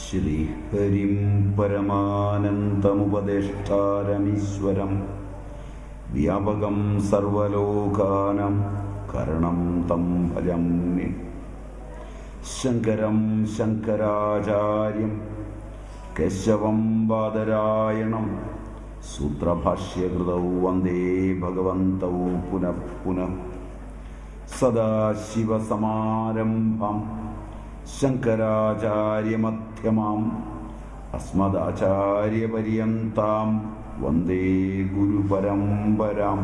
ശ്രീഹരിം പരമാനന്ദമുപദേഷ്ടാരമീശ്വരം വ്യാപകം സർവലോകാനാം കരണം തം ഭജാമ്യഹം. ശങ്കരം ശങ്കരാചാര്യം കേശവം ബാദരായണം സൂത്രഭാഷ്യകൃതൗ വന്ദേ ഭഗവന്തൗ പുനഃ പുനഃ. സദാശിവസമാരംഭം ശങ്കരാചാര്യമധ്യമാം അസ്മദാചാര്യപര്യന്താം വന്ദേ ഗുരുപരമ്പരാം.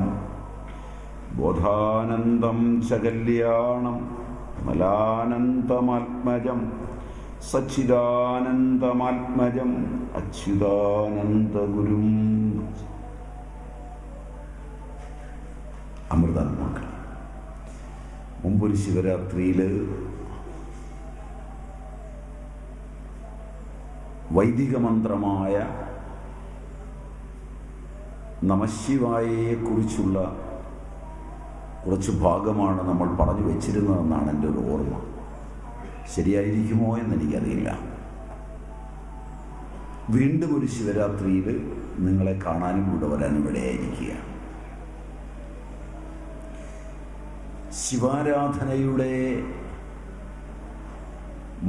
ബോധാനന്ദം ച കല്യാണം മലാനന്ദമാത്മജം സച്ചിദാനന്ദമാത്മജം അച്യുതാനന്ദഗുരും. അമൃതാത്മാക്കൾ, മുമ്പൊരു ശിവരാത്രിയിൽ വൈദിക മന്ത്രമായ നമഃശിവായയെക്കുറിച്ചുള്ള കുറച്ച് ഭാഗമാണ് നമ്മൾ പറഞ്ഞു വച്ചിരുന്നതെന്നാണ് എൻ്റെ ഒരു ഓർമ്മ. ശരിയായിരിക്കുമോ എന്നെനിക്കറിയില്ല. വീണ്ടും ഒരു ശിവരാത്രിയിൽ നിങ്ങളെ കാണാനും കൂടെ വരാനും ഇടയായിരിക്കുക. ശിവാരാധനയുടെ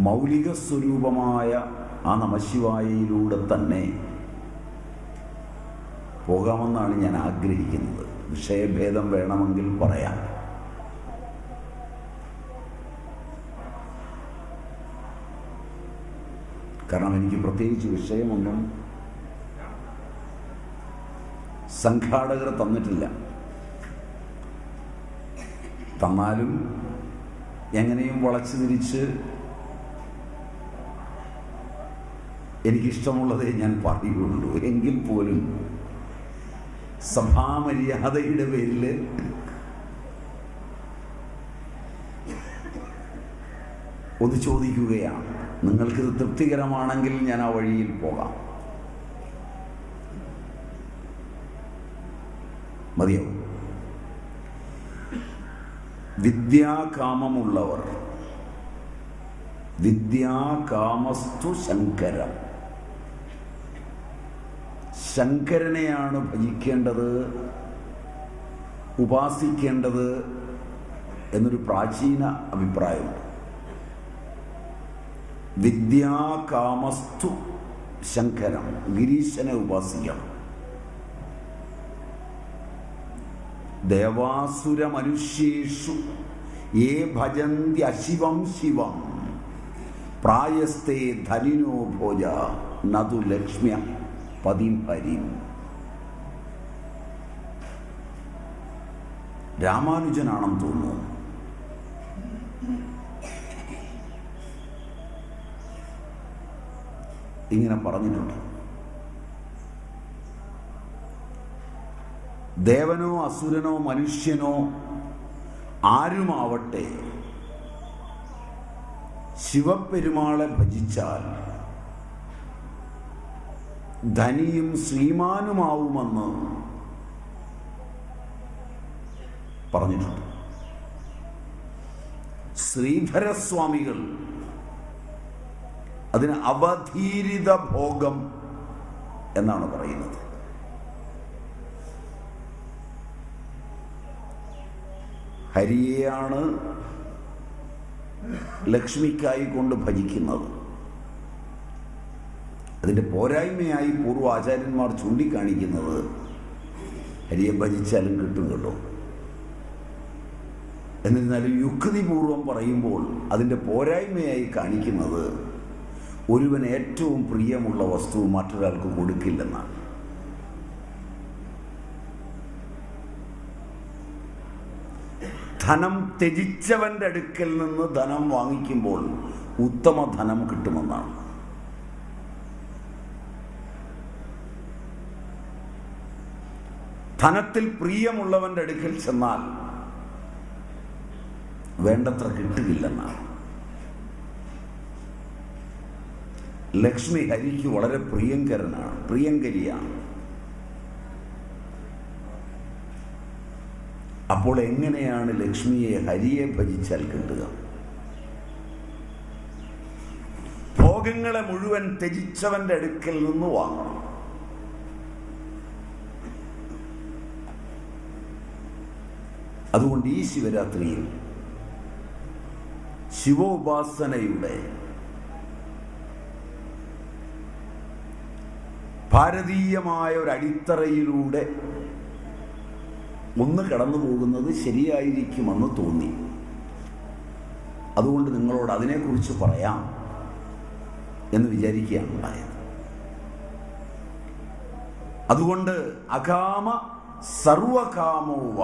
മൗലിക സ്വരൂപമായ ആ നമഃശിവായയിലൂടെ തന്നെ പോകാമെന്നാണ് ഞാൻ ആഗ്രഹിക്കുന്നത്. വിഷയഭേദം വേണമെങ്കിൽ പറയാം. കാരണം എനിക്ക് പ്രത്യേകിച്ച് വിഷയമൊന്നും സംഘാടകർ തന്നിട്ടില്ല. തന്നാലും എങ്ങനെയും വളച്ചു തിരിച്ച് എനിക്കിഷ്ടമുള്ളതേ ഞാൻ പറയുള്ളൂ. എങ്കിൽ പോലും സഭാമര്യാദയുടെ പേരിൽ ഒന്ന് ചോദിക്കുകയാണ്. നിങ്ങൾക്കിത് തൃപ്തികരമാണെങ്കിൽ ഞാൻ ആ വഴിയിൽ പോകാം. മതിയാവും. വിദ്യാകാമമുള്ളവർ, വിദ്യാകാമസ്തു ശങ്കരം, ശങ്കരനെയാണ് ഭജിക്കേണ്ടത്, ഉപാസിക്കേണ്ടത് എന്നൊരു പ്രാചീന അഭിപ്രായമുണ്ട്. വിദ്യാകാമസ്തു ശങ്കരം, ഗിരീശനെ ഉപാസിക്കണം. ദേവാസുര മനുഷ്യേഷു യേ ഭജന്തി അശിവം ശിവം പ്രായസ്തേ ധനിനോ ഭോജ നതു ലക്ഷ്മ്യ പതിം ഹരിം. രാമാനുജനാണെന്ന് തോന്നുന്നു. ഇങ്ങനെ പറഞ്ഞിട്ടുണ്ട്. ദേവനോ അസുരനോ മനുഷ്യനോ ആരുമാവട്ടെ, ശിവപെരുമാളെ ഭജിച്ചാൽ ധനിയും ശ്രീമാനുമാവുമെന്ന് പറഞ്ഞിട്ടുണ്ട്. ശ്രീധരസ്വാമികൾ അതിന് അവധീരിത ഭോഗം എന്നാണ് പറയുന്നത്. ഹരിയെയാണ് ലക്ഷ്മിക്കായി കൊണ്ട് ഭജിക്കുന്നത്. അതിൻ്റെ പോരായ്മയായി പൂർവ്വ ആചാര്യന്മാർ ചൂണ്ടിക്കാണിക്കുന്നത് ഹരിയെ ഭജിച്ചാലും കിട്ടും കേട്ടോ. എന്നിരുന്നാലും യുക്തിപൂർവം പറയുമ്പോൾ അതിൻ്റെ പോരായ്മയായി കാണിക്കുന്നത് ഒരുവൻ ഏറ്റവും പ്രിയമുള്ള വസ്തു മറ്റൊരാൾക്ക് കൊടുക്കില്ലെന്നാണ്. ധനം ത്യജിച്ചവൻ്റെ അടുക്കൽ നിന്ന് ധനം വാങ്ങിക്കുമ്പോൾ ഉത്തമ ധനം കിട്ടുമെന്നാണ്. ധനത്തിൽ പ്രിയമുള്ളവൻ്റെ അടുക്കൽ ചെന്നാൽ വേണ്ടത്ര കിട്ടുകയില്ലെന്നാണ്. ലക്ഷ്മി ഹരിക്ക് വളരെ പ്രിയങ്കരിയാണ്. അപ്പോൾ എങ്ങനെയാണ് ലക്ഷ്മിയെ ഹരിയെ ഭജിച്ചാൽ കിട്ടുക? ഭോഗ ഭോഗങ്ങളെ മുഴുവൻ ത്യജിച്ചവന്റെ അടുക്കൽ നിന്ന് വാങ്ങണം. അതുകൊണ്ട് ഈ ശിവരാത്രിയിൽ ശിവോപാസനയുടെ ഭാരതീയമായ ഒരു അടിത്തറയിലൂടെ ഒന്ന് കടന്നു പോകുന്നത് ശരിയായിരിക്കുമെന്ന് തോന്നി. അതുകൊണ്ട് നിങ്ങളോട് അതിനെക്കുറിച്ച് പറയാം എന്ന് വിചാരിക്കുകയാണ് ഉണ്ടായത്. അതുകൊണ്ട് അകാമ സർവകാമോവ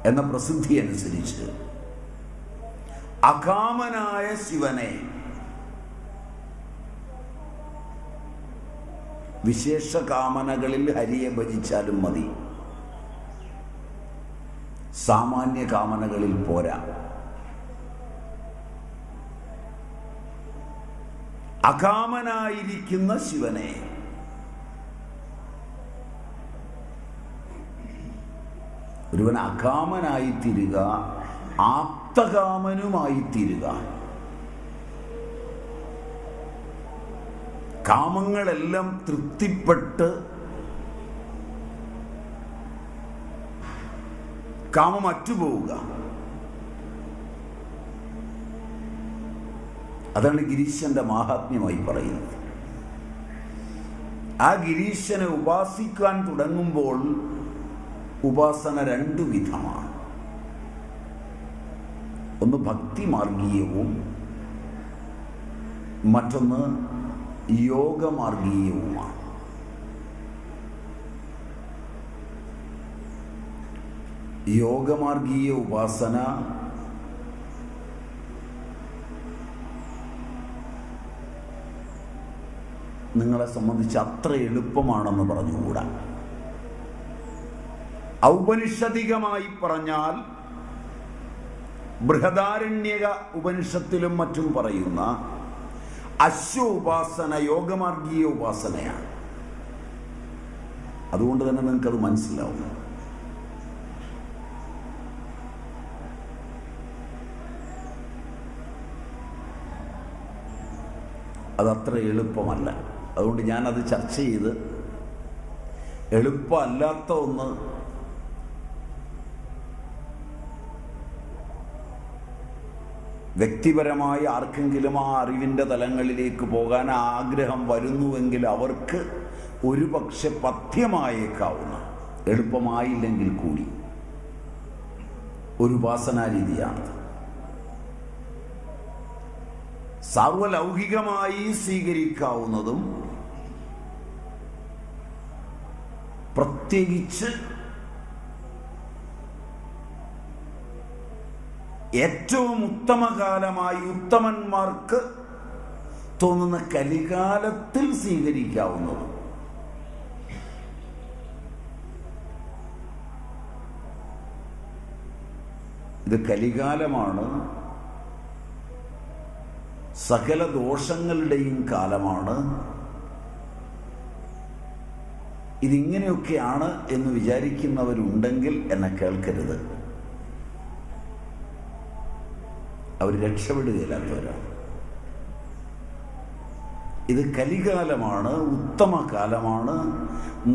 എന്ന പ്രസിദ്ധി അനുസരിച്ച് അകാമനായ ശിവനെ വിശേഷ കാമനകളിൽ ഹരിയെ ഭജിച്ചാലും മതി, സാമാന്യ കാമനകളിൽ പോരാ. അകാമനായിരിക്കുന്ന ശിവനെ ഒരുവൻ അകാമനായിത്തീരുക, ആപ്തകാമനുമായിത്തീരുക. കാമങ്ങളെല്ലാം തൃപ്തിപ്പെട്ട് കാമം അറ്റുപോവുക. അതാണ് ഗിരീശന്റെ മാഹാത്മ്യമായി പറയുന്നത്. ആ ഗിരീശനെ ഉപാസിക്കാൻ തുടങ്ങുമ്പോൾ ഉപാസന രണ്ടു വിധമാണ്. ഒന്ന് ഭക്തിമാർഗീയവും മറ്റൊന്ന് യോഗമാർഗീയവുമാണ്. യോഗമാർഗീയ ഉപാസന നിങ്ങളെ സംബന്ധിച്ച് അത്ര എളുപ്പമാണെന്ന് പറഞ്ഞുകൂടാ. ഔപനിഷദികമായി പറഞ്ഞാൽ ബൃഹദാരണ്യക ഉപനിഷത്തിലും മറ്റും പറയുന്ന അശ്വ ഉപാസന യോഗമാർഗീയ ഉപാസനയാണ്. അതുകൊണ്ട് തന്നെ നിങ്ങൾക്കത് മനസ്സിലാവും. അതത്ര എളുപ്പമല്ല. അതുകൊണ്ട് ഞാനത് ചർച്ച ചെയ്ത് എളുപ്പമല്ലാത്ത ഒന്ന് വ്യക്തിപരമായി ആർക്കെങ്കിലും ആ അറിവിൻ്റെ തലങ്ങളിലേക്ക് പോകാൻ ആഗ്രഹം വരുന്നുവെങ്കിൽ അവർക്ക് ഒരു പക്ഷെ പഥ്യമായേക്കാവുന്ന, എളുപ്പമായില്ലെങ്കിൽ കൂടി, ഒരു ഉപാസനാരീതിയാണ്. സാർവലൗകികമായി സ്വീകരിക്കാവുന്നതും പ്രത്യേകിച്ച് ഏറ്റവും ഉത്തമകാലമായി ഉത്തമന്മാർക്ക് തോന്നുന്ന കലികാലത്തിൽ സ്വീകരിക്കാവുന്നതും. ഇത് കലികാലമാണ്, സകല ദോഷങ്ങളുടെയും കാലമാണ്. ഇതിങ്ങനെയൊക്കെയാണ് എന്ന് വിചാരിക്കുന്നവരുണ്ടെങ്കിൽ എന്നെ കേൾക്കരുത്. അവർ രക്ഷപ്പെടുകയില്ലാത്തവരാണ്. ഇത് കലികാലമാണ്, ഉത്തമ കാലമാണ്.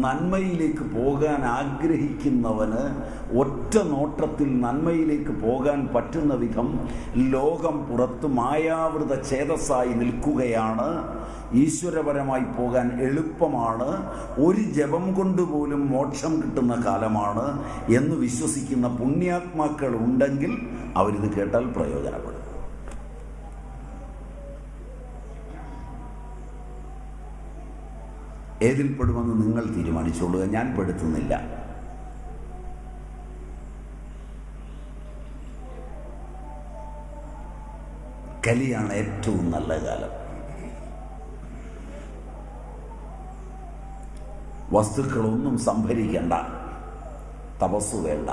നന്മയിലേക്ക് പോകാൻ ആഗ്രഹിക്കുന്നവന് ഒറ്റ നോട്ടത്തിൽ നന്മയിലേക്ക് പോകാൻ പറ്റുന്ന വിധം ലോകം പുറത്ത് മായാവൃത ചേതസ്സായി നിൽക്കുകയാണ്. ഈശ്വരപരമായി പോകാൻ എളുപ്പമാണ്, ഒരു ജപം കൊണ്ടുപോലും മോക്ഷം കിട്ടുന്ന കാലമാണ് എന്ന് വിശ്വസിക്കുന്ന പുണ്യാത്മാക്കൾ ഉണ്ടെങ്കിൽ അവരിത് കേട്ടാൽ പ്രയോജനപ്പെടും. ഏതിൽ പെടുമെന്ന് നിങ്ങൾ തീരുമാനിച്ചോളുക, ഞാൻ പെടുത്തുന്നില്ല. കലിയാണ് ഏറ്റവും നല്ല കാലം. വസ്തുക്കളൊന്നും സംഭരിക്കേണ്ട, തപസ് വേണ്ട.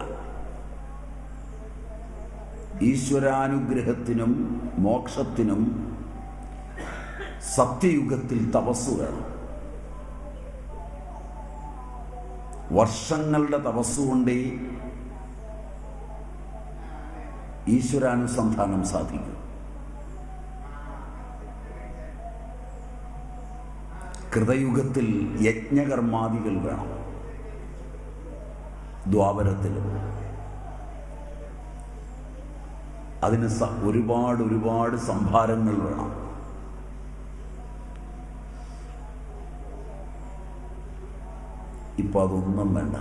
ഈശ്വരാനുഗ്രഹത്തിനും മോക്ഷത്തിനും സത്യയുഗത്തിൽ തപസ് വേണം. വർഷങ്ങളുടെ തപസ്സുകൊണ്ടേ ഈശ്വരാനുസന്ധാനം സാധിക്കും. കൃതയുഗത്തിൽ യജ്ഞകർമാദികൾ വേണം, ദ്വാപരത്തിലും അതിന് ഒരുപാട് സംഭാരങ്ങൾ വേണം. ഇപ്പൊ അതൊന്നും വേണ്ട.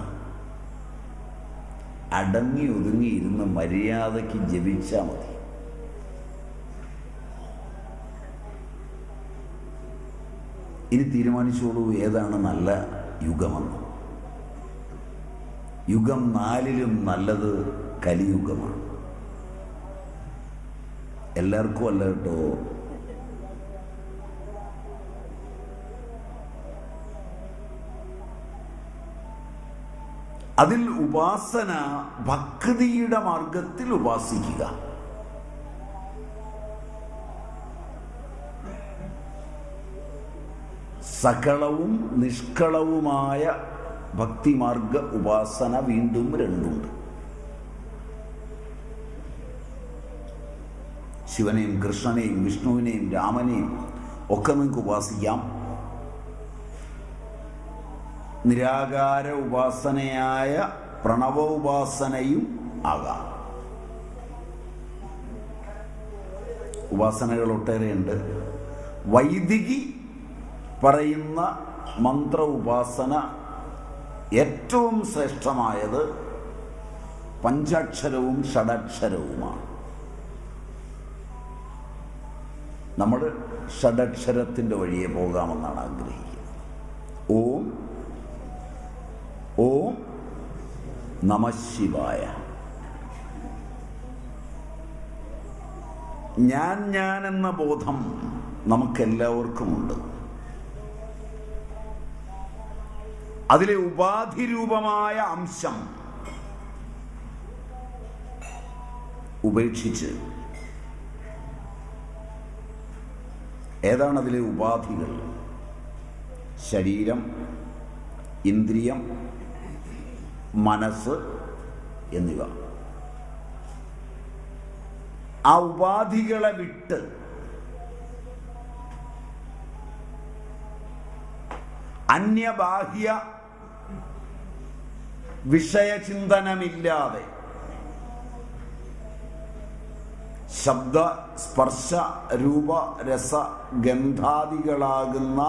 അടങ്ങി ഒതുങ്ങിയിരുന്ന് മര്യാദയ്ക്ക് ജപിച്ചാൽ മതി. ഇനി തീരുമാനിച്ചോളൂ ഏതാണ് നല്ല യുഗമെന്ന്. യുഗം 4ലും നല്ലത് കലിയുഗമാണ്. എല്ലാവർക്കും അല്ല കേട്ടോ. അതിൽ ഉപാസന ഭക്തിയുടെ മാർഗത്തിൽ ഉപാസിക്കുക. സകളവും നിഷ്കളവുമായ ഭക്തിമാർഗ ഉപാസന വീണ്ടും രണ്ടുണ്ട്. ശിവനെയും കൃഷ്ണനെയും വിഷ്ണുവിനെയും രാമനെയും ഒക്കെ നിങ്ങൾക്ക് ഉപാസിക്കാം. നിരാകാര ഉപാസനയായ പ്രണവ ഉപാസനയും ആകാം. ഉപാസനകൾ ഒട്ടേറെയുണ്ട്. വൈദികി പറയുന്ന മന്ത്ര ഉപാസന ഏറ്റവും ശ്രേഷ്ഠമായത് പഞ്ചാക്ഷരവും ഷഡക്ഷരവുമാണ്. നമ്മൾ ഷഡക്ഷരത്തിൻ്റെ വഴിയെ പോകാമെന്നാണ് ആഗ്രഹിക്കുന്നത്. ഓം ഓം നമഃ ശിവായ. ഞാൻ എന്ന ബോധം നമുക്കെല്ലാവർക്കുമുണ്ട്. അതിലെ ഉപാധിരൂപമായ അംശം ഉപേക്ഷിച്ച് ഏതാണ് അതിലെ ഉപാധികൾ? ശരീരം, ഇന്ദ്രിയം, മനസ്സ് എന്നിവ. ആ ഉപാധികളെ വിട്ട് അന്യബാഹ്യ വിഷയചിന്തനമില്ലാതെ ശബ്ദ സ്പർശ രൂപ രസ ഗന്ധാദികളാകുന്ന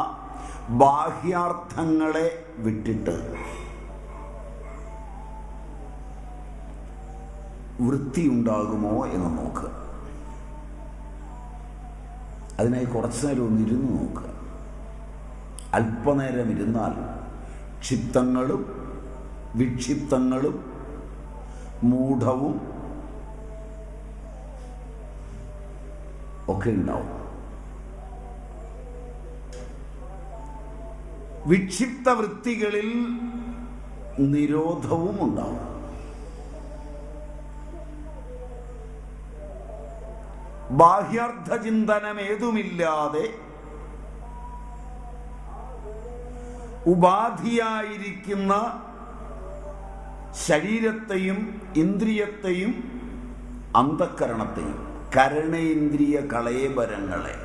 ബാഹ്യാർത്ഥങ്ങളെ വിട്ടിട്ട് വൃത്തിയുണ്ടാകുമോ എന്ന് നോക്കുക. അതിനായി കുറച്ചു നേരം ഒന്നിരുന്ന് നോക്കുക. അല്പനേരം ഇരുന്നാൽ ക്ഷിപ്തങ്ങളും വിക്ഷിപ്തങ്ങളും മൂഢവും ഒക്കെ ഉണ്ടാവും. വിക്ഷിപ്ത വൃത്തികളിൽ നിരോധവും ഉണ്ടാവും. ബാഹ്യാർത്ഥചിന്തനം ഏതുമില്ലാതെ ഉപാധിയായിരിക്കുന്ന ശരീരത്തെയും ഇന്ദ്രിയത്തെയും അന്തഃകരണത്തെയും കരണേന്ദ്രിയ കളേബരങ്ങളെ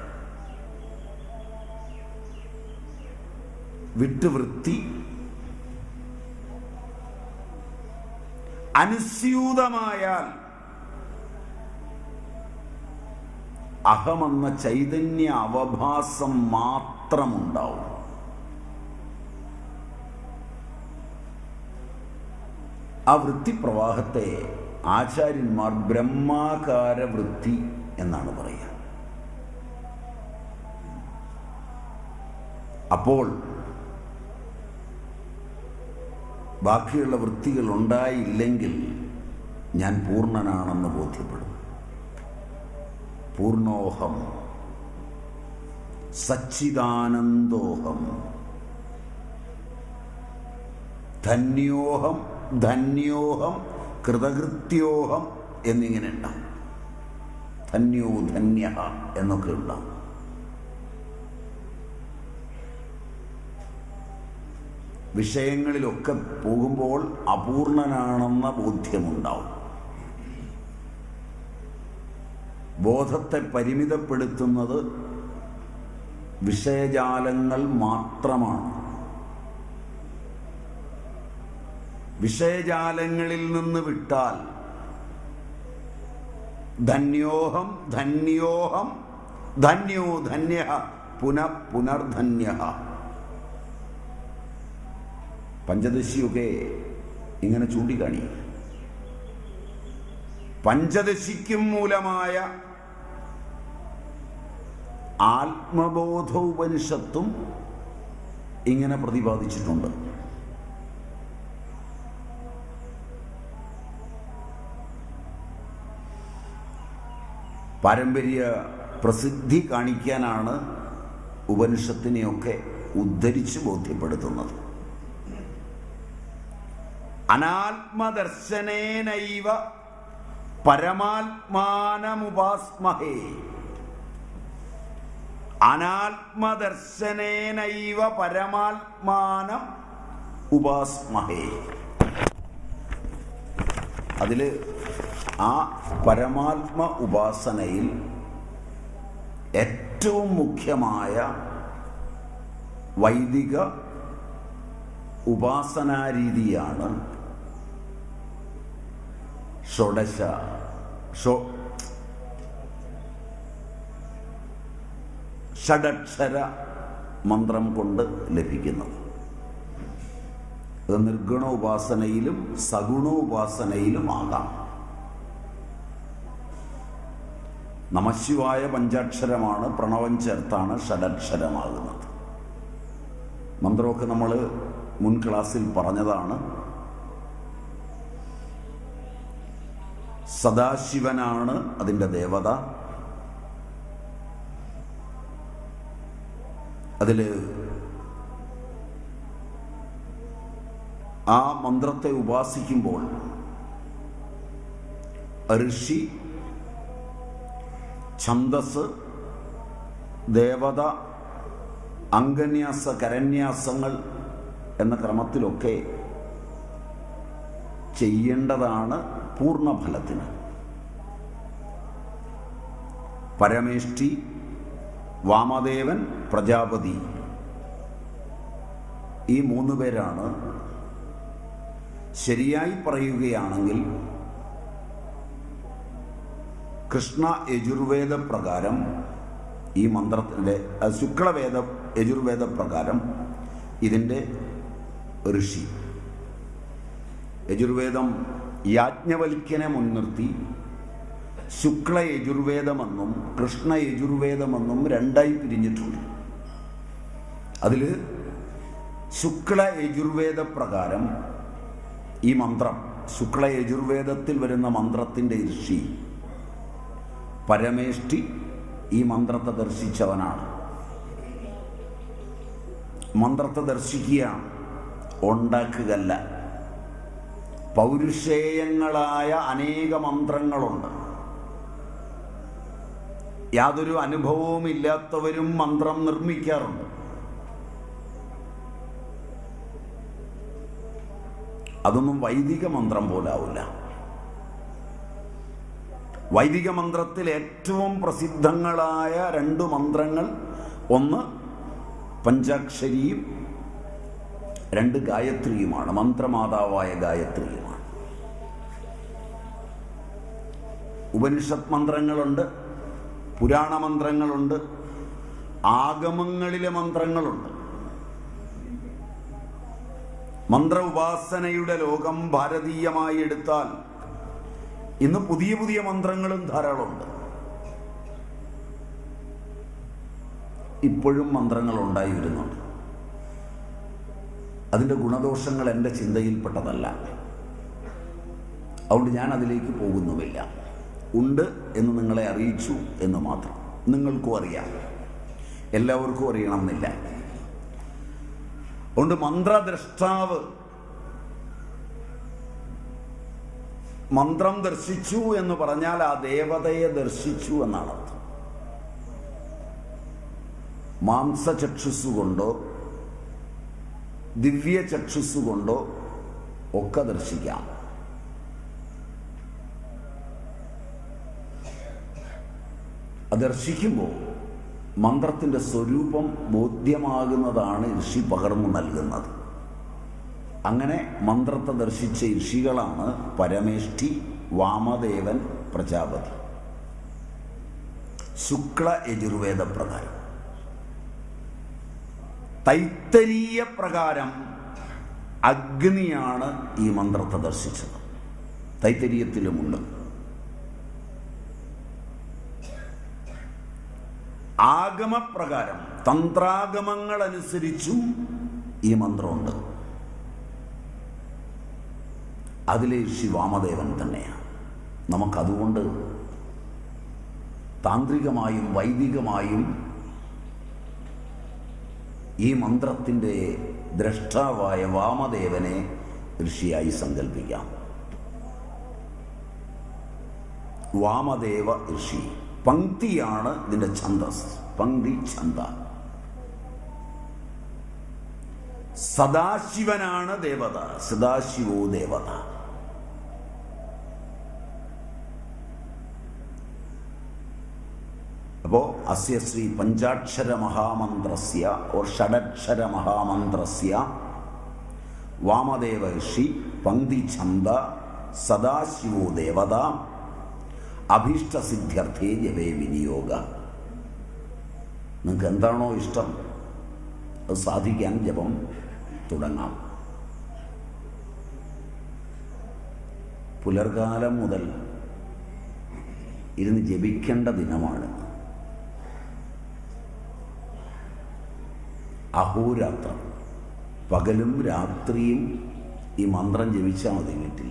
വിട്ടുവൃത്തി അനുസ്യൂതമായാൽ അഹമെന്ന ചൈതന്യ അവഭാസം മാത്രമുണ്ടാവും. ആ വൃത്തിപ്രവാഹത്തെ ആചാര്യന്മാർ ബ്രഹ്മാകാര വൃത്തി എന്നാണ് പറയുക. അപ്പോൾ ബാക്കിയുള്ള വൃത്തികൾ ഉണ്ടായില്ലെങ്കിൽ ഞാൻ പൂർണ്ണനാണെന്ന് ബോധ്യപ്പെടും. പൂർണ്ണോഹം സച്ചിദാനന്ദോഹം ധന്യോഹം ധന്യോഹം കൃതകൃത്യോഹം എന്നിങ്ങനെ ഉണ്ടാവും. ധന്യോ ധന്യ എന്നൊക്കെ ഉണ്ടാവും. വിഷയങ്ങളിലൊക്കെ പോകുമ്പോൾ അപൂർണനാണെന്ന ബോധ്യമുണ്ടാവും. ബോധത്തെ പരിമിതപ്പെടുത്തുന്നത് വിഷയജാലങ്ങൾ മാത്രമാണ്. വിഷയജാലങ്ങളിൽ നിന്ന് വിട്ടാൽ ധന്യോഹം ധന്യോഹം ധന്യോ ധന്യഃ പുനർധന്യഃ. പഞ്ചദശിയൊക്കെ ഇങ്ങനെ ചൂണ്ടിക്കാണി. പഞ്ചദശിക്കും മൂലമായ ആത്മബോധ ഉപനിഷത്തും ഇങ്ങനെ പ്രതിപാദിച്ചിട്ടുണ്ട്. പാരമ്പര്യ പ്രസിദ്ധി കാണിക്കാനാണ് ഉപനിഷത്തിനെയൊക്കെ ഉദ്ധരിച്ച് ബോധ്യപ്പെടുത്തുന്നത്. അനാത്മദർശനേനൈവ പരമാത്മാനമുപാസ്മഹേ. അനാത്മദർശനേനൈവ പരമാത്മാനം ഉപാസ്മഹേ. അതില് ആ പരമാത്മ ഉപാസനയിൽ ഏറ്റവും മുഖ്യമായ വൈദിക ഉപാസനാരീതിയാണ് ഷഡക്ഷര മന്ത്രം കൊണ്ട് ലഭിക്കുന്നത്. അത് നിർഗുണ ഉപാസനയിലും സഗുണ ഉപാസനയിലും ആകാം. നമഃശിവായ പഞ്ചാക്ഷരമാണ്, പ്രണവം ചേർത്താണ് ഷഡക്ഷരമാകുന്നത്. മന്ത്രമൊക്കെ നമ്മൾ മുൻ ക്ലാസ്സിൽ പറഞ്ഞതാണ്. സദാശിവനാണ് അതിൻ്റെ ദേവത. അതിൽ ആ മന്ത്രത്തെ ഉപാസിക്കുമ്പോൾ ഋഷി, ഛന്ദസ്, ദേവത, അംഗന്യാസ, കരന്യാസങ്ങൾ എന്ന ക്രമത്തിലൊക്കെ ചെയ്യേണ്ടതാണ് പൂർണ്ണഫലത്തിന്. പരമേഷ്ടി, വാമദേവൻ, പ്രജാപതി, ഈ 3 പേരാണ് ശരിയായി പറയുകയാണെങ്കിൽ കൃഷ്ണ യജുർവേദ പ്രകാരം ഈ മന്ത്രത്തിൻ്റെ ശുക്ലവേദ യജുർവേദ പ്രകാരം ഇതിൻ്റെ ഋഷി. യജുർവേദം യാജ്ഞവൽക്യനെ മുൻനിർത്തി ശുക്ല യജുർവേദമെന്നും കൃഷ്ണ യജുർവേദമെന്നും 2ആയി പിരിഞ്ഞിട്ടുണ്ട്. അതിൽ ശുക്ല യജുർവേദ പ്രകാരം ഈ മന്ത്രം, ശുക്ല യജുർവേദത്തിൽ വരുന്ന മന്ത്രത്തിൻ്റെ ഋഷി പരമേഷ്ടി, ഈ മന്ത്രത്തെ ദർശിച്ചവനാണ്. മന്ത്രത്തെ ദർശിക്കുകയാണ്, ഉണ്ടാക്കുകയല്ല. പൗരുഷേയങ്ങളായ അനേക മന്ത്രങ്ങളുണ്ട്. യാതൊരു അനുഭവവും ഇല്ലാത്തവരും മന്ത്രം നിർമ്മിക്കാറുണ്ട്. അതൊന്നും വൈദിക മന്ത്രം പോലാവില്ല. വൈദിക മന്ത്രത്തിൽ ഏറ്റവും പ്രസിദ്ധങ്ങളായ 2 മന്ത്രങ്ങൾ, ഒന്ന് പഞ്ചാക്ഷരിയും 2 ഗായത്രിയുമാണ്. മന്ത്രമാതാവായ ഗായത്രിയുമാണ്. ഉപനിഷത്ത് മന്ത്രങ്ങളുണ്ട്, പുരാണ മന്ത്രങ്ങളുണ്ട്, ആഗമങ്ങളിലെ മന്ത്രങ്ങളുണ്ട്. മന്ത്ര ഉപാസനയുടെ ലോകം ഭാരതീയമായി എടുത്താൽ ഇന്ന് പുതിയ പുതിയ മന്ത്രങ്ങളും ധാരാളമുണ്ട്. ഇപ്പോഴും മന്ത്രങ്ങൾ ഉണ്ടായി വരുന്നുണ്ട്. അതിൻ്റെ ഗുണദോഷങ്ങൾ എൻ്റെ ചിന്തയിൽപ്പെട്ടതല്ല. അതുകൊണ്ട് ഞാൻ അതിലേക്ക് പോകുന്നുമില്ല. ഉണ്ട് എന്ന് നിങ്ങളെ അറിയിച്ചു എന്ന് മാത്രം. നിങ്ങൾക്കും അറിയാം, എല്ലാവർക്കും അറിയണമെന്നില്ല. അതുകൊണ്ട് മന്ത്രദ്രഷ്ടാവ് മന്ത്രം ദർശിച്ചു എന്ന് പറഞ്ഞാൽ ആ ദേവതയെ ദർശിച്ചു എന്നാണ് അർത്ഥം. മാംസചക്ഷുസ്സുകൊണ്ടോ ദിവ്യ ചക്ഷുസ്സുകൊണ്ടോ ഒക്കെ ദർശിക്കാം. ദർശിക്കുമ്പോൾ മന്ത്രത്തിൻ്റെ സ്വരൂപം ബോധ്യമാകുന്നതാണ് ഋഷി പകർന്നു നൽകുന്നത്. അങ്ങനെ മന്ത്രത്തെ ദർശിച്ച ഋഷികളാണ് പരമേഷ്ഠി, വാമദേവൻ, പ്രജാപതി. ശുക്ല യജുർവേദ പ്രകാരം. തൈത്തരീയ പ്രകാരം അഗ്നിയാണ് ഈ മന്ത്രത്തെ ദർശിച്ചത്. തൈത്തരീയത്തിലുമുണ്ട്. ആഗമപ്രകാരം തന്ത്രാഗമങ്ങൾ അനുസരിച്ചും ഈ മന്ത്രമുണ്ട്. അതിലെ ഋഷി വാമദേവൻ തന്നെയാണ്. നമുക്കതുകൊണ്ട് താന്ത്രികമായും വൈദികമായും ഈ മന്ത്രത്തിൻ്റെ ദ്രഷ്ടാവായ വാമദേവനെ ഋഷിയായി സങ്കല്പിക്കാം. വാമദേവ ഋഷി. പങ്ക്തിയാണ് ഇതിൻ്റെ ഛന്ദസ്. പങ്ക്തി ഛന്ദ. സദാശിവനാണ് ദേവത. സദാശിവോ ദേവത. അപ്പോൾ അസ്യ ശ്രീ പഞ്ചാക്ഷര മഹാമന്ത്രസ്യ ഓർ ഷഡക്ഷര മഹാമന്ത്രസ്യ വാമദേവ ഋഷി, പങ്ക്തി ഛന്ദ, സദാശിവോ ദേവത, അഭീഷ്ടസിദ്ധ്യർത്ഥേ ജപേ വിനിയോഗ. നിങ്ങൾക്ക് എന്താണോ ഇഷ്ടം അത് സാധിക്കാൻ ജപം തുടങ്ങാം. പുലർകാലം മുതൽ ഇരുന്ന് ജപിക്കേണ്ട ദിനമാണ്. അഹോരാത്രം, പകലും രാത്രിയും ഈ മന്ത്രം ജപിച്ചാൽ മതി. വീട്ടിൽ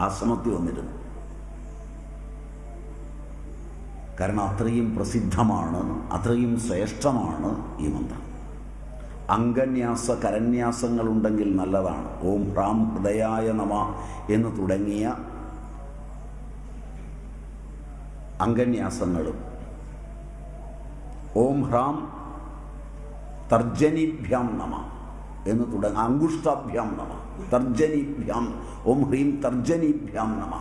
ആശ്രമത്തിൽ വന്നിരുന്നു. കാരണം അത്രയും പ്രസിദ്ധമാണ്, അത്രയും ശ്രേഷ്ഠമാണ് ഈ മന്ത്രം. അംഗന്യാസ കരന്യാസങ്ങളുണ്ടെങ്കിൽ നല്ലതാണ്. ഓം ഹ്രാം ഹൃദയായ നമ എന്ന് തുടങ്ങിയ അംഗന്യാസങ്ങളും, ഓം ഹ്രാം തർജനിഭ്യാം നമ എന്ന് തുടങ്ങി, അങ്കുഷ്ടാഭ്യാം നമ, തർജനിഭ്യാം, ഓം ഹ്രീം തർജനിഭ്യാം നമ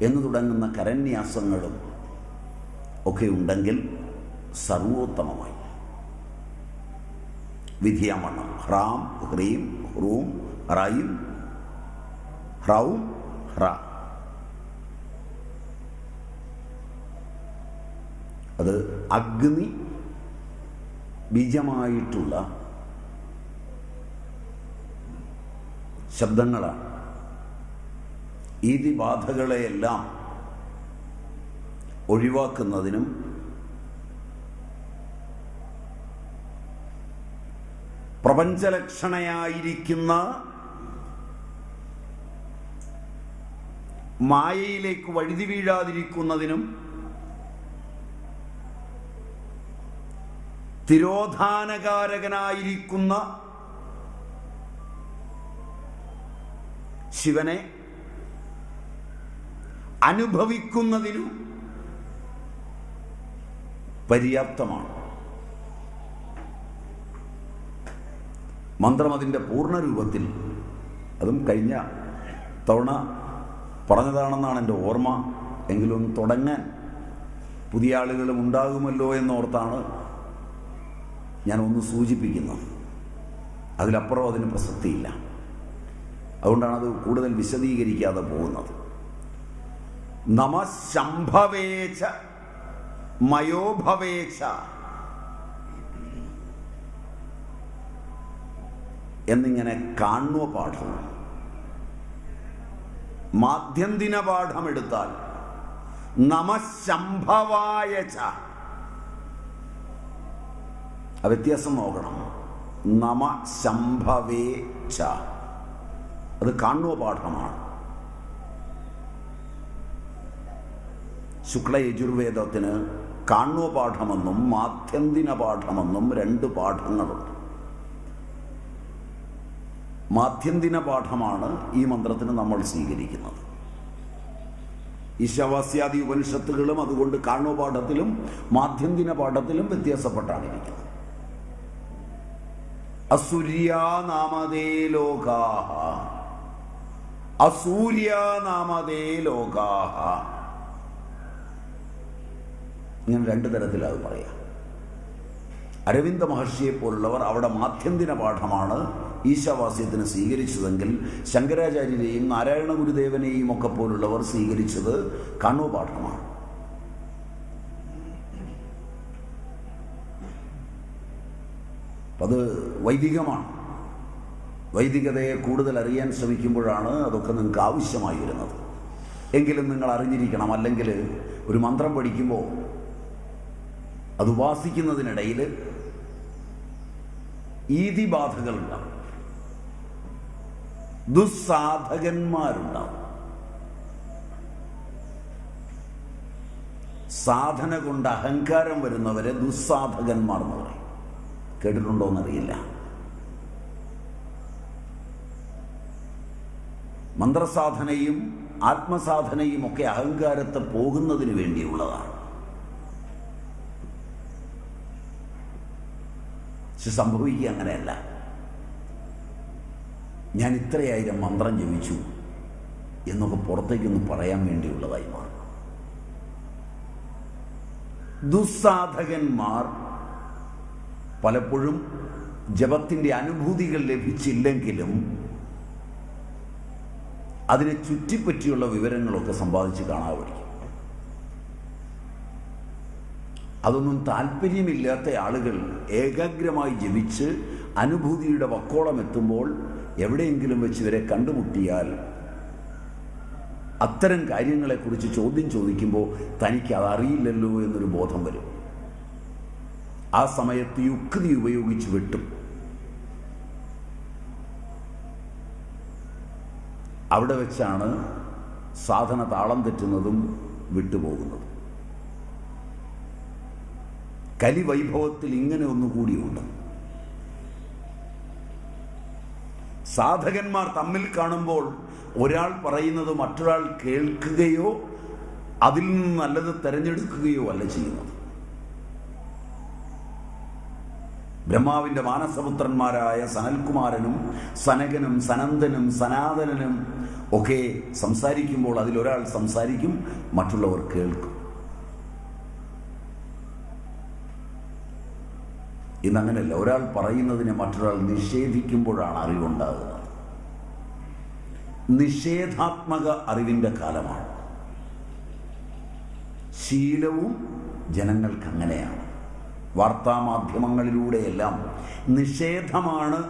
എന്ന് തുടങ്ങുന്ന കരന്യാസങ്ങളും ഒക്കെ ഉണ്ടെങ്കിൽ സർവോത്തമമായി വിധിയാമണം. ഹ്രാം ഹ്രീം ഹ്രൂം ഹ്രൈം ഹ്രൗം ഹ്ര. അത് അഗ്നി ബീജമായിട്ടുള്ള ശബ്ദങ്ങളാണ്. ഈ ബാധകളെയെല്ലാം ഒഴിവാക്കുന്നതിനും പ്രപഞ്ചലക്ഷണയായിരിക്കുന്ന മായയിലേക്ക് വഴുതി വീഴാതിരിക്കുന്നതിനും തിരോധാനകാരകനായിരിക്കുന്ന ശിവനെ അനുഭവിക്കുന്നതിനും പര്യാപ്തമാണ്. മന്ത്രം അതിൻ്റെ പൂർണ്ണരൂപത്തിൽ, അതും കഴിഞ്ഞ തവണ പറഞ്ഞതാണെന്നാണ് എൻ്റെ ഓർമ്മ, എങ്കിലും തുടങ്ങാൻ പുതിയ ആളുകളും ഉണ്ടാകുമല്ലോ എന്നോർത്താണ് ഞാനൊന്ന് സൂചിപ്പിക്കുന്നത്. അതിലപ്പുറം അതിന് പ്രസക്തിയില്ല. അതുകൊണ്ടാണത് കൂടുതൽ വിശദീകരിക്കാതെ പോകുന്നത്. നമ ശംഭവേച്ച മയോഭവേച്ച എന്നിങ്ങനെ കാണുക പാഠം. മാധ്യന്തിന പാഠമെടുത്താൽ നമശംഭവായച്ച. വ്യത്യാസം നോക്കണം. നമ ശംഭവേച്ച അത് കാണുക പാഠമാണ്. ശുക്ല യജുർവേദത്തിന് കാണുക പാഠമെന്നും മാധ്യന്തിന പാഠമെന്നും രണ്ട് പാഠങ്ങളുണ്ട്. മാധ്യന്തിന പാഠമാണ് ഈ മന്ത്രത്തിന് നമ്മൾ സ്വീകരിക്കുന്നത്. ഈശാവാസ്യാദി ഉപനിഷത്തുകളും അതുകൊണ്ട് കാണുക പാഠത്തിലും മാധ്യന്തിന പാഠത്തിലും വ്യത്യാസപ്പെട്ടാണ് ഇരിക്കുന്നത്. അസൂര്യാനാമതേ ലോകാഹ, അസൂര്യാനാമതേ ലോകാഹ, ഇങ്ങനെ രണ്ട് തരത്തിലത് പറയാം. അരവിന്ദ മഹർഷിയെ പോലുള്ളവർ അവിടെ മാധ്യന്തിന പാഠമാണ് ഈശാവാസ്യത്തിന് സ്വീകരിച്ചതെങ്കിൽ ശങ്കരാചാര്യരെയും നാരായണ ഗുരുദേവനെയും ഒക്കെ പോലുള്ളവർ സ്വീകരിച്ചത് കാണുവ പാഠമാണ്. അത് വൈദികമാണ്. വൈദികതയെ കൂടുതൽ അറിയാൻ ശ്രമിക്കുമ്പോഴാണ് അതൊക്കെ നിങ്ങൾക്ക് ആവശ്യമായി വരുന്നത്. എങ്കിലും നിങ്ങൾ അറിഞ്ഞിരിക്കണം, അല്ലെങ്കിൽ ഒരു മന്ത്രം പഠിക്കുമ്പോൾ അത് ഉപാസിക്കുന്നതിനിടയിൽ ഈതിബാധകളുണ്ടാവും, ദുസ്സാധകന്മാരുണ്ടാവും. സാധന കൊണ്ട് അഹങ്കാരം വരുന്നവരെ ദുസ്സാധകന്മാർ എന്ന് പറയും. കേട്ടിട്ടുണ്ടോയെന്നറിയില്ല. മന്ത്രസാധനയും ആത്മസാധനയും ഒക്കെ അഹങ്കാരത്തെ പോകുന്നതിന് വേണ്ടിയുള്ളതാണ്. പക്ഷെ സംഭവിക്കുക അങ്ങനെയല്ല. ഞാൻ ഇത്രയായിരം മന്ത്രം ജപിച്ചു എന്നൊക്കെ പുറത്തേക്കൊന്ന് പറയാൻ വേണ്ടിയുള്ളതായി മാറും. ദുസ്സാധകന്മാർ പലപ്പോഴും ജപത്തിൻ്റെ അനുഭൂതികൾ ലഭിച്ചില്ലെങ്കിലും അതിനെ ചുറ്റിപ്പറ്റിയുള്ള വിവരങ്ങളൊക്കെ സമ്പാദിച്ച് കാണാൻ പഠിക്കും. അതൊന്നും താല്പര്യമില്ലാത്ത ആളുകൾ ഏകാഗ്രമായി ജപിച്ച് അനുഭൂതിയുടെ വക്കോളം എത്തുമ്പോൾ എവിടെയെങ്കിലും വെച്ച് ഇവരെ കണ്ടുമുട്ടിയാൽ അത്തരം കാര്യങ്ങളെക്കുറിച്ച് ചോദ്യം ചോദിക്കുമ്പോൾ തനിക്ക് അതറിയില്ലല്ലോ എന്നൊരു ബോധം വരും. ആ സമയത്ത് യുക്തി ഉപയോഗിച്ച് വെട്ടും. അവിടെ വെച്ചാണ് സാധന താളം തെറ്റുന്നതും വിട്ടുപോകുന്നതും. കലിവൈഭവത്തിൽ ഇങ്ങനെ ഒന്നുകൂടിയുണ്ട്. സാധകന്മാർ തമ്മിൽ കാണുമ്പോൾ ഒരാൾ പറയുന്നത് മറ്റൊരാൾ കേൾക്കുകയോ അതിൽ നിന്ന് നല്ലത് തിരഞ്ഞെടുക്കുകയോ അല്ല ചെയ്യുന്നത്. ബ്രഹ്മാവിൻ്റെ മാനസപുത്രന്മാരായ സനൽകുമാരനും സനകനും സനന്ദനും സനാതനനും ഒക്കെ സംസാരിക്കുമ്പോൾ അതിലൊരാൾ സംസാരിക്കും, മറ്റുള്ളവർ കേൾക്കും. ഇന്നങ്ങനെയല്ല. ഒരാൾ പറയുന്നതിനെ മറ്റൊരാൾ നിഷേധിക്കുമ്പോഴാണ് അറിവുണ്ടാകുന്നത്. നിഷേധാത്മക അറിവിൻ്റെ കാലമാണ്. ശീലവും ജനങ്ങൾക്ക് അങ്ങനെയാണ്. വാർത്താമാധ്യമങ്ങളിലൂടെയെല്ലാം നിഷേധമാണ്.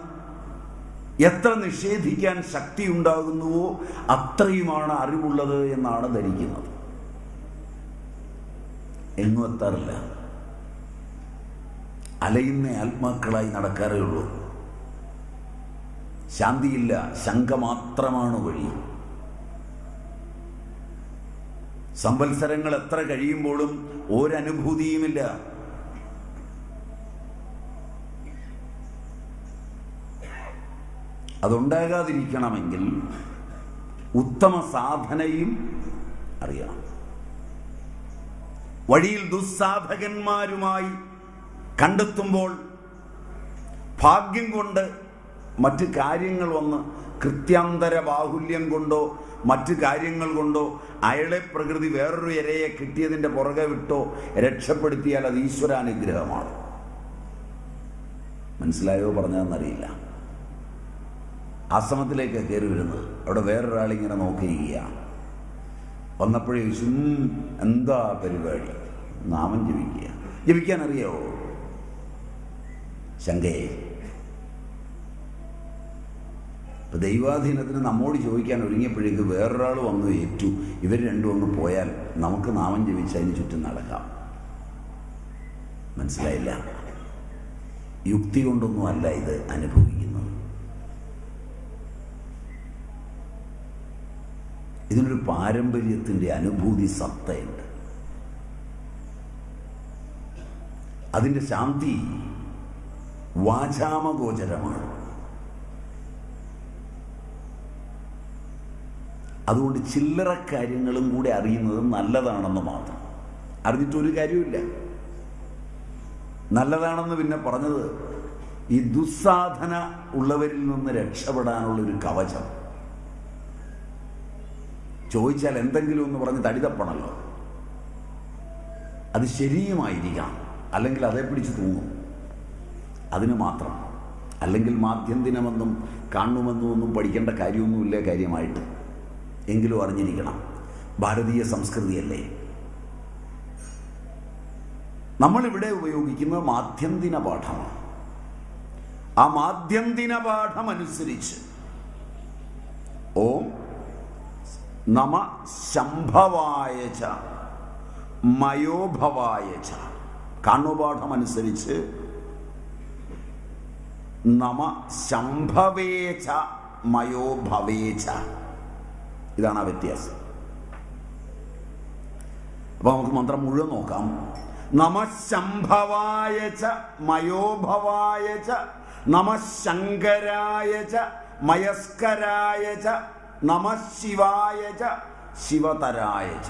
എത്ര നിഷേധിക്കാൻ ശക്തി ഉണ്ടാകുന്നുവോ അത്രയുമാണ് അറിവുള്ളത് എന്നാണ് ധരിക്കുന്നത്. എങ്ങും എത്താറില്ല. അലയുന്ന ആത്മാക്കളായി നടക്കാറേ ഉള്ളൂ. ശാന്തിയില്ല, ശങ്ക മാത്രമാണ് വഴി. സംവത്സരങ്ങൾ എത്ര കഴിയുമ്പോഴും ഒരനുഭൂതിയുമില്ല. അതുണ്ടാകാതിരിക്കണമെങ്കിൽ ഉത്തമ സാധനയും അറിയണം. വഴിയിൽ ദുസ്സാധകന്മാരുമായി കണ്ടെത്തുമ്പോൾ ഭാഗ്യം കൊണ്ട് മറ്റ് കാര്യങ്ങൾ വന്ന് കൃത്യാന്തര ബാഹുല്യം കൊണ്ടോ മറ്റ് കാര്യങ്ങൾ കൊണ്ടോ അയാളെ പ്രകൃതി വേറൊരു ഇരയെ കിട്ടിയതിൻ്റെ പുറകെ വിട്ടോ രക്ഷപ്പെടുത്തിയാൽ അത് ഈശ്വരാനുഗ്രഹമാണ്. മനസ്സിലായോ പറഞ്ഞതെന്നറിയില്ല. ആശ്രമത്തിലേക്ക് കയറി വരുന്നത്, അവിടെ വേറൊരാളിങ്ങനെ നോക്കിയിരിക്കുകയാണ്. വന്നപ്പോഴേ എന്താ പരിപാടി? നാമം ജപിക്കുക. ജപിക്കാൻ അറിയാവോ? ശങ്കയെ ഇപ്പം ദൈവാധീനത്തിന് നമ്മോട് ചോദിക്കാൻ ഒരുങ്ങിയപ്പോഴേക്ക് വേറൊരാൾ വന്നു ഏറ്റു. ഇവർ രണ്ടും ഒന്ന് പോയാൽ നമുക്ക് നാമം ജപിച്ച് അതിന് ചുറ്റും നടക്കാം. മനസ്സിലായില്ല? യുക്തി കൊണ്ടൊന്നും അല്ല ഇത് അനുഭവിക്കുന്നത്. ഇതിനൊരു പാരമ്പര്യത്തിൻ്റെ അനുഭൂതി സത്തയുണ്ട്. അതിൻ്റെ ശാന്തി വാചാമഗോചരമാണ്. അതുകൊണ്ട് ചില്ലറ കാര്യങ്ങളും കൂടെ അറിയുന്നത് നല്ലതാണെന്ന് മാത്രം. അറിഞ്ഞിട്ടൊരു കാര്യമില്ല. നല്ലതാണെന്ന് പിന്നെ പറഞ്ഞത് ഈ ദുസ്സാധന ഉള്ളവരിൽ നിന്ന് രക്ഷപ്പെടാനുള്ളൊരു കവചം. ചോദിച്ചാൽ എന്തെങ്കിലും ഒന്ന് പറഞ്ഞ് തടിതപ്പണല്ലോ. അത് ശരിയുമായിരിക്കാം, അല്ലെങ്കിൽ അതേ പിടിച്ച് തൂങ്ങും. അതിന് മാത്രം. അല്ലെങ്കിൽ മാധ്യന്തിനമെന്നും കാണുമെന്നും ഒന്നും പഠിക്കേണ്ട കാര്യമൊന്നുമില്ല കാര്യമായിട്ട്. എങ്കിലും അറിഞ്ഞിരിക്കണം, ഭാരതീയ സംസ്കൃതിയല്ലേ. നമ്മളിവിടെ ഉപയോഗിക്കുന്ന മാധ്യന്തിന പാഠമാണ്. ആ മാധ്യന്തിന പാഠമനുസരിച്ച് ഓം നമ ശംഭവായ ച മയോഭവായ ച, കാണുപാഠമനുസരിച്ച് നമ ശംഭവേ ച മയോഭവേ ച. ഇതാണ് ആ വ്യത്യാസം. അപ്പോൾ നമുക്ക് മന്ത്രം മുഴുവൻ നോക്കാം. നമ ശംഭവായ ച മയോഭവായ ച നമ ശങ്കരായ ച മയസ്കരായ ച നമ ശിവായ ച ശിവതരായ ച.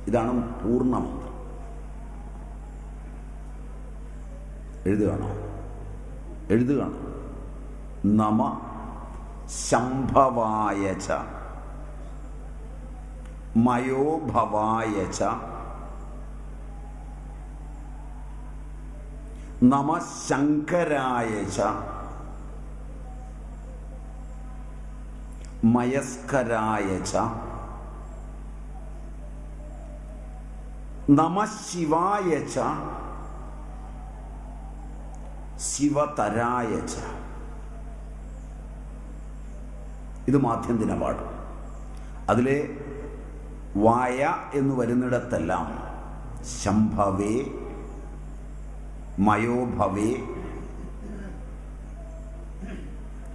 ഇതാണ് പൂർണ്ണമന്ത്രം. എഴുതുകയാണോ? എഴുതുകയാണ്. നമ ശംഭവായ ച മയോഭവായ ച നമ ശങ്കരായ ച മയസ്കരായ ച നമ ശിവായ ച ശിവതരായ ച. ഇത് മാധ്യന്തിന പാഠം. അതിലെ വായ എന്ന് വരുന്നിടത്തെല്ലാം ശംഭവേ മയോഭവേ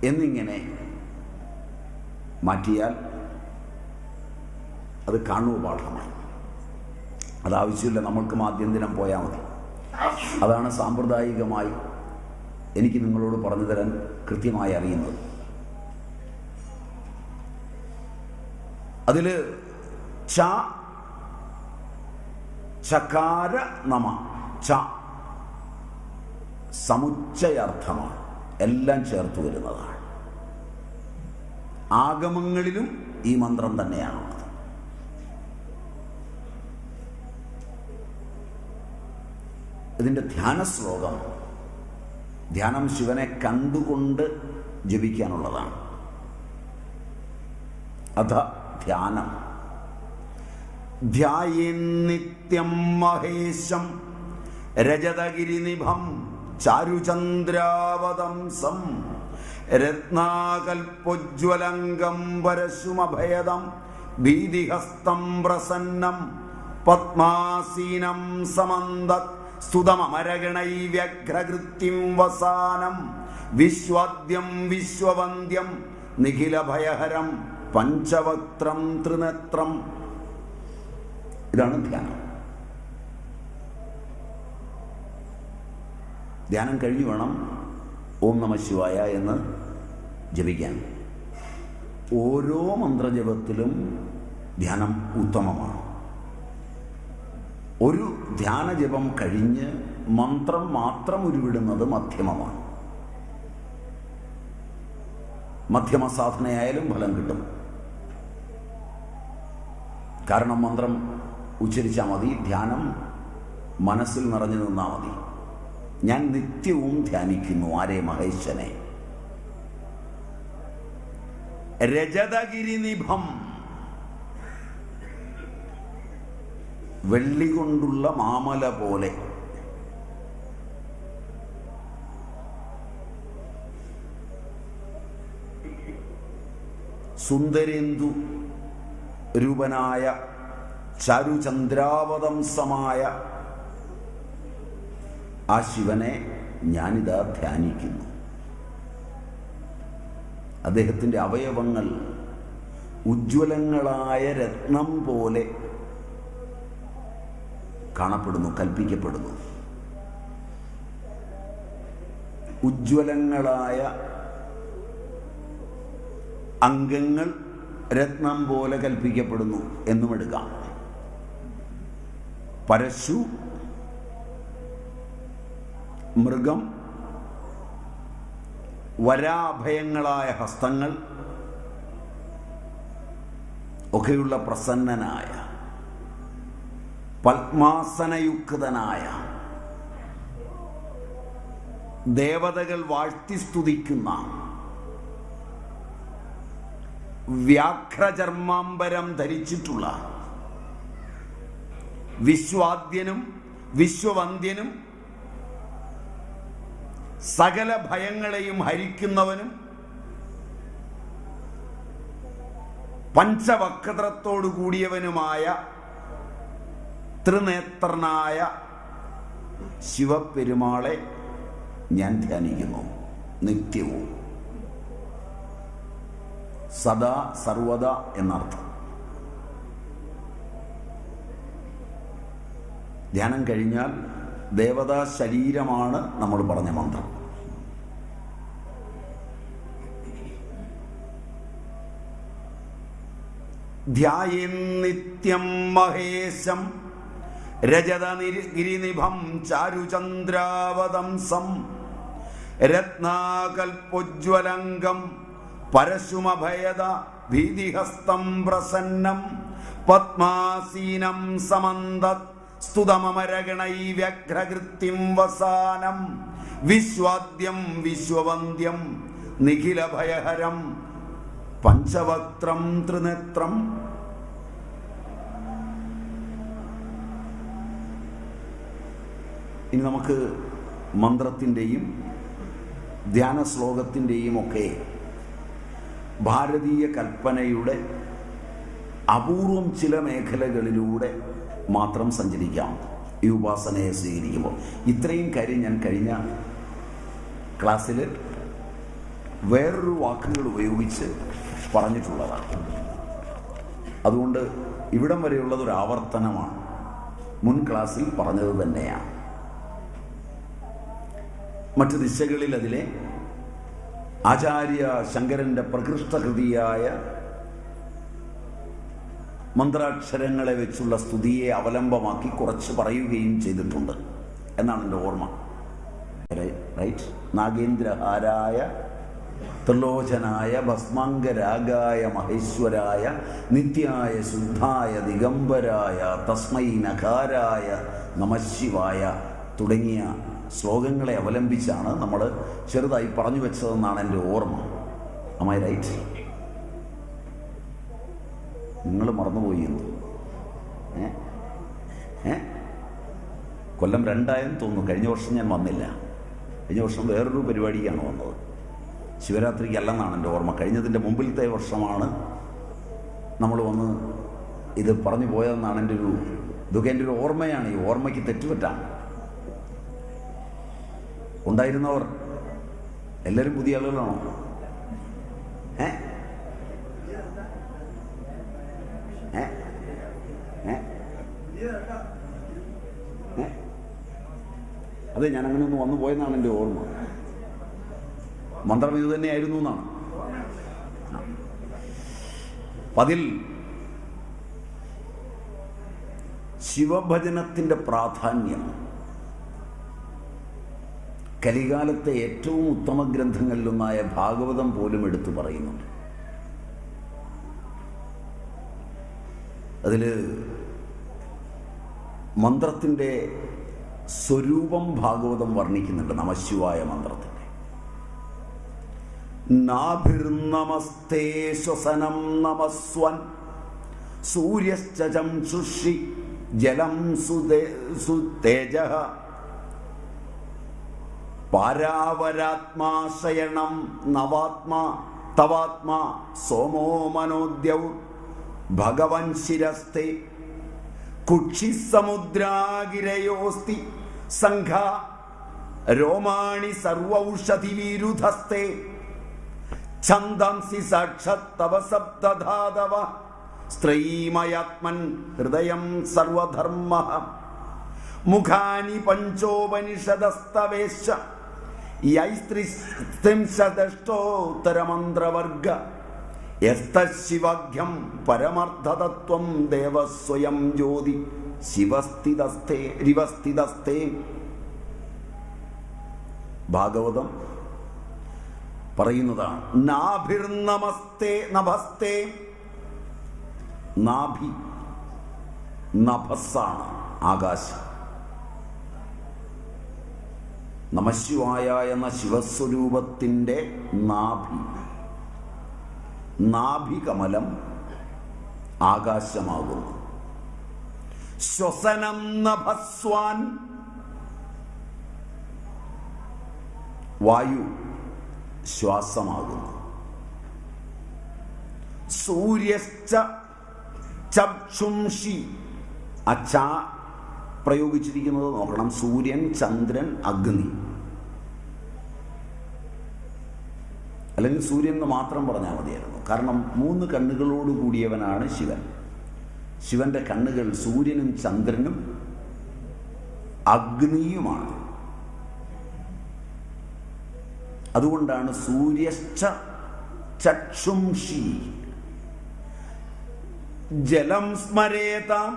എന്നിങ്ങനെ മാറ്റിയാൽ അത് കാണുക പാഠമായി. അതാവശ്യമില്ല, നമ്മൾക്ക് മാധ്യന്തിനം പോയാൽ മതി. അതാണ് സാമ്പ്രദായികമായി എനിക്ക് നിങ്ങളോട് പറഞ്ഞു തരാൻ കൃത്യമായി അറിയുന്നത്. അതിൽ ച ചകാര നമ, ച സമുച്ചയാർത്ഥമാണ്, എല്ലാം ചേർത്ത് വരുന്നതാണ്. ആഗമങ്ങളിലും ഈ മന്ത്രം തന്നെയാണുള്ളത്. ഇതിൻ്റെ ധ്യാന ശ്ലോകം, ധ്യാനം ശിവനെ കണ്ടുകൊണ്ട് ജപിക്കാനുള്ളതാണ്. അഥ ധ്യാനം. ധ്യായേന്നിത്യം മഹേശം രജതഗിരിനിഭം ചാരുചന്ദ്രാവതംസം രത്നാകൽപ്പോജ്വലംഗം പരശുമഭയദം ഭീതിഹസ്തം പ്രസന്നം പത്മാസീനം സമന്തത് സ്തുതമരഗണൈവ്യഘ്രകൃത്യം വസാനം വിശ്വാദ്യം വിശ്വവന്ദ്യം നിഖിലഭയഹരം പഞ്ചവക്ത്രം ത്രിനേത്രം. ഇതാണ് ധ്യാനം. ധ്യാനം കഴിഞ്ഞു വേണം ഓം നമ ശിവായ എന്ന് ജപിക്കാൻ. ഓരോ മന്ത്രജപത്തിലും ധ്യാനം ഉത്തമമാണ്. ഒരു ധ്യാനജപം കഴിഞ്ഞ് മന്ത്രം മാത്രം ഉരുവിടുന്നത് മധ്യമമാണ്. മധ്യമ സാധനയായാലും ഫലം കിട്ടും. കാരണം മന്ത്രം ഉച്ചരിച്ചാൽ മതി, ധ്യാനം മനസ്സിൽ നിറഞ്ഞു നിന്നാൽ മതി. ഞാൻ നിത്യവും ധ്യാനിക്കുന്നു ആരെ? മഹേശനെ. രജതഗിരിനിഭം, വെള്ളി കൊണ്ടുള്ള മാമല പോലെ. സുന്ദരേന്ദു രൂപനായ ചാരുചന്ദ്രാവതംസമായ ആ ശിവനെ ഞാനിതാ ധ്യാനിക്കുന്നു. അദ്ദേഹത്തിൻ്റെ അവയവങ്ങൾ ഉജ്ജ്വലങ്ങളായ രത്നം പോലെ കാണപ്പെടുന്നു, കൽപ്പിക്കപ്പെടുന്നു. ഉജ്ജ്വലങ്ങളായ അംഗങ്ങൾ രത്നം പോലെ കൽപ്പിക്കപ്പെടുന്നു എന്നും എടുക്കാം. പരശു, മൃഗം, വരാഭയങ്ങളായ ഹസ്തങ്ങൾ ഒക്കെയുള്ള പ്രസന്നനായ പത്മാസനയുക്തനായ ദേവതകൾ വാഴ്ത്തി സ്തുതിക്കുന്ന വ്യാഘ്രചർമാംബരം ധരിച്ചിട്ടുള്ള വിശ്വാദ്യനും വിശ്വവന്ദ്യനും സകല ഭയങ്ങളെയും ഹരിക്കുന്നവനും പഞ്ചവക്രത്തോടു കൂടിയവനുമായ ത്രിനേത്രനായ ശിവപെരുമാളെ ഞാൻ ധ്യാനിക്കുന്നു നിത്യവും, സദാ സർവദാ എന്നർത്ഥം. ധ്യാനം കഴിഞ്ഞാൽ ദേവതാ ശരീരമാണ് നമ്മൾ പറഞ്ഞ മന്ത്രം. ധ്യായേൻ നിത്യം മഹേശം രജതഗിരിനിഭം ചാരുചന്ദ്രാവതംസം രത്നാകൽപോജ്വലംഗം പരശുമഭയദ ഭീതിഹസ്തം പ്രസന്നം പത്മാസീനം സമന്തത് സ്തുതമമരഗണൈ വ്യഘ്രകൃത്യം വസാനം വിശ്വാദ്യം വിശ്വവന്ദ്യം നിഖിലഭയഹരം പഞ്ചവക്ത്രം ത്രിനേത്രം. ഇനി നമുക്ക് മന്ത്രത്തിൻ്റെയും ധ്യാന ശ്ലോകത്തിൻ്റെയും ഒക്കെ ഭാരതീയ കൽപ്പനയുടെ അപൂർവം ചില മേഖലകളിലൂടെ മാത്രം സഞ്ചരിക്കാം ഈ ഉപാസനയെ സ്വീകരിക്കുമ്പോൾ. ഇത്രയും കാര്യം ഞാൻ കഴിഞ്ഞ ക്ലാസ്സിൽ വേറൊരു വാക്കുകൾ ഉപയോഗിച്ച് പറഞ്ഞിട്ടുള്ളതാണ്. അതുകൊണ്ട് ഇവിടം വരെയുള്ളതൊരു ആവർത്തനമാണ്, മുൻ ക്ലാസ്സിൽ പറഞ്ഞത് തന്നെയാണ്. മറ്റു ദിശകളിൽ അതിലെ ആചാര്യ ശങ്കരൻ്റെ പ്രകൃഷ്ടകൃതിയായ മന്ത്രാക്ഷരങ്ങളെ വെച്ചുള്ള സ്തുതിയെ അവലംബമാക്കി കുറച്ച് പറയുകയും ചെയ്തിട്ടുണ്ട് എന്നാണ് എൻ്റെ ഓർമ്മ. റൈറ്റ്. നാഗേന്ദ്രഹാരായ ത്രിലോചനായ ഭസ്മാംഗരാഗായ മഹേശ്വരായ നിത്യായ ശുദ്ധായ ദിഗംബരായ തസ്മൈ നകാരായ നമഃശിവായ തുടങ്ങിയ ശ്ലോകങ്ങളെ അവലംബിച്ചാണ് നമ്മൾ ചെറുതായി പറഞ്ഞു വെച്ചതെന്നാണ് എൻ്റെ ഓർമ്മ. Am I right? നിങ്ങൾ മറന്നുപോയി എന്ത്? കൊല്ലം 2 തോന്നുന്നു. കഴിഞ്ഞ വർഷം ഞാൻ വന്നില്ല. കഴിഞ്ഞ വർഷം വേറൊരു പരിപാടിക്കാണ് വന്നത്, ശിവരാത്രിക്കല്ലെന്നാണ് എൻ്റെ ഓർമ്മ. കഴിഞ്ഞതിൻ്റെ മുമ്പിലത്തെ വർഷമാണ് നമ്മൾ വന്ന് ഇത് പറഞ്ഞു പോയതെന്നാണ് ഇതൊക്കെ എൻ്റെ ഒരു ഓർമ്മയാണ്. ഈ ഓർമ്മയ്ക്ക് തെറ്റുപറ്റാം. ഉണ്ടായിരുന്നവർ എല്ലാവരും പുതിയ ആളുകളാണോ? അതെ, ഞാൻ അങ്ങനെ ഒന്ന് വന്നു പോയെന്നാണ് എൻ്റെ ഓർമ്മ. മന്ത്രം ഇത് തന്നെയായിരുന്നു എന്നാണ്. അതിൽ ശിവഭജനത്തിൻ്റെ പ്രാധാന്യം കലികാലത്തെ ഏറ്റവും ഉത്തമ ഗ്രന്ഥങ്ങളിലൊന്നായ ഭാഗവതം പോലും എടുത്തു പറയുന്നുണ്ട്. അതിൽ മന്ത്രത്തിൻ്റെ സ്വരൂപം ഭാഗവതം വർണ്ണിക്കുന്നുണ്ട്. നമഃശിവായ മന്ത്രത്തിൻ്റെ നാഭിർനമസ്തേ ശ്വസനം നമസ്വൻ സൂര്യശ്ചംശുഷി ജലം സുതേജഃ പാരാവരാത്മാശയണം നവാത്മാ തവാത്മാ സോമോ മനോദ്യൗ ഭഗവൻ ശിരസ്തേ കുക്ഷിസമുദ്രാഗിരയോസ്തി സംഘ രോമാണി സർവൗഷധിവിരുധസ്തേ ഛന്ദംസി സാക്ഷാത്തവ സപ്തധാതവ സ്ത്രൈമയാത്മൻ ഹൃദയം സർവധർമ്മ മുഖാനി പഞ്ചോപനിഷദസ്തവേശ യൈസ്ത്രിംശദഷ്ടോത്തരമന്ത്രവർഗ യസ്തശിവാഖ്യം പരമർത്ഥതത്വം ദേവസ്വയം ജ്യോതി ശിവസ്ഥിതസ്ഥേ. ഭാഗവതം പറയുന്നതാണ് നാഭിർനമസ്തേ നഭസ്തേ. നാഭി നഭസ്സാണ് ആകാശം. നമഃശിവായ എന്ന ശിവസ്വരൂപത്തിൻ്റെ നാഭികമലം ആകാശമാകുന്നു. ശ്വസനം നഭസ്വാൻ വായു ശ്വാസമാകുന്നു. സൂര്യശ്ച ചക്ഷുംഷി, അച്ഛ പ്രയോഗിച്ചിരിക്കുന്നത് നോക്കണം. സൂര്യൻ, ചന്ദ്രൻ, അഗ്നി, അല്ലെങ്കിൽ സൂര്യൻ എന്ന് മാത്രം പറഞ്ഞാൽ മതിയായിരുന്നു. കാരണം 3 കണ്ണുകളോട് കൂടിയവനാണ് ശിവൻ. ശിവന്റെ കണ്ണുകൾ സൂര്യനും ചന്ദ്രനും അഗ്നിയുമാണ്. അതുകൊണ്ടാണ് സൂര്യശ്ച ചക്ഷുംഷി. ജലം സ്മരേതാം,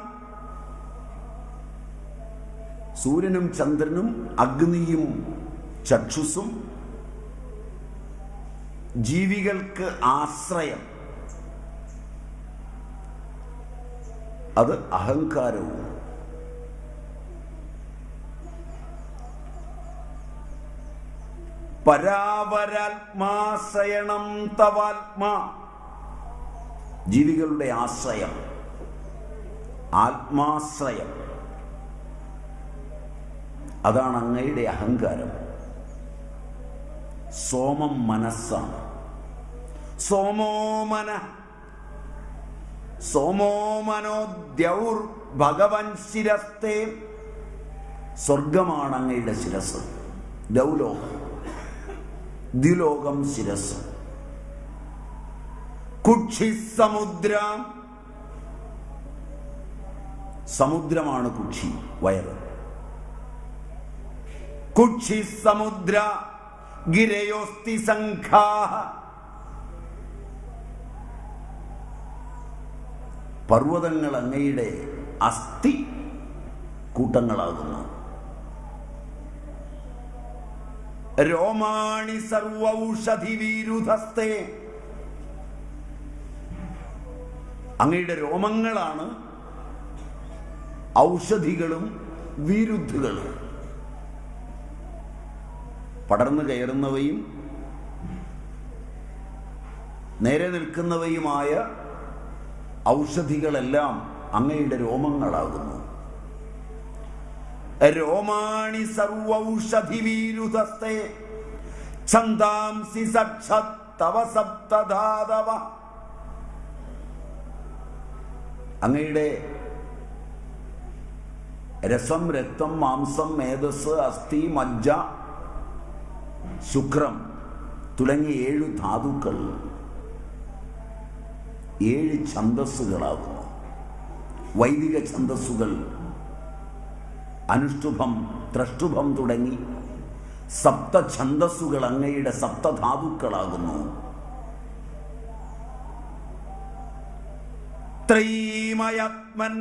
സൂര്യനും ചന്ദ്രനും അഗ്നിയും ചക്ഷുസും ജീവികൾക്ക് ആശ്രയം. അത് അഹങ്കാരവും. പരാവരാത്മാശയണം തവാത്മാ, ജീവികളുടെ ആശ്രയം, ആത്മാശ്രയം. അതാണ് അങ്ങയുടെ അഹങ്കാരം. സോമം മനസ്സാണ്. സോമോ മനോ ദ്യൗർ ഭഗവൻ ശിരസ്തേ, സ്വർഗമാണ് അങ്ങയുടെ ശിരസ്. ദൗലോകം, ദ്വിലോകം ശിരസ്. കുക്ഷി സമുദ്രം, സമുദ്രമാണ് കുക്ഷി, വയറ്. കുക്ഷി സമുദ്ര ഗിരയോസ്തി സംഘാഃ, പർവ്വതങ്ങൾ അങ്ങയുടെ അസ്ഥി കൂട്ടങ്ങളാകുന്നു. രോമാണി സർവൗഷധി വീരുധസ്തേ, അങ്ങയുടെ രോമങ്ങളാണ് ഔഷധികളും വിരുദ്ധകളും. പടർന്നു കയറുന്നവയും നേരെ നിൽക്കുന്നവയുമായ ഔഷധികളെല്ലാം അങ്ങയുടെ രോമങ്ങളാകുന്നു. രോമാണി സർവൗഷധി വീരുധസ്തേ ഛന്ദാംസി സക്ഷത് തവ സപ്തധാതവ, അങ്ങയുടെ രസം, രക്തം, മാംസം, മേധസ്, അസ്ഥി, മജ്ജ, ശുക്രം തുടങ്ങിയ 7 ധാതുക്കൾ 7 ഛന്ദസ്സുകളാകുന്നു. വൈദിക ഛന്ദസ്സുകൾ അനുഷ്ടുഭം, ത്രഷ്ടുഭം തുടങ്ങി 7 ഛന്ദസ്സുകൾ അങ്ങയുടെ 7 ധാതുക്കളാകുന്നു. ത്രൈമയാത്മൻ,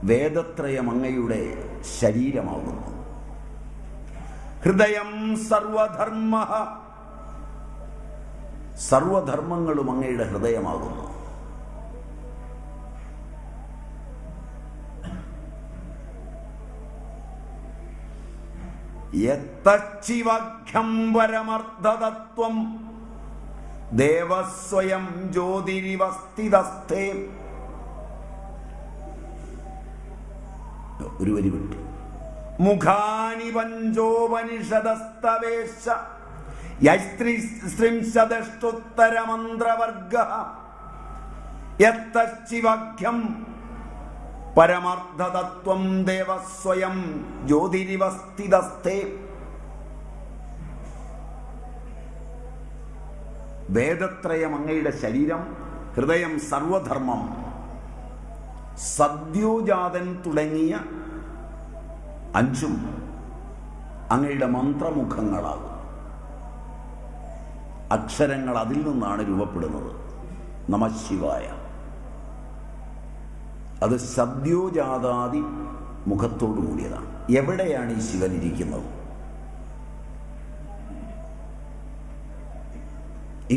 വേദത്രയം അങ്ങയുടെ ശരീരമാകുന്നു. ഹൃദയം സർവധർമ്മ, സർവധർമ്മങ്ങളും അങ്ങയുടെ ഹൃദയമാകുന്നു. യത്തച്ചിവഖ്യം പരമർദ്ധതത്വം ദേവസ്വയം ജ്യോതിരിവസ്ഥിതസ്ഥേ, ഒരു വരി വിട്ടു. മുഖാനി പഞ്ചോപനിഷദസ്തവേശ യസ്ത്രിംശദഷ്ടുത്തരമന്ത്രവർഗഃ യത്തശ്ചിവഖ്യം പരമാർത്ഥതത്വം ദേവസ്വയം ജ്യോതിരിവസ്ഥിതസ്ഥേ. വേദത്രയം അങ്ങയുടെ ശരീരം, ഹൃദയം സർവധർമ്മം, സദ്യോജാതൻ തുടങ്ങിയ 5 അങ്ങയുടെ മന്ത്രമുഖങ്ങളാകും. അക്ഷരങ്ങൾ അതിൽ നിന്നാണ് രൂപപ്പെടുന്നത്. നമഃശിവായ, അത് സദ്യോജാതാദി മുഖത്തോടു കൂടിയതാണ്. എവിടെയാണ് ഈ ശിവൻ ഇരിക്കുന്നത്?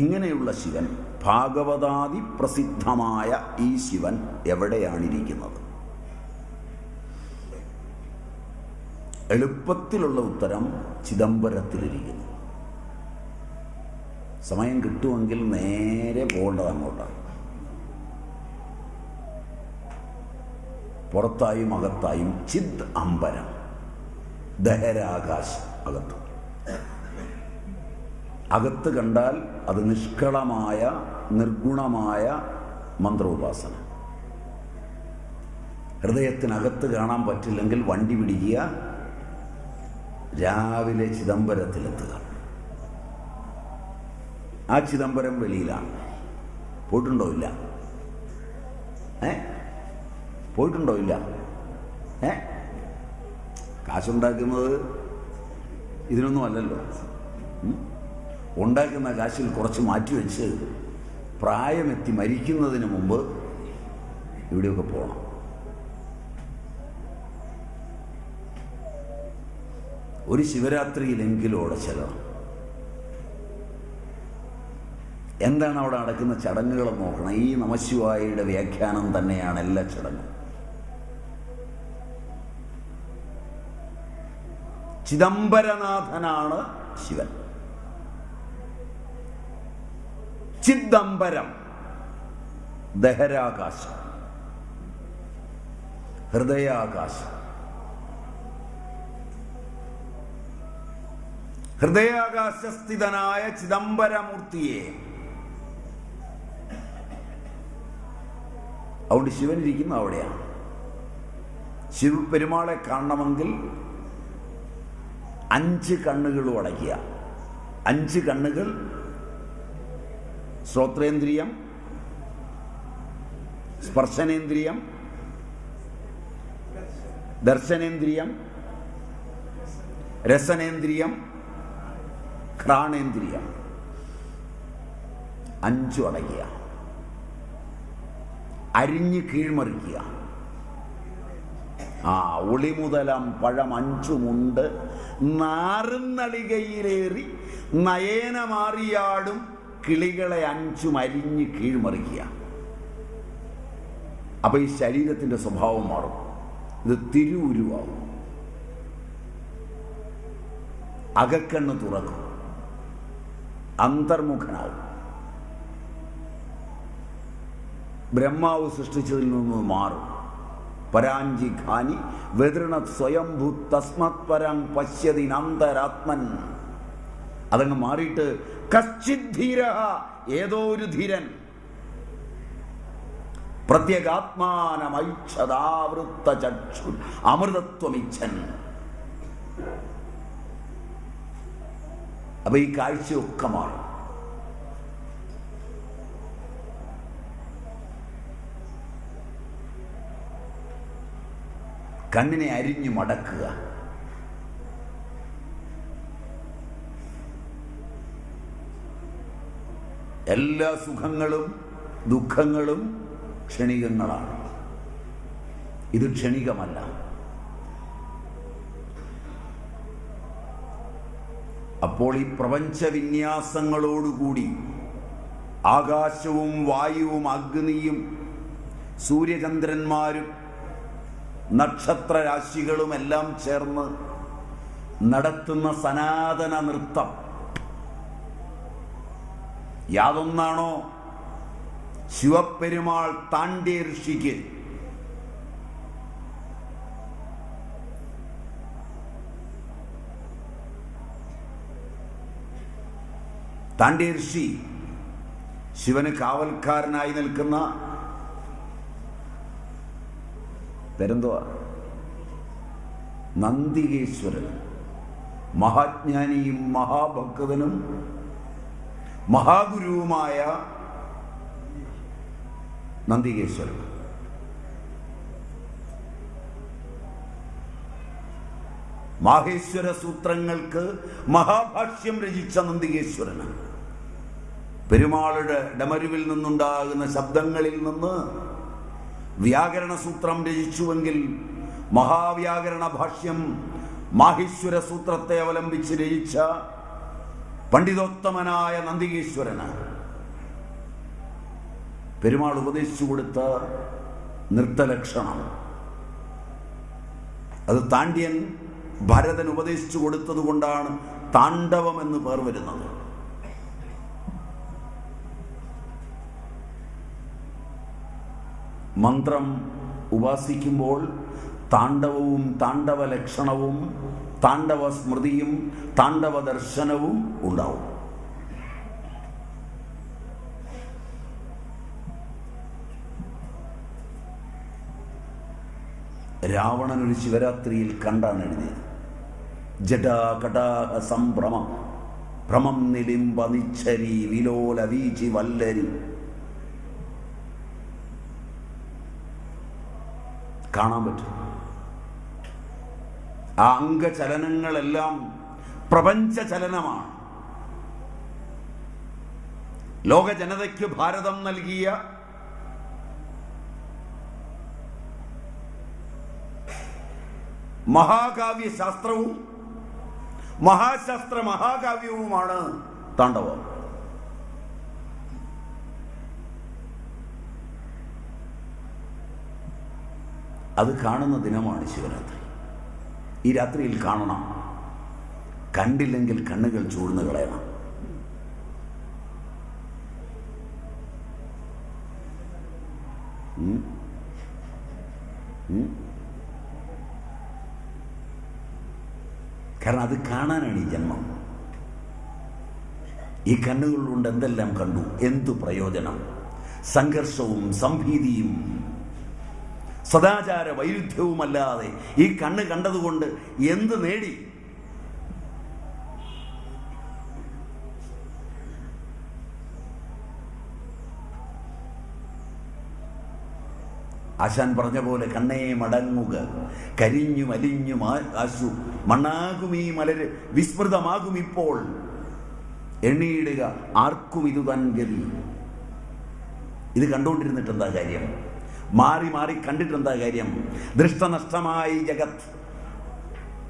ഇങ്ങനെയുള്ള ശിവൻ, ഭാഗവതാദി പ്രസിദ്ധമായ ഈ ശിവൻ എവിടെയാണിരിക്കുന്നത്? എളുപ്പത്തിലുള്ള ഉത്തരം ചിദംബരത്തിലിരിക്കുന്നു. സമയം കിട്ടുമെങ്കിൽ നേരെ പോകേണ്ടത് അങ്ങോട്ടാണ്. പുറത്തായും അകത്തായും ചിദ് അംബരം, ദഹരാകാശം. അകത്ത് കണ്ടാൽ അത് നിഷ്കളമായ നിർഗുണമായ മന്ത്രോപാസന. ഹൃദയത്തിനകത്ത് കാണാൻ പറ്റില്ലെങ്കിൽ വണ്ടി പിടിക്കുക, രാവിലെ ചിദംബരത്തിലെത്തുക. ആ ചിദംബരം വെളിയിലാണ്. പോയിട്ടുണ്ടോ? ഇല്ല. പോയിട്ടുണ്ടോ? ഇല്ല. കാശുണ്ടാക്കുന്നത് ഇതിനൊന്നും അല്ലല്ലോ. ഉണ്ടാക്കുന്ന കാശിൽ കുറച്ച് മാറ്റിവെച്ച് പ്രായമെത്തി മരിക്കുന്നതിന് മുമ്പ് ഇവിടെയൊക്കെ പോകണം. ഒരു ശിവരാത്രിയിലെങ്കിലും അവിടെ ചെല്ലണം. എന്താണ് അവിടെ നടക്കുന്ന ചടങ്ങുകളെന്ന് നോക്കണം. ഈ നമശിവായയുടെ വ്യാഖ്യാനം തന്നെയാണ് എല്ലാ ചടങ്ങും. ചിദംബരനാഥനാണ് ശിവൻ. ചിദംബരം ദഹരാകാശം, ഹൃദയാകാശം. ഹൃദയാകാശസ്ഥിതനായ ചിദംബരമൂർത്തിയെ, അതുകൊണ്ട് ശിവൻ ഇരിക്കുന്ന അവിടെയാണ്. ശിവപെരുമാളെ കാണണമെങ്കിൽ 5 കണ്ണുകളും അടയ്ക്കുക. 5 കണ്ണുകൾ ശ്രോത്രേന്ദ്രിയം, സ്പർശനേന്ദ്രിയം, ദർശനേന്ദ്രിയം, രസനേന്ദ്രിയം, ഘ്രാണേന്ദ്രിയം. 5 അടയ്ക്കുക. അരിഞ്ഞ് കീഴ്മറിക്കുക. ഒളിമുതലം പഴം 5മുണ്ട് നാറുന്നളികയിലേറി നയനമാറിയാടും കിളികളെ 5 അരിഞ്ഞ് കീഴ്മറിക്കുക. അപ്പൊ ഈ ശരീരത്തിന്റെ സ്വഭാവം മാറും. ഇത് തിരുവുരുവാകും. അകക്കണ്ണ് തുറക്കും, അന്തർമുഖനാകും. ബ്രഹ്മാവ് സൃഷ്ടിച്ചതിൽ നിന്ന് മാറും. പരാഞ്ചി ഖാനി വെതൃണ സ്വയംഭൂ തസ്മത് പരം പശ്യതി അന്തരാത്മൻ. അതങ്ങ് മാറിയിട്ട് കശ്ചിത് ധീര, ഏതോ ഒരു ധീരൻ, പ്രത്യേകാത്മാനമൈച്ഛദാവൃത്ത ചക്ഷു അമൃതത്വമിച്ഛൻ. അപ്പൊ ഈ കാഴ്ചയൊക്കെ മാറും. കണ്ണിനെ അരിഞ്ഞു മടക്കുക. എല്ലാ സുഖങ്ങളും ദുഃഖങ്ങളും ക്ഷണികങ്ങളാണ്. ഇത് ക്ഷണികമല്ല. അപ്പോൾ ഈ പ്രപഞ്ച വിന്യാസങ്ങളോടുകൂടി ആകാശവും വായുവും അഗ്നിയും സൂര്യചന്ദ്രന്മാരും നക്ഷത്രരാശികളും എല്ലാം ചേർന്ന് നടത്തുന്ന സനാതന നൃത്തം യാതൊന്നാണോ ശിവപെരുമാൾ താണ്ഡ്യ ഋഷിക്ക് താണ്ഡ്യ ഋഷി ശിവന് കാവൽക്കാരനായി നിൽക്കുന്ന പേരെന്തുവാ? നന്ദികേശ്വരൻ. മഹാജ്ഞാനിയും മഹാഭക്തനും മഹാഗുരുവുമായ നന്ദികേശ്വരൻ. മാഹേശ്വര സൂത്രങ്ങൾക്ക് മഹാഭാഷ്യം രചിച്ച നന്ദികേശ്വരന് പെരുമാളുടെ ഡമരുവിൽ നിന്നുണ്ടാകുന്ന ശബ്ദങ്ങളിൽ നിന്ന് വ്യാകരണ സൂത്രം രചിച്ചുവെങ്കിൽ മഹാവ്യാകരണ ഭാഷ്യം മാഹേശ്വര സൂത്രത്തെ അവലംബിച്ച് രചിച്ച പണ്ഡിതോത്തമനായ നന്ദികേശ്വരന് പെരുമാൾ ഉപദേശിച്ചു കൊടുത്ത നൃത്തലക്ഷണം അത് താണ്ഡ്യൻ ഭരതൻ ഉപദേശിച്ചു കൊടുത്തത് കൊണ്ടാണ് താണ്ഡവം എന്ന് പേർ വരുന്നത്. മന്ത്രം ഉപാസിക്കുമ്പോൾ താണ്ഡവവും താണ്ഡവ ലക്ഷണവും താണ്ഡവ സ്മൃതിയും താണ്ഡവ ദർശനവും ഉണ്ടാവും. രാവണൻ ഒരു ശിവരാത്രിയിൽ കണ്ടാണ് എഴുതിയത്. ജടാകടാഹ സംഭ്രമം ഭ്രമം നിലിംബ നിച്ഛരി വിലോല വീചി വല്ലരി. കാണാൻ പറ്റും. ആ അംഗചലനങ്ങളെല്ലാം പ്രപഞ്ച ചലനമാണ്. ലോക ജനതയ്ക്ക് ഭാരതം നൽകിയ മഹാകാവ്യ ശാസ്ത്രവും മഹാശാസ്ത്ര മഹാകാവ്യവുമാണ് താണ്ഡവം. അത് കാണുന്ന ദിനമാണ് ശിവരാത്രി. ഈ രാത്രിയിൽ കാണണം. കണ്ടില്ലെങ്കിൽ കണ്ണുകൾ ചൂഴ്ന്നു കളയണം. കാരണം അത് കാണാനാണ് ഈ ജന്മം. ഈ കണ്ണുകൾ കൊണ്ട് എന്തെല്ലാം കണ്ടു, എന്തു പ്രയോജനം? സംഘർഷവും സംഭീതിയും സദാചാര വൈരുദ്ധ്യവുമല്ലാതെ ഈ കണ്ണ് കണ്ടതുകൊണ്ട് എന്ത് നേടി? ആശാൻ പറഞ്ഞ പോലെ കണ്ണേ മടങ്ങുക, കരിഞ്ഞു മലിഞ്ഞു ആശു മണ്ണാകും ഈ മലര് വിസ്മൃതമാകും ഇപ്പോൾ, എണ്ണിയിടുക ആർക്കും ഇത് തൻ ഗതി. ഇത് കണ്ടുകൊണ്ടിരുന്നിട്ട് എന്താ കാര്യം? മാറി മാറി കണ്ടിട്ടെന്താ കാര്യം? ദൃഷ്ടനഷ്ടമായി ജഗത്.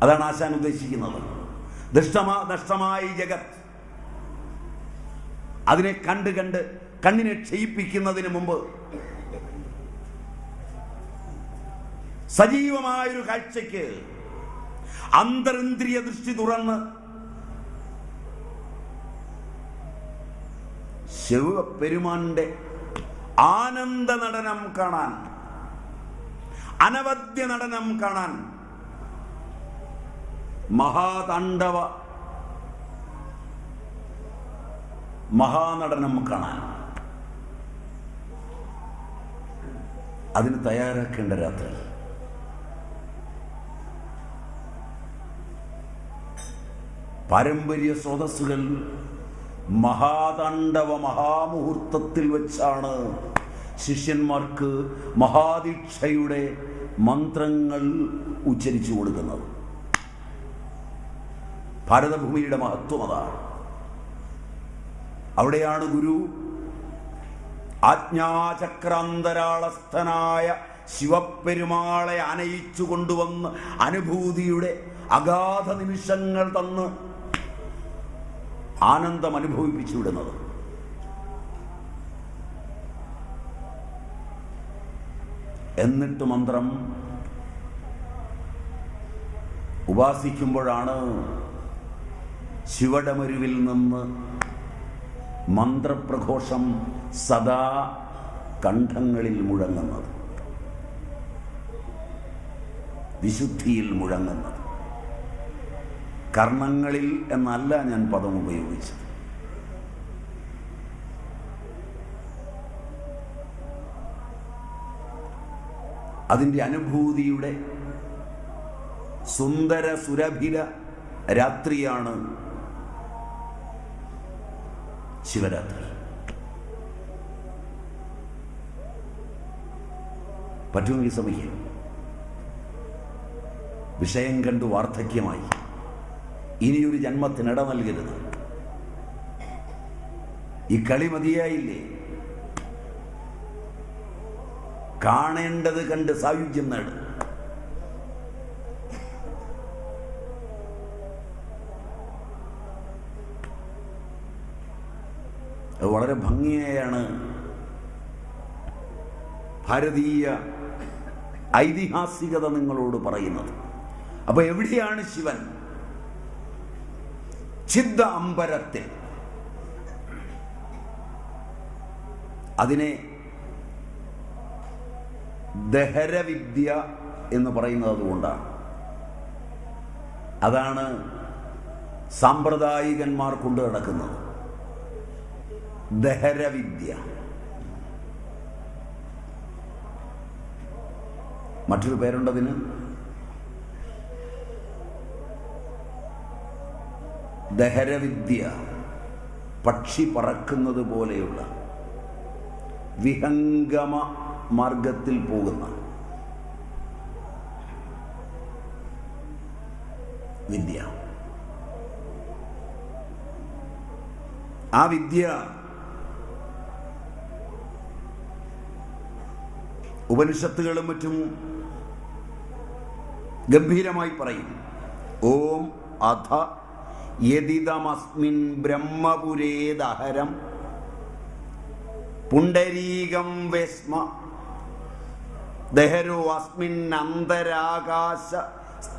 അതാണ് ആശാൻ ഉദ്ദേശിക്കുന്നത്. നഷ്ടമായി ജഗത്. അതിനെ കണ്ട് കണ്ട് കണ്ണിനെ ക്ഷയിപ്പിക്കുന്നതിന് മുമ്പ് സജീവമായൊരു കാഴ്ചയ്ക്ക് അന്തരിന്ദ്രിയ ദൃഷ്ടി തുറന്ന് ശിവപെരുമാന്റെ ആനന്ദ നടനം കാണാൻ, അനവദ്യ നടനം കാണാൻ, മഹാതാണ്ഡവ മഹാനടനം കാണാൻ അതിന് തയ്യാറാക്കേണ്ട രാത്രി. പാരമ്പര്യ സ്രോതസ്സുകൾ മഹാതാണ്ഡവ മഹാമുഹൂർത്തത്തിൽ വെച്ചാണ് ശിഷ്യന്മാർക്ക് മഹാദീക്ഷയുടെ മന്ത്രങ്ങൾ ഉച്ചരിച്ചു കൊടുക്കുന്നത്. ഭാരതഭൂമിയുടെ മഹത്വം അതാണ്. അവിടെയാണ് ഗുരു ആജ്ഞാചക്രാന്തരാളസ്ഥനായ ശിവപെരുമാളെ അനയിച്ചു കൊണ്ടുവന്ന് അനുഭൂതിയുടെ അഗാധ നിമിഷങ്ങൾ തന്ന് ആനന്ദം അനുഭവിപ്പിച്ചു വിടുന്നത്. എന്നിട്ട് മന്ത്രം ഉപാസിക്കുമ്പോഴാണ് ശിവടമരുവിൽ നിന്ന് മന്ത്രപ്രഘോഷം സദാ കണ്ഠങ്ങളിൽ മുഴങ്ങുന്നത്, വിശുദ്ധിയിൽ മുഴങ്ങുന്നത്. കർണങ്ങളിൽ എന്നല്ല ഞാൻ പദം ഉപയോഗിച്ചത്. അതിൻ്റെ അനുഭൂതിയുടെ സുന്ദര സുരഭില രാത്രിയാണ് ശിവരാത്രി. പറ്റുമെങ്കിൽ ശ്രമിക്കും. വിഷയം കണ്ടു വാർദ്ധക്യമായി, ഇനിയൊരു ജന്മത്തിനിട നൽകരുത്. ഈ കളി മതിയായില്ലേ? കാണേണ്ടത് കണ്ട് സായുജ്യം നേടും. അത് വളരെ ഭംഗിയായാണ് ഭാരതീയ ഐതിഹാസികത നിങ്ങളോട് പറയുന്നത്. അപ്പൊ എവിടെയാണ് ശിവൻ? ചിദ് അമ്പരത്തിൽ. അതിനെ ദഹരവിദ്യ എന്ന് പറയുന്നത് അതുകൊണ്ടാണ്. അതാണ് സാമ്പ്രദായികന്മാർ കൊണ്ടു നടക്കുന്നത്, ദഹരവിദ്യ. മറ്റൊരു പേരുണ്ടതിന്, ദഹരവിദ്യ. പക്ഷി പറക്കുന്നത് പോലെയുള്ള വിഹംഗമ മാർഗത്തിൽ പോകുന്ന വിദ്യ. ആ വിദ്യ ഉപനിഷത്തുകളും മറ്റും ഗംഭീരമായി പറയും. ഓം അഥ യദിദമസ്മിൻ ബ്രഹ്മപുരേദഹരം പുണ്ടരീകം വേസ്മ ദഹരോ അസ്മിന്നന്തരാകാശ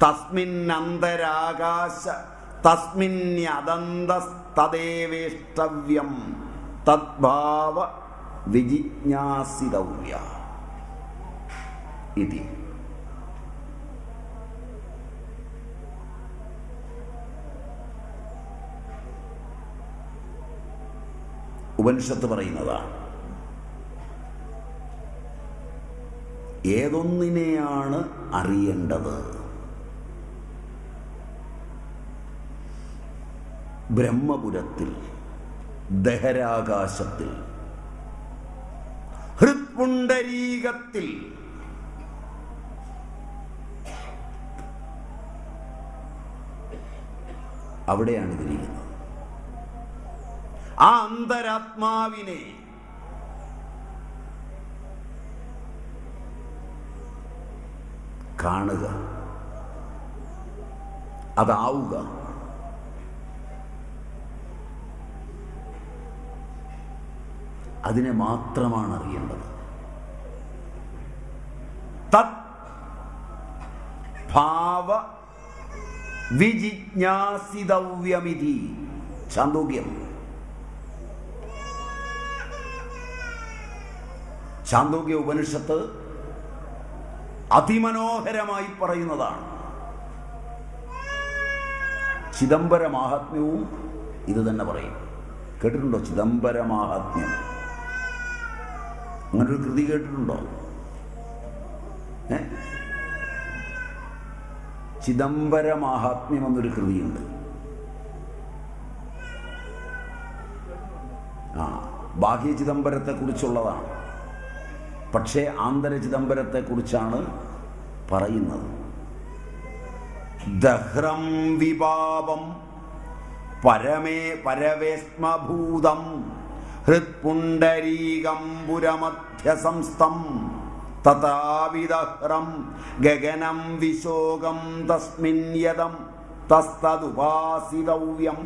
തസ്മിന്നന്തരാകാശ തസ്മിന്യദന്തസ്തദേവേഷ്ടവ്യം തദ്ഭാവ വിജിജ്ഞാസിതവ്യ ഇതി. ഉപനിഷത്ത് പറയുന്നതാണ്. ഏതൊന്നിനെയാണ് അറിയേണ്ടത്? ബ്രഹ്മപുരത്തിൽ, ദഹരാകാശത്തിൽ, ഹൃത്പുണ്ടരീകത്തിൽ. അവിടെയാണ് ഇതിരിക്കുന്നത്. ആ അന്തരാത്മാവിനെ കാണുക, അതാവുക. അതിനെ മാത്രമാണ് അറിയേണ്ടത്. തത് ഭാവ വിജിജ്ഞാസിതവ്യമിതി. ചാന്തോക്യം. ചാന്തോക്യ ഉപനിഷത്ത് അതിമനോഹരമായി പറയുന്നതാണ്. ചിദംബര മാഹാത്മ്യവും ഇത് തന്നെ പറയും. കേട്ടിട്ടുണ്ടോ ചിദംബര മാഹാത്മ്യം? അങ്ങനൊരു കൃതി കേട്ടിട്ടുണ്ടോ? ചിദംബര മാഹാത്മ്യം എന്നൊരു കൃതിയുണ്ട്. ബാഹ്യ ചിദംബരത്തെ കുറിച്ചുള്ളതാണ്, പക്ഷേ ആന്തര ചിദംബരത്തെ കുറിച്ചാണ് പറയുന്നത്. ദഹ്രം വിപാപം പരവേസ്മഭൂതം ഹൃത്പുണ്ടരീകം പുരമധ്യസംസ്ഥം തഥാവിദഹ്രം ഗഗനം വിശോകം തസ്മിന്യദം തസ്തദുപാസിതവ്യം.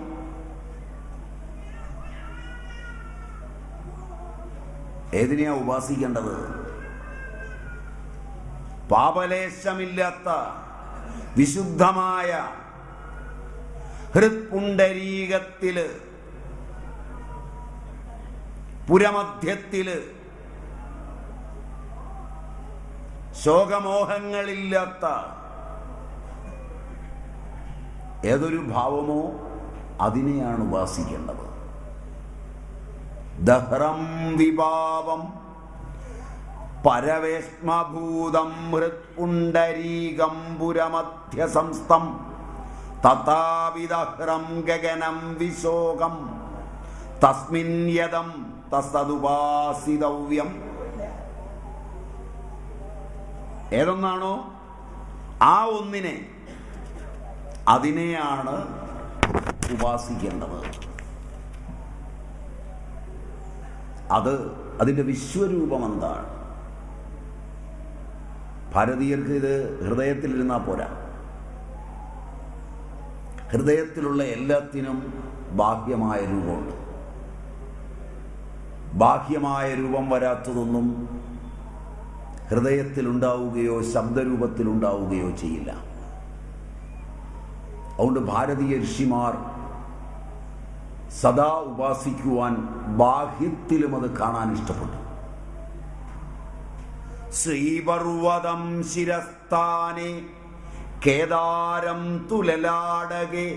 ഏതിനെയാ ഉപാസിക്കേണ്ടത്? പാപലേശമില്ലാത്ത വിശുദ്ധമായ ഹൃത്പുണ്ടരീകത്തില്, പുരമധ്യത്തില്, ശോകമോഹങ്ങളില്ലാത്ത ഏതൊരു ഭാവമോ അതിനെയാണ് ഉപാസിക്കേണ്ടത്. ദഹ്രം വിഭാവം പരവേസ്മഭൂതം ഹൃത്പുണ്ടരീകം പുരമധ്യസംസ്ഥം തഥാവിദഹ്രം ഗഗനം വിശോകം തസ്മിന്യദം തസ്തദുപാസിതവ്യം. ഏതൊന്നാണോ ആ ഒന്നിനെ, അതിനെയാണ് ഉപാസിക്കേണ്ടത്. അതിൻ്റെ വിശ്വരൂപം എന്താണ്? ഭാരതീയർക്ക് ഇത് ഹൃദയത്തിലിരുന്നാൽ പോരാ. ഹൃദയത്തിലുള്ള എല്ലാത്തിനും ബാഹ്യമായ രൂപമുണ്ട്. ബാഹ്യമായ രൂപം വരാത്തതൊന്നും ഹൃദയത്തിലുണ്ടാവുകയോ ശബ്ദരൂപത്തിലുണ്ടാവുകയോ ചെയ്യില്ല. അതുകൊണ്ട് ഭാരതീയ ഋഷിമാർ സദാ ഉപാസിക്കുവാൻ ബാഹ്യത്തിലും അത് കാണാൻ ഇഷ്ടപ്പെട്ടു. ശ്രീപർവതം ശിരസ്ഥാനെ കേദാരം തുലലാടകെ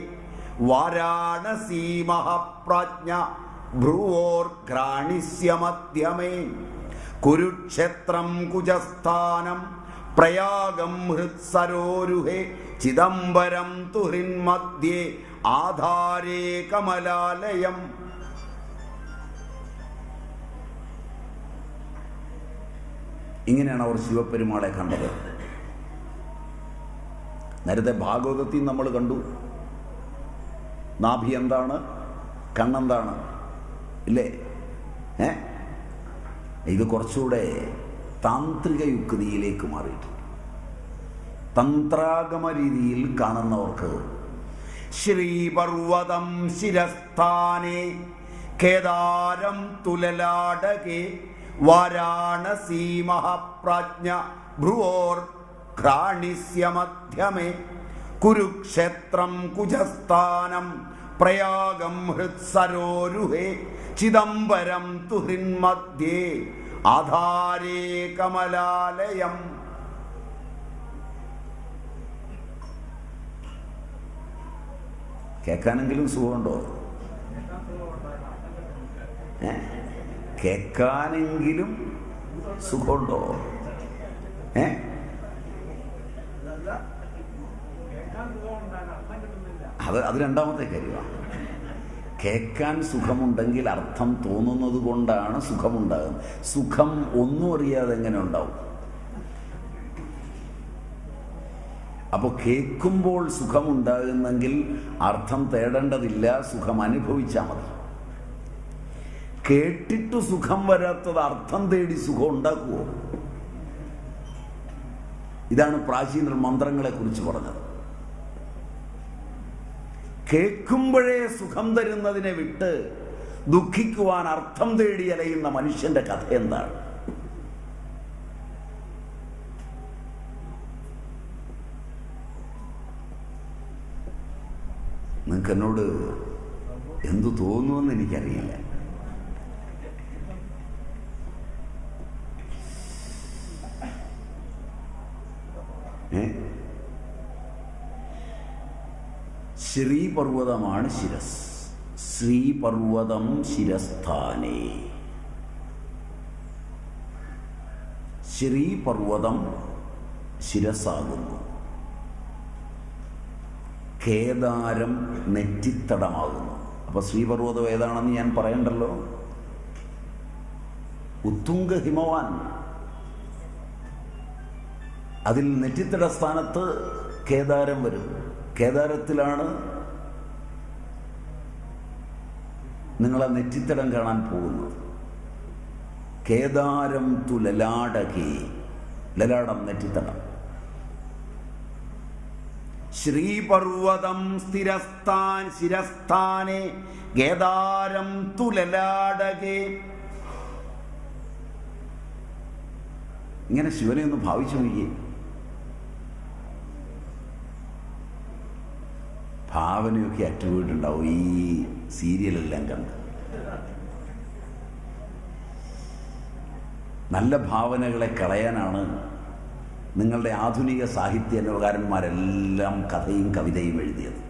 വാരാണസീ മഹാപ്രാജ്ഞ ഭ്രുവോർഘ്രാണിസ്യ മധ്യമേ കുരുക്ഷേത്രം കുജസ്ഥാനം പ്രയാഗം ഹൃത്സരോരുഹേ ചിദംബരം തു ഹൃന്മധ്യേ ആധാരേ കമലാലയം. ഇങ്ങനെയാണ് അവർ ശിവപെരുമാളെ കണ്ടത്. നേരത്തെ ഭാഗവതത്തിൽ നമ്മൾ കണ്ടു, നാഭി എന്താണ്, കണ്ണെന്താണ്, ഇല്ലേ? ഇത് കുറച്ചുകൂടെ താന്ത്രിക യുക്തിയിലേക്ക് മാറിയിട്ടുണ്ട്. തന്ത്രാഗമ രീതിയിൽ കാണുന്നവർക്ക് ശ്രീപർവതം ശിരസ്ഥാനെ കേദാരം തുലലാടകെ വാരാണസീ മഹാപ്രാജ്ഞ ഭ്രുവോർഘ്രാണിസ്യ മധ്യമേ കുരുക്ഷേത്രം കുജസ്ഥാനം പ്രയാഗം ഹൃത്സരോരുഹേ ചിദംബരം തു ഹൃന്മധ്യേ ആധാരേ കമലാലയം. കേൾക്കാനെങ്കിലും സുഖമുണ്ടോ? കേൾക്കാനെങ്കിലും സുഖമുണ്ടോ? അത് രണ്ടാമത്തെ കാര്യമാണ്. കേൾക്കാൻ സുഖമുണ്ടെങ്കിൽ അർത്ഥം തോന്നുന്നത് കൊണ്ടാണ് സുഖമുണ്ടാകുന്നത്. സുഖം ഒന്നും അറിയാതെ എങ്ങനെ ഉണ്ടാവും? അപ്പോൾ കേൾക്കുമ്പോൾ സുഖമുണ്ടാകുന്നെങ്കിൽ അർത്ഥം തേടേണ്ടതില്ല, സുഖം അനുഭവിച്ചാൽ മതി. കേട്ടിട്ട് സുഖം വരാത്തത് അർത്ഥം തേടി സുഖം ഉണ്ടാക്കുമോ? ഇതാണ് പ്രാചീനർ മന്ത്രങ്ങളെ കുറിച്ച് പറഞ്ഞത്. കേൾക്കുമ്പോഴേ സുഖം തരുന്നതിനെ വിട്ട് ദുഃഖിക്കുവാൻ അർത്ഥം തേടി അലയുന്ന മനുഷ്യന്റെ കഥ എന്താണ്? നിങ്ങൾക്ക് എന്നോട് എന്തു തോന്നുമെന്ന് എനിക്കറിയില്ല. ശ്രീപർവതമാണ് ശിരസ്. ശ്രീപർവതം ശിരസ്ഥാനേ. ശ്രീപർവതം ശിരസാകുന്നു, കേദാരം നെറ്റിത്തടമാകുന്നു. അപ്പൊ ശ്രീപർവതം ഏതാണെന്ന് ഞാൻ പറയണ്ടല്ലോ. ഉത്തുംഗ ഹിമവാൻ. അതിൽ നെറ്റിത്തട സ്ഥാനത്ത് കേദാരം വരും. കേദാരത്തിലാണ് നിങ്ങളെ നെറ്റിത്തടം കാണാൻ പോകുന്നത്. കേദാരം തു ലലാടകേ. ലലാടം നെറ്റിത്തടം. ശ്രീപർവതം സ്ഥിരസ്ഥാൻ ശിരസ്ഥാനെ കേദാരം തു ലലാടകേ. ഇങ്ങനെ ശിവനെ ഒന്ന് ഭാവിച്ചു നോക്കിയേ. ഭാവനയൊക്കെ അറ്റുപോയിട്ടുണ്ടാവും ഈ സീരിയലെല്ലാം കണ്ട്. നല്ല ഭാവനകളെ കളയാനാണ് നിങ്ങളുടെ ആധുനിക സാഹിത്യകാരന്മാരെല്ലാം കഥയും കവിതയും എഴുതിയത്.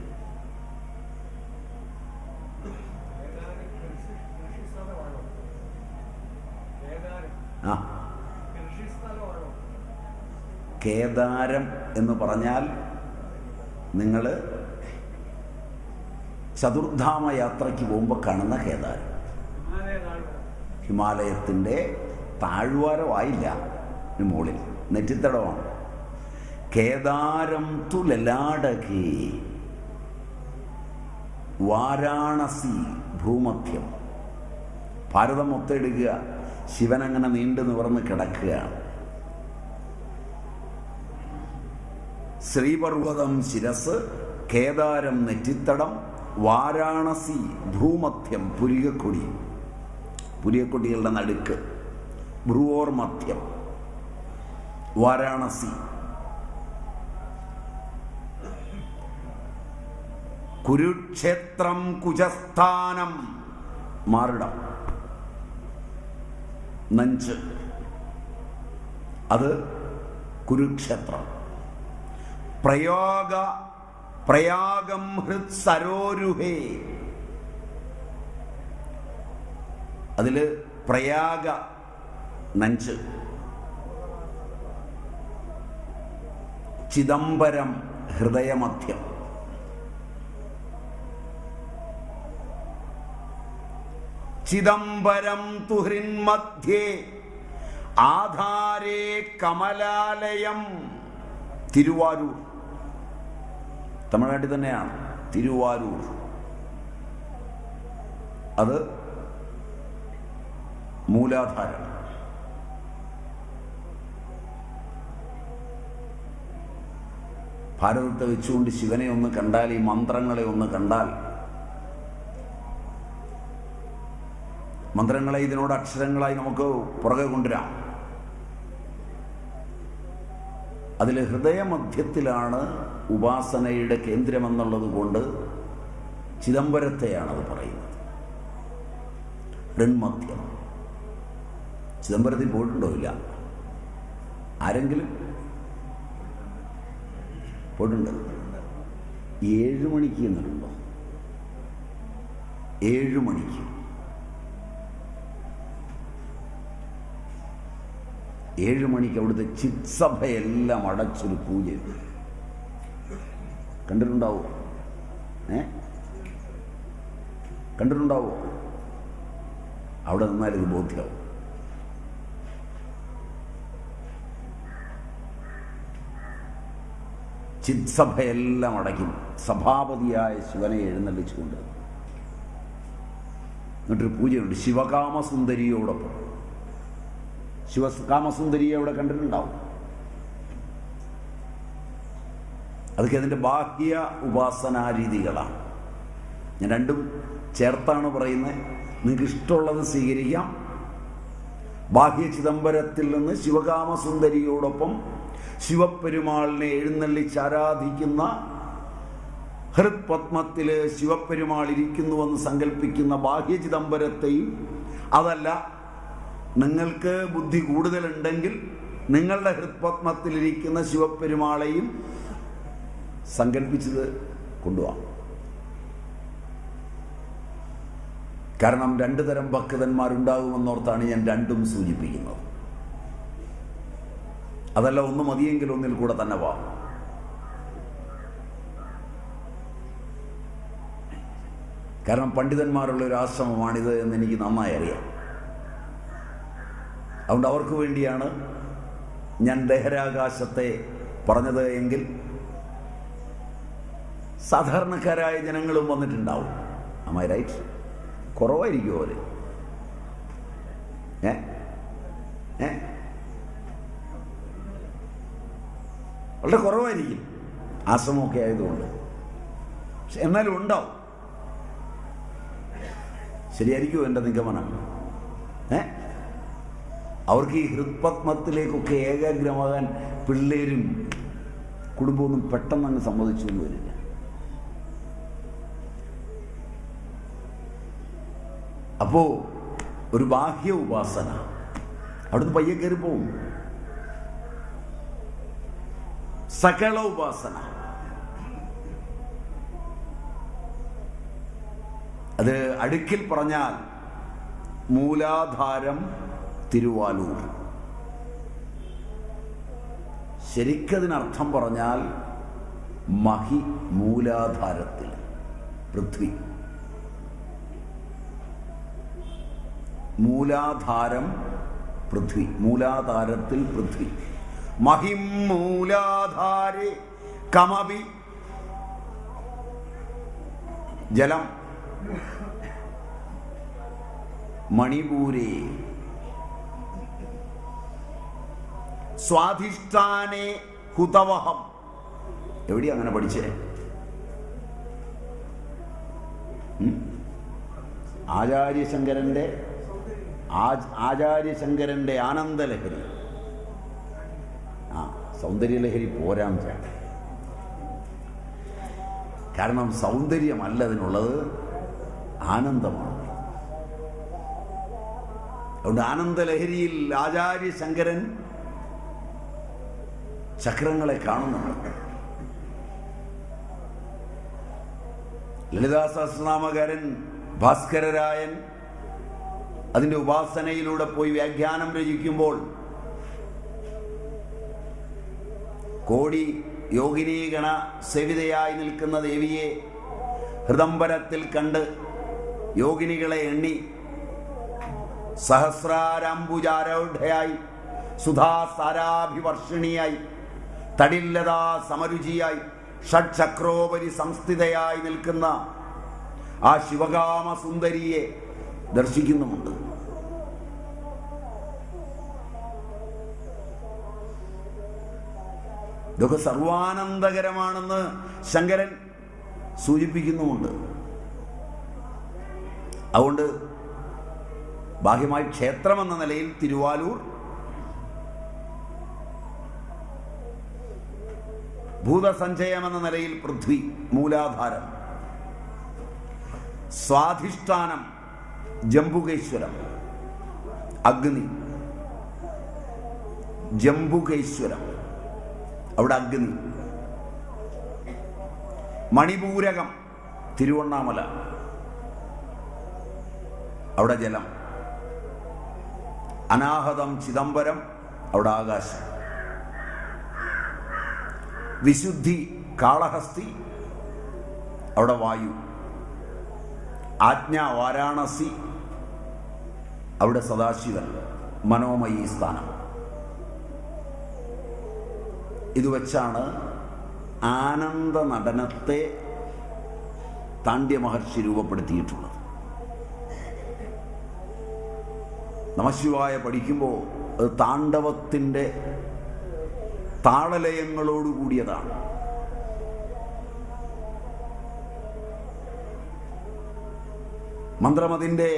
കേദാരം എന്ന് പറഞ്ഞാൽ നിങ്ങൾ ചതുർധാമ യാത്രയ്ക്ക് പോകുമ്പോൾ കാണുന്ന കേദാരം. ഹിമാലയത്തിൻ്റെ താഴ്വാരമായില്ല, മുകളിൽ നെറ്റിത്തടമാണ്. കേദാരം തു ലലാടകേ വാരാണസി ഭൂമധ്യം. ഭാരതം മൊത്തം എടുക്കുക, ശിവനങ്ങനെ നീണ്ടു നിവർന്ന് കിടക്കുകയാണ്. ശ്രീപർവതം ശിരസ്, കേദാരം നെറ്റിത്തടം, വാരാണസി ഭൂമധ്യം പുരികക്കൊടി, പുരികക്കൊടികളുടെ നടുക്ക്, ഭ്രുവോർ മധ്യം വാരാണസി. കുരുക്ഷേത്രം കുജസ്ഥാനം മാറിടം, നഞ്ച്, അത് കുരുക്ഷേത്രം. പ്രയാഗം ഹൃത് സരോരുഹേ, അതില് പ്രയാഗ നഞ്ച്. ചിദംബരം ഹൃദയമധ്യം. ചിദംബരം തുഹൃന്മധ്യേ ആധാരേ കമലാലയം. തിരുവാരൂർ, തമിഴ്നാട്ടിൽ തന്നെയാണ് തിരുവാരൂർ. അത് മൂലാധാരം. ഭാരതത്തെ വെച്ചുകൊണ്ട് ശിവനെ ഒന്ന് കണ്ടാൽ, ഈ മന്ത്രങ്ങളെ ഒന്ന് കണ്ടാൽ, മന്ത്രങ്ങളെ ഇതിനോട് അക്ഷരങ്ങളായി നമുക്ക് പുറകെ കൊണ്ടുവരാം. അതിൽ ഹൃദയമധ്യത്തിലാണ് ഉപാസനയുടെ കേന്ദ്രമെന്നുള്ളത് കൊണ്ട് ചിദംബരത്തെയാണ് അത് പറയുന്നത്. ഹൃന്മധ്യം. ചിദംബരത്തിൽ പോയിട്ടുണ്ടോ? ഇല്ല. ആരെങ്കിലും പോയിട്ടുണ്ട്? 7 മണിക്ക് എന്നിട്ടുണ്ടോ? 7 മണിക്ക് 7 മണിക്ക് അവിടുത്തെ ചിത്സഭയെല്ലാം അടച്ചൊരു പൂജ കണ്ടിട്ടുണ്ടാവോ? കണ്ടിട്ടുണ്ടാവോ? അവിടെ നിന്നാലിത് ബോധ്യമാവും. ചിത്സഭയെല്ലാം അടയ്ക്കും. സഭാപതിയായ ശിവനെ എഴുന്നള്ളിച്ചുകൊണ്ട് എന്നിട്ടൊരു പൂജയുണ്ട് ശിവകാമസുന്ദരിയോടൊപ്പം. ശിവകാമസുന്ദരിയെ അവിടെ കണ്ടിട്ടുണ്ടാവും. അതൊക്കെ അതിൻ്റെ ബാഹ്യ ഉപാസനാരീതികളാണ്. ഞാൻ രണ്ടും ചേർത്താണ് പറയുന്നത്. നിങ്ങൾക്ക് ഇഷ്ടമുള്ളത് സ്വീകരിക്കാം. ബാഹ്യ ചിദംബരത്തിൽ നിന്ന് ശിവകാമസുന്ദരിയോടൊപ്പം ശിവപ്പെരുമാളിനെ എഴുന്നള്ളിച്ച് ആരാധിക്കുന്ന, ഹൃത്പത്മത്തിൽ ശിവപ്പെരുമാൾ ഇരിക്കുന്നുവെന്ന് സങ്കല്പിക്കുന്ന ബാഹ്യ ചിദംബരത്തെയും, അതല്ല നിങ്ങൾക്ക് ബുദ്ധി കൂടുതലുണ്ടെങ്കിൽ നിങ്ങളുടെ ഹൃത്പത്മത്തിലിരിക്കുന്ന ശിവപ്പെരുമാളെയും സങ്കല്പിച്ചത് കൊണ്ടുപോകാം. കാരണം 2 തരം ഭക്തന്മാരുണ്ടാകുമെന്നോർത്താണ് ഞാൻ രണ്ടും സൂചിപ്പിക്കുന്നത്. അതല്ല ഒന്ന് മതിയെങ്കിൽ ഒന്നിൽ കൂടെ തന്നെ പോവാം. കാരണം പണ്ഡിതന്മാരുള്ള ഒരു ആശ്രമമാണിത് എന്ന് എനിക്ക് നന്നായി അറിയാം. അതുകൊണ്ട് അവർക്ക് വേണ്ടിയാണ് ഞാൻ ബഹിരാകാശത്തെ പറഞ്ഞത് എങ്കിൽ സാധാരണക്കാരായ ജനങ്ങളും വന്നിട്ടുണ്ടാവും. Am I right? കുറവായിരിക്കും അവര്. വളരെ കുറവായിരിക്കും ആശ്രമമൊക്കെ ആയതുകൊണ്ട്. പക്ഷെ എന്നാലും ഉണ്ടാവും. ശരിയായിരിക്കുമോ എൻ്റെ നിഗമനം? അവർക്ക് ഈ ഹൃത്പത്മത്തിലേക്കൊക്കെ ഏകാഗ്രമാകാൻ പിള്ളേരും കുടുംബമൊന്നും പെട്ടെന്ന് അങ്ങ് സമ്മതിച്ചൊന്നും വരില്ല. അപ്പോ ഒരു ബാഹ്യ ഉപാസന അവിടുന്ന് പയ്യെ കയറി പോവും. സകല ഉപാസന അത് അടുക്കിൽ പറഞ്ഞാൽ മൂലാധാരം തിരുവാലൂർ. ശരിക്കതിനർത്ഥം പറഞ്ഞാൽ മഹി മൂലാധാരത്തിൽ പൃഥ്വി. മൂലാധാരം പൃഥ്വി, മൂലാധാരത്തിൽ പൃഥ്വി. മഹിം മൂലാധാരേ കമപി ജലം മണിപൂരേ സ്വാധിഷ്ഠാനേ ഹുതവഹം. എവിടെയാ അങ്ങനെ പഠിച്ചേ? ആചാര്യശങ്കരന്റെ ആനന്ദലഹരി. സൗന്ദര്യലഹരി പോരാം ചേട്ടൻ. കാരണം സൗന്ദര്യമല്ല അതിനുള്ളത്, ആനന്ദമാണ്. അതുകൊണ്ട് ആനന്ദലഹരിയിൽ ആചാര്യ ശങ്കരൻ ചക്രങ്ങളെ കാണുന്നുണ്ട്. ലളിതാ സഹസ്രനാമകാരൻ ഭാസ്കരരായൻ അതിൻ്റെ ഉപാസനയിലൂടെ പോയി വ്യാഖ്യാനം രചിക്കുമ്പോൾ കോടി യോഗിനീഗണ സേവിതയായി നിൽക്കുന്ന ദേവിയെ ഹൃദംബരത്തിൽ കണ്ട് യോഗിനികളെ എണ്ണി സഹസ്രാരംബുജാരൂഢയായി സുധാസാരാഭിവർഷിണിയായി തടില്ലതാ സമരുചിയായി ഷഡ്ചക്രോപരി സംസ്ഥിതയായി നിൽക്കുന്ന ആ ശിവകാമ സുന്ദരിയെ ദർശിക്കുന്നുമുണ്ട്. ഇതൊക്കെ സർവാനന്ദകരമാണെന്ന് ശങ്കരൻ സൂചിപ്പിക്കുന്നുമുണ്ട്. അതുകൊണ്ട് ബാഹ്യമായി ക്ഷേത്രമെന്ന നിലയിൽ തിരുവാലൂർ, ഭൂതസഞ്ചയമെന്ന നിലയിൽ പൃഥ്വി മൂലാധാരം, സ്വാധിഷ്ഠാനം ജംബുകേശ്വരം അഗ്നി, ജംബുകേശ്വരം അവിടെ അഗ്നി, മണിപൂരകം തിരുവണ്ണാമല അവിടെ ജലം, അനാഹതം ചിദംബരം അവിടെ ആകാശം, വിശുദ്ധി കാളഹസ്തി അവിടെ വായു, ആജ്ഞ വാരാണസി അവിടെ സദാശിവൻ മനോമയി സ്ഥാനം. ഇത് വച്ചാണ് ആനന്ദ നടനത്തെ താണ്ഡ്യ മഹർഷി രൂപപ്പെടുത്തിയിട്ടുള്ളത്. നമഃശിവായ പഠിക്കുമ്പോൾ അത് താണ്ഡവത്തിൻ്റെ താളലയങ്ങളോടുകൂടിയതാണ്. മന്ത്രമതിൻ്റെ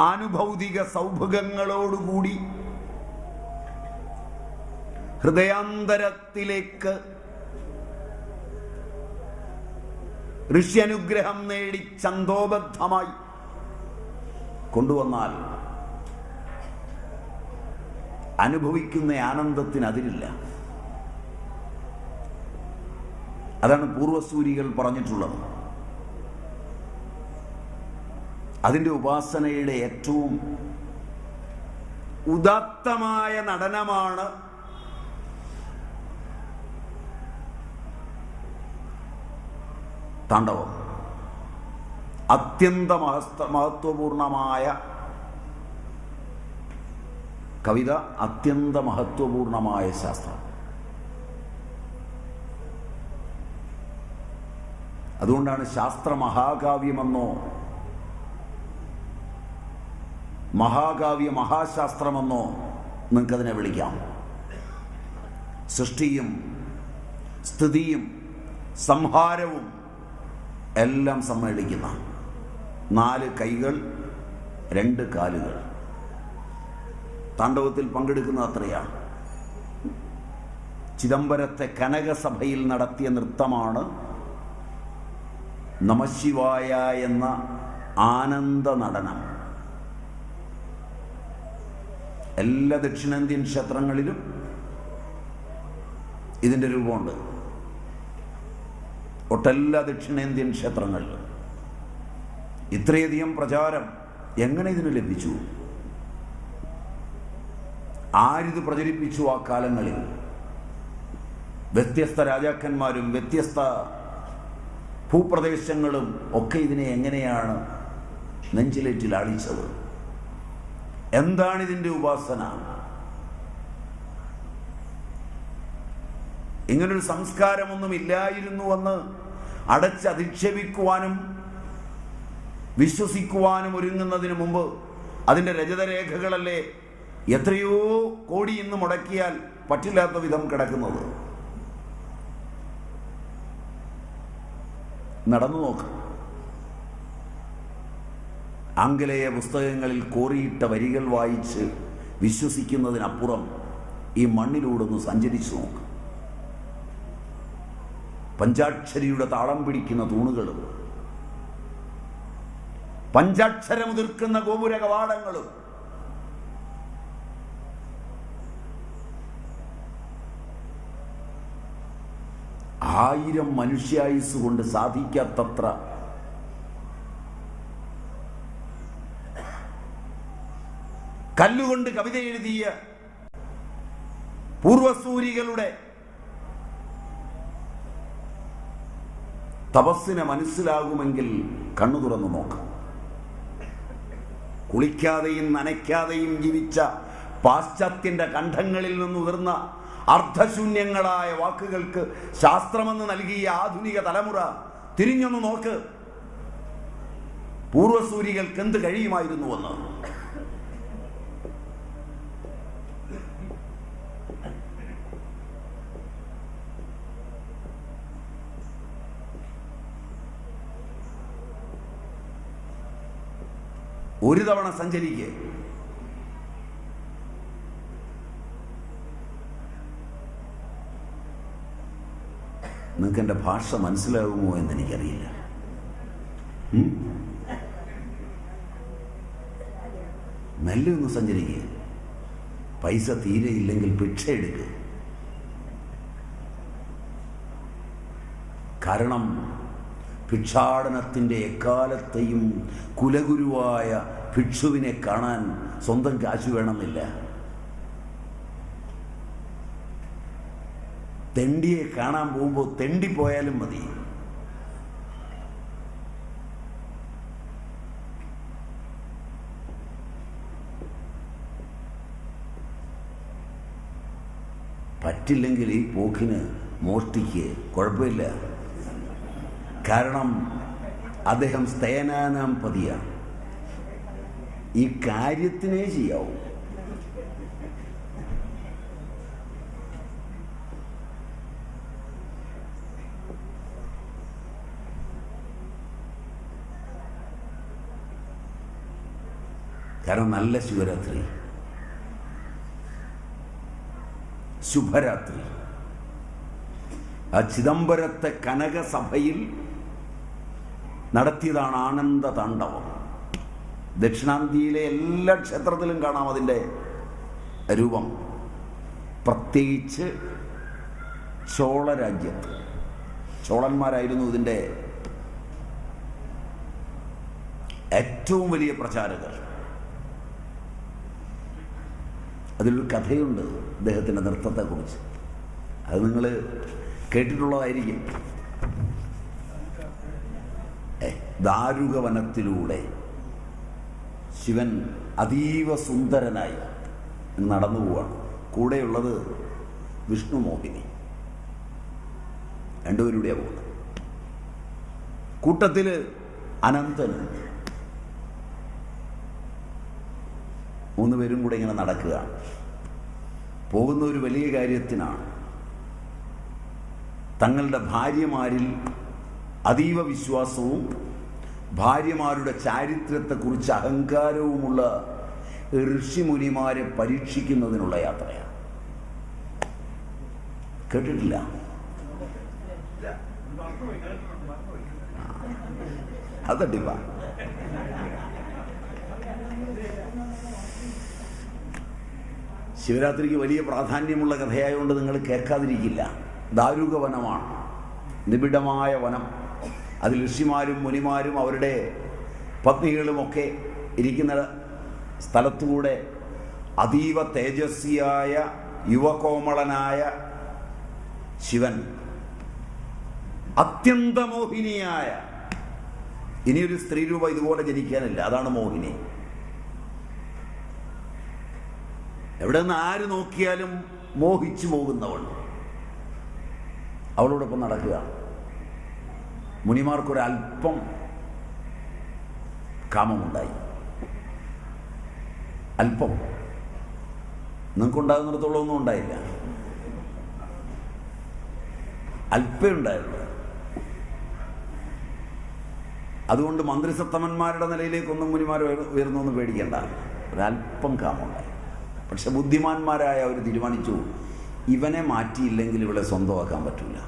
ആനുഭൗതിക സൗഭഗങ്ങളോടുകൂടി ഹൃദയാന്തരത്തിലേക്ക് ഋഷ്യനുഗ്രഹം നേടി ഛന്തോബദ്ധമായി കൊണ്ടുവന്നാൽ അനുഭവിക്കുന്ന ആനന്ദത്തിന് അതിരില്ല. അതാണ് പൂർവസൂരികൾ പറഞ്ഞിട്ടുള്ളത്. അതിൻ്റെ ഉപാസനയുടെ ഏറ്റവും ഉദാത്തമായ നടനമാണ് താണ്ഡവം. അത്യന്ത മഹത്വപൂർണമായ കവിത, അത്യന്ത മഹത്വപൂർണമായ ശാസ്ത്രം. അതുകൊണ്ടാണ് ശാസ്ത്ര മഹാകാവ്യമെന്നോ മഹാകാവ്യ മഹാശാസ്ത്രമെന്നോ നിങ്ങൾക്കതിനെ വിളിക്കാം. സൃഷ്ടിയും സ്ഥിതിയും സംഹാരവും എല്ലാം സമ്മേളിക്കുന്ന 4 കൈകൾ 2 കാലുകൾ. താണ്ഡവത്തിൽ പങ്കെടുക്കുന്ന അത്രയാണ്. ചിദംബരത്തെ കനകസഭയിൽ നടത്തിയ നൃത്തമാണ് നമഃശിവായ എന്ന ആനന്ദ നടനം. എല്ലാ ദക്ഷിണേന്ത്യൻ ക്ഷേത്രങ്ങളിലും ഇതിൻ്റെ രൂപമുണ്ട്. ഒട്ടെല്ലാ ദക്ഷിണേന്ത്യൻ ക്ഷേത്രങ്ങളിലും ഇത്രയധികം പ്രചാരം എങ്ങനെ ഇതിന് ലഭിച്ചു? ആരിത് പ്രചരിപ്പിച്ചു? ആ കാലങ്ങളിൽ വ്യത്യസ്ത രാജാക്കന്മാരും വ്യത്യസ്ത ഭൂപ്രദേശങ്ങളും ഒക്കെ ഇതിനെ എങ്ങനെയാണ് നെഞ്ചിലേറ്റിൽ അളിച്ചത്? എന്താണിതിൻ്റെ ഉപാസന? ഇങ്ങനൊരു സംസ്കാരമൊന്നും ഇല്ലായിരുന്നുവെന്ന് അടച്ചധിക്ഷേപിക്കുവാനും വിശ്വസിക്കുവാനും ഒരുങ്ങുന്നതിന് മുമ്പ് അതിൻ്റെ രജതരേഖകളല്ലേ എത്രയോ കോടി ഇന്ന് മുടക്കിയാൽ പറ്റില്ലാത്ത വിധം കിടക്കുന്നത്. നടന്നു നോക്ക്. ആംഗലേയ പുസ്തകങ്ങളിൽ കോറിയിട്ട വരികൾ വായിച്ച് വിശ്വസിക്കുന്നതിനപ്പുറം ഈ മണ്ണിലൂടെ ഒന്ന് സഞ്ചരിച്ചു നോക്ക്. പഞ്ചാക്ഷരിയുടെ താളം പിടിക്കുന്ന തൂണുകളും പഞ്ചാക്ഷരമുതിർക്കുന്ന ഗോപുര കവാടങ്ങളും ആയിരം മനുഷ്യായുസ് കൊണ്ട് സാധിക്കാത്തത്ര കല്ലുകൊണ്ട് കവിത എഴുതിയ പൂർവസൂരികളുടെ തപസ്സിനെ മനസ്സിലാകുമെങ്കിൽ കണ്ണു തുറന്നു നോക്കാം. കുളിക്കാതെയും നനയ്ക്കാതെയും ജീവിച്ച പാശ്ചാത്യന്റെ കണ്ഠങ്ങളിൽ നിന്നുതിർന്ന അർത്ഥശൂന്യങ്ങളായ വാക്കുകൾക്ക് ശാസ്ത്രമെന്ന് നൽകിയ ആധുനിക തലമുറ തിരിഞ്ഞൊന്ന് നോക്ക്. പൂർവസൂരികൾക്ക് എന്ത് കഴിയുമായിരുന്നുവെന്ന്. ഒരു തവണ സഞ്ചരിക്കുക. നിങ്ങൾക്ക് എൻ്റെ ഭാഷ മനസ്സിലാകുമോ എന്നെനിക്കറിയില്ല. മെല്ലെ ഒന്ന് സഞ്ചരിക്കുക. പൈസ തീരെ ഇല്ലെങ്കിൽ ഭിക്ഷ എടുക്കുക. കാരണം ഭിക്ഷാടനത്തിൻ്റെ എക്കാലത്തെയും കുലഗുരുവായ ഭിക്ഷുവിനെ കാണാൻ സ്വന്തം കാശ് വേണമെന്നില്ല. തെണ്ടിയെ കാണാൻ പോകുമ്പോൾ തെണ്ടിപ്പോയാലും മതി. പറ്റില്ലെങ്കിൽ ഈ പോക്കിന് മോഷ്ടിക്ക് കുഴപ്പമില്ല. കാരണം അദ്ദേഹം സ്തേനാനാം പതിയാണ്. ഈ കാര്യത്തിനേ ചെയ്യാവൂ. കാരണം നല്ല ശിവരാത്രി, ശുഭരാത്രി. ആ ചിദംബരത്തെ കനകസഭയിൽ നടത്തിയതാണ് ആനന്ദ താണ്ഡവം. ദക്ഷിണാന്ത്യയിലെ എല്ലാ ക്ഷേത്രത്തിലും കാണാം അതിൻ്റെ രൂപം. പ്രത്യേകിച്ച് ചോളരാജ്യത്ത്. ചോളന്മാരായിരുന്നു ഇതിൻ്റെ ഏറ്റവും വലിയ പ്രചാരകർ. അതിലൊരു കഥയുണ്ട് അദ്ദേഹത്തിൻ്റെ നൃത്തത്തെക്കുറിച്ച്. അത് നിങ്ങൾ കേട്ടിട്ടുള്ളതായിരിക്കും. ദാരുകവനത്തിലൂടെ ശിവൻ അതീവ സുന്ദരനായി നടന്നു പോവാണ്. കൂടെയുള്ളത് വിഷ്ണു മോഹിനി. രണ്ടുപേരുടെയാണ് പോകുന്നത്. കൂട്ടത്തിൽ അനന്തന്. മൂന്നുപേരും കൂടെ ഇങ്ങനെ നടക്കുകയാണ്. പോകുന്ന ഒരു വലിയ കാര്യത്തിനാണ്. തങ്ങളുടെ ഭാര്യമാരിൽ അതീവ വിശ്വാസവും ഭാര്യമാരുടെ ചാരിത്രത്തെക്കുറിച്ച് അഹങ്കാരവുമുള്ള ഋഷിമുനിമാരെ പരീക്ഷിക്കുന്നതിനുള്ള യാത്രയാണ്. കേട്ടിട്ടില്ല? അതട്ടിപ്പ ശിവരാത്രിക്ക് വലിയ പ്രാധാന്യമുള്ള കഥയായതുകൊണ്ട് നിങ്ങൾ കേൾക്കാതിരിക്കില്ല. ദാരുകവനമാണ്, നിബിഡമായ വനം. അതിൽ ഋഷിമാരും മുനിമാരും അവരുടെ പത്നികളുമൊക്കെ ഇരിക്കുന്ന സ്ഥലത്തുകൂടെ അതീവ തേജസ്വിയായ യുവകോമളനായ ശിവൻ, അത്യന്തമോഹിനിയായ, ഇനിയൊരു സ്ത്രീരൂപം ഇതുപോലെ ജനിക്കാനില്ല. അതാണ് മോഹിനി. എവിടെ നിന്ന് ആര് നോക്കിയാലും മോഹിച്ചു പോകുന്നവൾ അവളോടൊപ്പം നടക്കുക. മുനിമാർക്കൊരൽപ്പം കാമമുണ്ടായി. അല്പം. നിങ്ങൾക്കുണ്ടാകുന്നിടത്തോളം ഒന്നും ഉണ്ടായില്ല. അല്പേ ഉണ്ടായുള്ളൂ. അതുകൊണ്ട് മന്ത്രിസത്തമന്മാരുടെ നിലയിലേക്കൊന്നും മുനിമാർ ഉയർന്നൊന്നും പേടിക്കേണ്ട. ഒരല്പം കാമുണ്ടായി. പക്ഷെ ബുദ്ധിമാന്മാരായ അവർ തീരുമാനിച്ചു, ഇവനെ മാറ്റിയില്ലെങ്കിൽ ഇവിടെ സ്വന്തമാക്കാൻ പറ്റില്ല.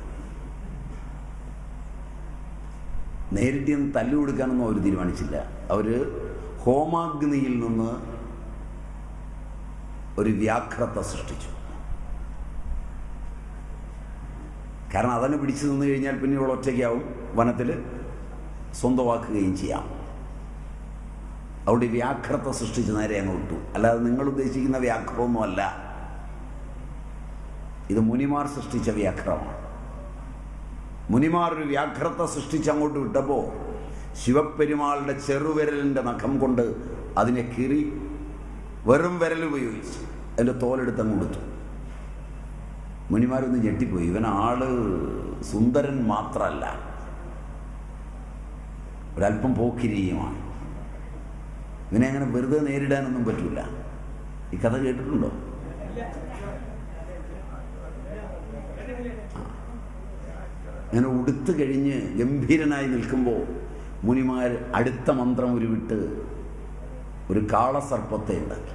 നേരിട്ട് നിന്ന് തല്ലു കൊടുക്കാനൊന്നും അവർ തീരുമാനിച്ചില്ല. അവർ ഹോമാഗ്നിയിൽ നിന്ന് ഒരു വ്യാഘ്രത്തെ സൃഷ്ടിച്ചു. കാരണം അതങ്ങ് പിടിച്ചു നിന്ന് കഴിഞ്ഞാൽ പിന്നെ ഇവൾ ഒറ്റയ്ക്കാവും, വനത്തിൽ സ്വന്തമാക്കുകയും ചെയ്യാം. അവിടെ വ്യാഘ്രത്തെ സൃഷ്ടിച്ച് നേരെ അങ്ങ് വിട്ടു. അല്ലാതെ നിങ്ങൾ ഉദ്ദേശിക്കുന്ന വ്യാഘ്രമൊന്നുമല്ല, ഇത് മുനിമാർ സൃഷ്ടിച്ച വ്യാഘ്രമാണ്. മുനിമാർ ഒരു വ്യാഘ്രത്തെ സൃഷ്ടിച്ച് അങ്ങോട്ട് വിട്ടപ്പോൾ ശിവപ്പെരുമാളുടെ ചെറുവിരലിൻ്റെ നഖം കൊണ്ട് അതിനെ കീറി വെറും വിരൽ ഉപയോഗിച്ച് അതിൻ്റെ തോലെടുത്തങ്ങ് കൊടുത്തു. മുനിമാരൊന്ന് ഞെട്ടിപ്പോയി. ഇവൻ ആള് സുന്ദരൻ മാത്രമല്ല, ഒരല്പം പോക്കിരിയുമാണ്. ഇവനെ അങ്ങനെ വെറുതെ നേരിടാനൊന്നും പറ്റില്ല. ഈ കഥ കേട്ടിട്ടുണ്ടോ? അങ്ങനെ ഉടുത്തു കഴിഞ്ഞ് ഗംഭീരനായി നിൽക്കുമ്പോൾ മുനിമാർ അടുത്ത മന്ത്രം ഉരുവിട്ട് ഒരു കാളസർപ്പത്തെ ഉണ്ടാക്കി.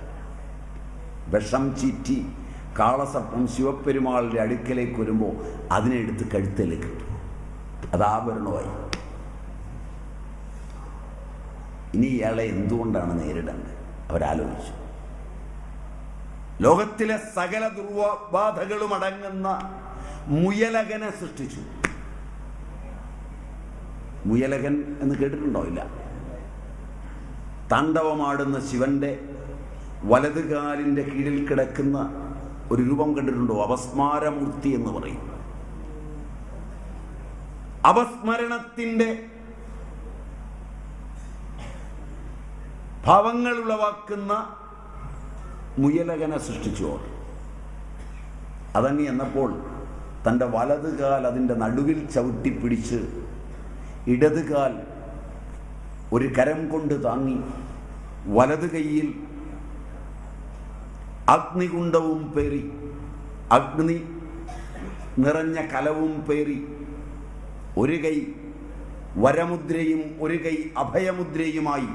വിഷം ചീറ്റി കാളസർപ്പം ശിവപ്പെരുമാളിൻ്റെ അടുക്കലേക്ക് വരുമ്പോൾ അതിനെ എടുത്ത് കഴുത്തിലേക്ക് ഇട്ടു. അത് ആഭരണമായി. ഇനി ഇയാളെ എന്തുകൊണ്ടാണ് നേരിടേണ്ടത് അവരാലോചിച്ചു. ലോകത്തിലെ സകല ദുർബാധകളും അടങ്ങുന്ന മുയലകനെ സൃഷ്ടിച്ചു. മുയലകൻ എന്ന് കേട്ടിട്ടുണ്ടോ? ഇല്ല. താണ്ഡവമാടുന്ന ശിവന്റെ വലതുകാലിൻ്റെ കീഴിൽ കിടക്കുന്ന ഒരു രൂപം കണ്ടിട്ടുണ്ടോ? അപസ്മാരമൂർത്തി എന്ന് പറയും. അപസ്മരണത്തിൻ്റെ ഭാവങ്ങൾ ഉളവാക്കുന്ന മുയലകനെ സൃഷ്ടിച്ചു. അതങ്ങി എന്നപ്പോൾ തൻ്റെ വലതുകാൽ അതിൻ്റെ നടുവിൽ ചവിട്ടിപ്പിടിച്ച് ഇടതുകാൽ ഒരു കരം കൊണ്ട് താങ്ങി വലതു കൈയിൽ അഗ്നികുണ്ഡവും പേറി, അഗ്നി നിറഞ്ഞ കലവും പേറി, ഒരു കൈ വരമുദ്രയും ഒരു കൈ അഭയമുദ്രയുമായി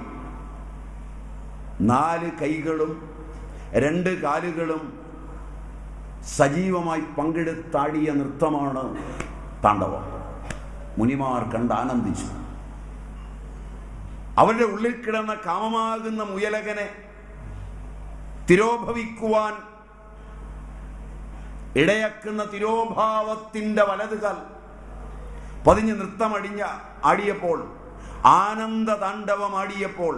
4 കൈകളും 2 കാലുകളും സജീവമായി പങ്കെടുത്താടിയ നൃത്തമാണ് താണ്ഡവം. മുനിമാർ കണ്ട് ആനന്ദിച്ചു. അവരുടെ ഉള്ളിൽ കിടന്ന കാമമാകുന്ന മുയലകനെ തിരോഭവിക്കുവാൻ ഇടയാക്കുന്ന തിരോഭാവത്തിൻ്റെ വലതുകാൽ പതിഞ്ഞ് ആടിയപ്പോൾ, ആനന്ദ താണ്ഡവമാടിയപ്പോൾ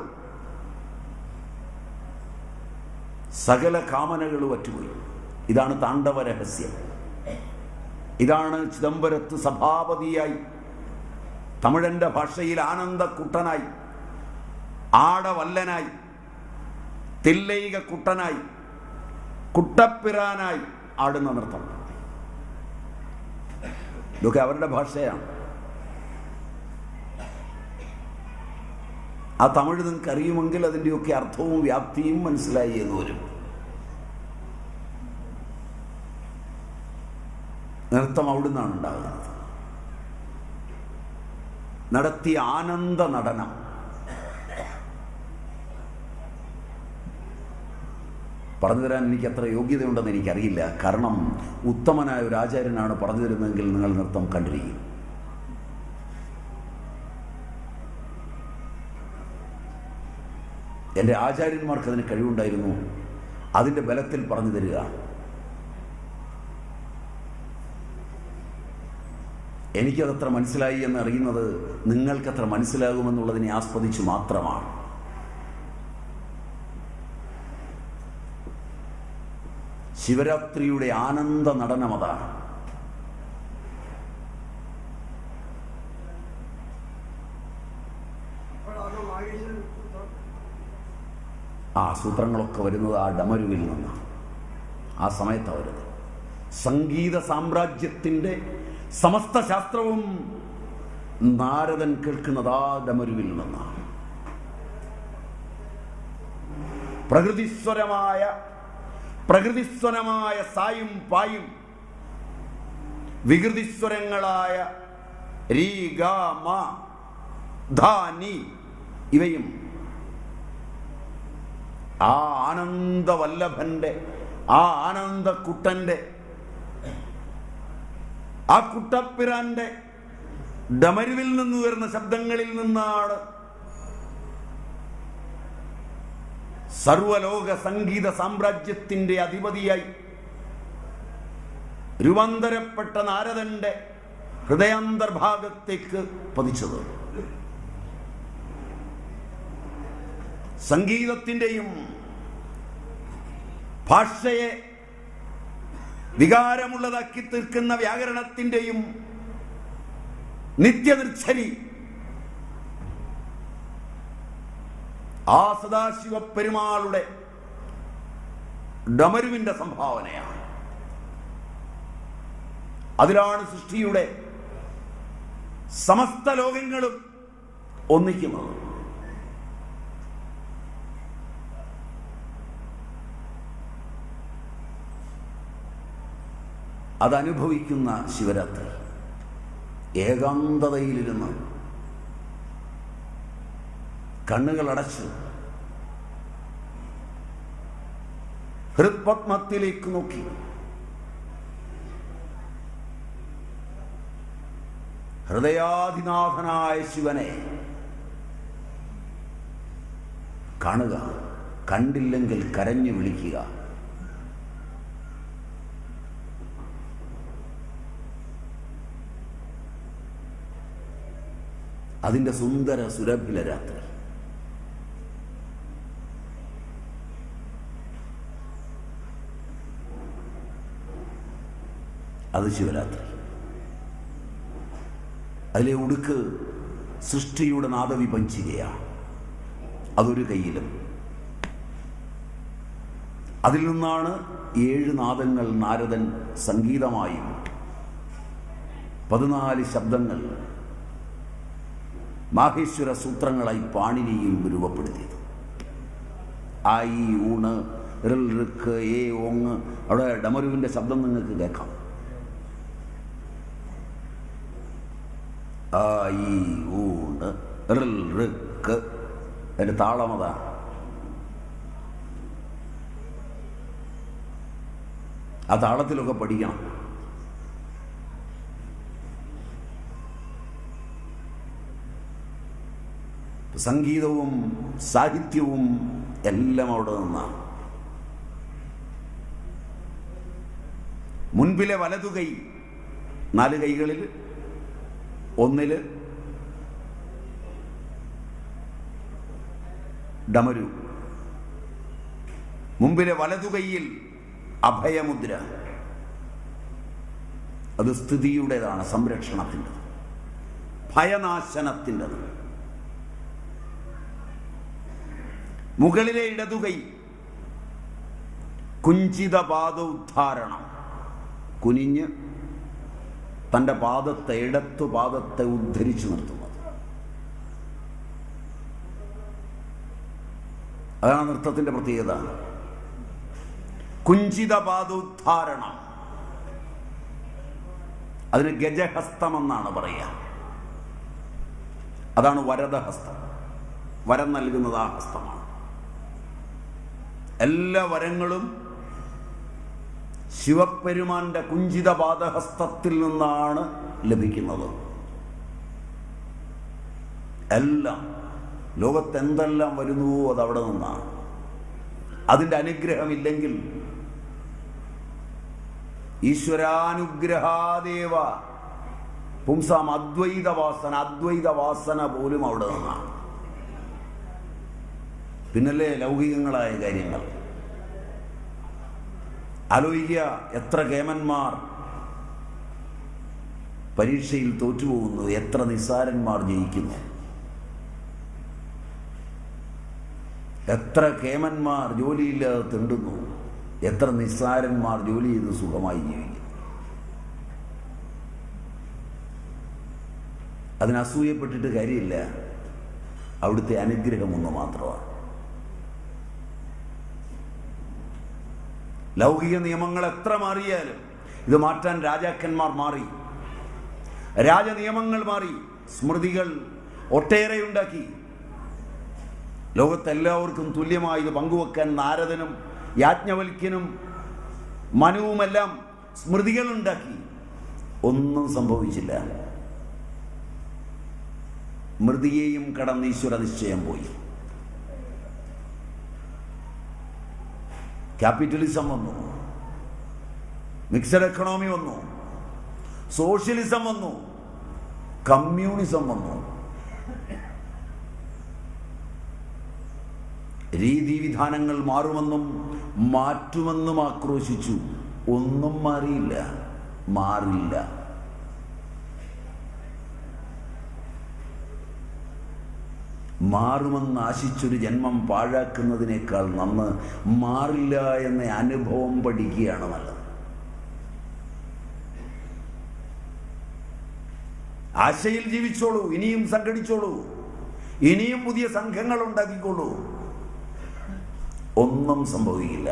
സകല കാമനകളും അറ്റുപോയി. ഇതാണ് താണ്ഡവ രഹസ്യം. ഇതാണ് ചിദംബരത്ത് സഭാപതിയായി, തമിഴൻ്റെ ഭാഷയിൽ ആനന്ദക്കുട്ടനായി, ആടവല്ലനായി, തില്ലൈക കുട്ടനായി, കുട്ടപ്പിറാനായി ആടുന്ന നൃത്തം. ഇതൊക്കെ അവരുടെ ഭാഷയാണ്. ആ തമിഴ് നിങ്ങൾക്ക് അറിയുമെങ്കിൽ അതിൻ്റെയൊക്കെ അർത്ഥവും വ്യാപ്തിയും മനസ്സിലായി എന്ന് വരും. നൃത്തം അവിടുന്നാണ് ഉണ്ടാകുന്നത്. നടത്തിയ ആനന്ദ നടനം പറഞ്ഞു തരാൻ എനിക്ക് അത്ര യോഗ്യതയുണ്ടെന്ന് എനിക്കറിയില്ല. കാരണം ഉത്തമനായ ഒരു ആചാര്യനാണ് പറഞ്ഞു തരുന്നതെങ്കിൽ നിങ്ങൾ നൃത്തം കണ്ടിരിക്കും. എൻ്റെ ആചാര്യന്മാർക്ക് അതിന് കഴിവുണ്ടായിരുന്നു. അതിൻ്റെ ബലത്തിൽ പറഞ്ഞു തരിക. എനിക്കതത്ര മനസ്സിലായി എന്നറിയുന്നത് നിങ്ങൾക്കത്ര മനസ്സിലാകുമെന്നുള്ളതിനെ ആസ്വദിച്ചു മാത്രമാണ്. ശിവരാത്രിയുടെ ആനന്ദ നടനം അതാണ്. ആ സൂത്രങ്ങളൊക്കെ വരുന്നത് ആ ഡമരുവിൽ നിന്നാണ്. ആ സമയത്താണ് വരുന്നത്. സംഗീത സാമ്രാജ്യത്തിൻ്റെ സമസ്ത ശാസ്ത്രവും നാരദൻ കേൾക്കുന്നത് ആ ഡമരുവിൽ നിന്നാണ്. പ്രകൃതിസ്വരമായ സായും പായും വികൃതിസ്വരങ്ങളായ രീ ഗ മ ധ നി ഇവയും ആ ആനന്ദവല്ലഭന്റെ, ആ ആനന്ദക്കുട്ടന്റെ, ആ കുട്ടപ്പിറാന്റെ ഡമരുവിൽ നിന്ന് വരുന്ന ശബ്ദങ്ങളിൽ നിന്നാണ് സർവലോക സംഗീത സാമ്രാജ്യത്തിന്റെ അധിപതിയായി രൂപാന്തരപ്പെട്ട നാരദന്റെ ഹൃദയാന്തർഭാഗത്തേക്ക് പതിച്ചത്. സംഗീതത്തിന്റെയും ഭാഷയെ വികാരമുള്ളതാക്കി തീർക്കുന്ന വ്യാകരണത്തിന്റെയും നിത്യനിർച്ഛരി ആ സദാശിവ പെരുമാളുടെ ഡമരുവിന്റെ സംഭാവനയാണ്. അതിലാണ് സൃഷ്ടിയുടെ സമസ്ത ലോകങ്ങളും ഒന്നിക്കുന്നത്. അതനുഭവിക്കുന്ന ശിവരാത്രി ഏകാന്തതയിലിരുന്ന് കണ്ണുകളടച്ച് ഹൃത്പത്മത്തിലേക്ക് നോക്കി ഹൃദയാധിനാഥനായ ശിവനെ കാണുക, കണ്ടില്ലെങ്കിൽ കരഞ്ഞു വിളിക്കുക. അതിൻ്റെ സുന്ദര സുരഭില രാത്രി. അത് ശിവരാത്രി. അതിലെ ഉടുക്ക് സൃഷ്ടിയുടെ നാദവിപഞ്ചികയാണ്. അതൊരു കയ്യിലും. അതിൽ നിന്നാണ് 7 നാദങ്ങൾ നാരദൻ സംഗീതമായും 14 ശബ്ദങ്ങൾ മാഹേശ്വര സൂത്രങ്ങളായി പാണിനിയും രൂപപ്പെടുത്തിയത്. ഐ, ഊണ്, റിൽ, ഋക്ക്, ഏ, ഓങ്. അവിടെ ഡമരുവിൻ്റെ ശബ്ദം നിങ്ങൾക്ക് കേൾക്കാം. ഐ, ഊണ്, റിൽ, ഋക്ക്. അതിൻ്റെ താളമതാണ്. ആ താളത്തിലൊക്കെ പഠിക്കണം. സംഗീതവും സാഹിത്യവും എല്ലാം അവിടെ നിന്നാണ്. മുൻപിലെ വലതുകൈ 4 കൈകളിൽ ഒന്നില് ഡമരു, മുമ്പിലെ വലതുകൈയിൽ അഭയമുദ്ര. അത് സ്ഥിതിയുടേതാണ്, സംരക്ഷണത്തിൻ്റെത്, ഭയനാശനത്തിൻ്റെത്. മുകളിലെ ഇടതുകൈ കുഞ്ചിത പാദോദ്ധാരണം, കുനിഞ്ഞ് തൻ്റെ പാദത്തെ, ഇടത്തു പാദത്തെ ഉദ്ധരിച്ചു നിർത്തുന്നത്. അതാണ് നൃത്തത്തിൻ്റെ പ്രത്യേകത. കുഞ്ചിത പാദോദ്ധാരണം. അതിന് ഗജഹസ്തം എന്നാണ് പറയുക. അതാണ് വരദഹസ്തം. വരം നൽകുന്നത് ആ ഹസ്തമാണ്. എല്ലാ വരങ്ങളും ശിവപെരുമാന്റെ കുഞ്ചിത പാദഹസ്തത്തിൽ നിന്നാണ് ലഭിക്കുന്നത്. എല്ലാം ലോകത്തെന്തെല്ലാം വരുന്നുവോ അതവിടെ നിന്നാണ്. അതിൻ്റെ അനുഗ്രഹമില്ലെങ്കിൽ ഈശ്വരാനുഗ്രഹാദേവ പുംസാം അദ്വൈതവാസന പോലും അവിടെ നിന്നാണ്. പിന്നല്ലേ ലൗകികങ്ങളായ കാര്യങ്ങൾ ആലോചിക്കുക. എത്ര കേമന്മാർ പരീക്ഷയിൽ തോറ്റുപോകുന്നു, എത്ര നിസ്സാരന്മാർ ജയിക്കുന്നു. എത്ര കേമന്മാർ ജോലിയില്ലാതെ തിണ്ടുന്നു, എത്ര നിസ്സാരന്മാർ ജോലി ചെയ്ത് സുഖമായി ജീവിക്കുന്നു. അതിന് അസൂയപ്പെട്ടിട്ട് കാര്യമില്ല. അവിടുത്തെ അനുഗ്രഹം ഒന്ന് മാത്രമാണ്. ലൗകിക നിയമങ്ങൾ എത്ര മാറിയാലും ഇത് മാറ്റാൻ രാജാക്കന്മാർ മാറി, രാജനിയമങ്ങൾ മാറി, സ്മൃതികൾ ഒട്ടേറെ ഉണ്ടാക്കി. ലോകത്തെല്ലാവർക്കും തുല്യമായി ഇത് പങ്കുവെക്കാൻ നാരദനും യാജ്ഞവൽക്യനും മനുവുമെല്ലാം സ്മൃതികൾ ഉണ്ടാക്കി. ഒന്നും സംഭവിച്ചില്ല. മൃതിയെയും കടന്ന് ഈശ്വര നിശ്ചയം പോയി. ക്യാപിറ്റലിസം വന്നു, മിക്സഡ് എക്കണോമി വന്നു, സോഷ്യലിസം വന്നു, കമ്മ്യൂണിസം വന്നു. രീതിവിധാനങ്ങൾ മാറുമെന്നും മാറ്റുമെന്നും ആക്രോശിച്ചു. ഒന്നും മാറിയില്ല, മാറില്ല. മാറുമെന്ന് ആശിച്ചൊരു ജന്മം പാഴാക്കുന്നതിനേക്കാൾ നന്ന് മാറില്ല എന്ന അനുഭവം പഠിക്കുകയാണ് നല്ലത്. ആശയിൽ ജീവിച്ചോളൂ, ഇനിയും സംഘടിച്ചോളൂ, ഇനിയും പുതിയ സംഘങ്ങൾ ഉണ്ടാക്കിക്കോളൂ. ഒന്നും സംഭവിക്കില്ല.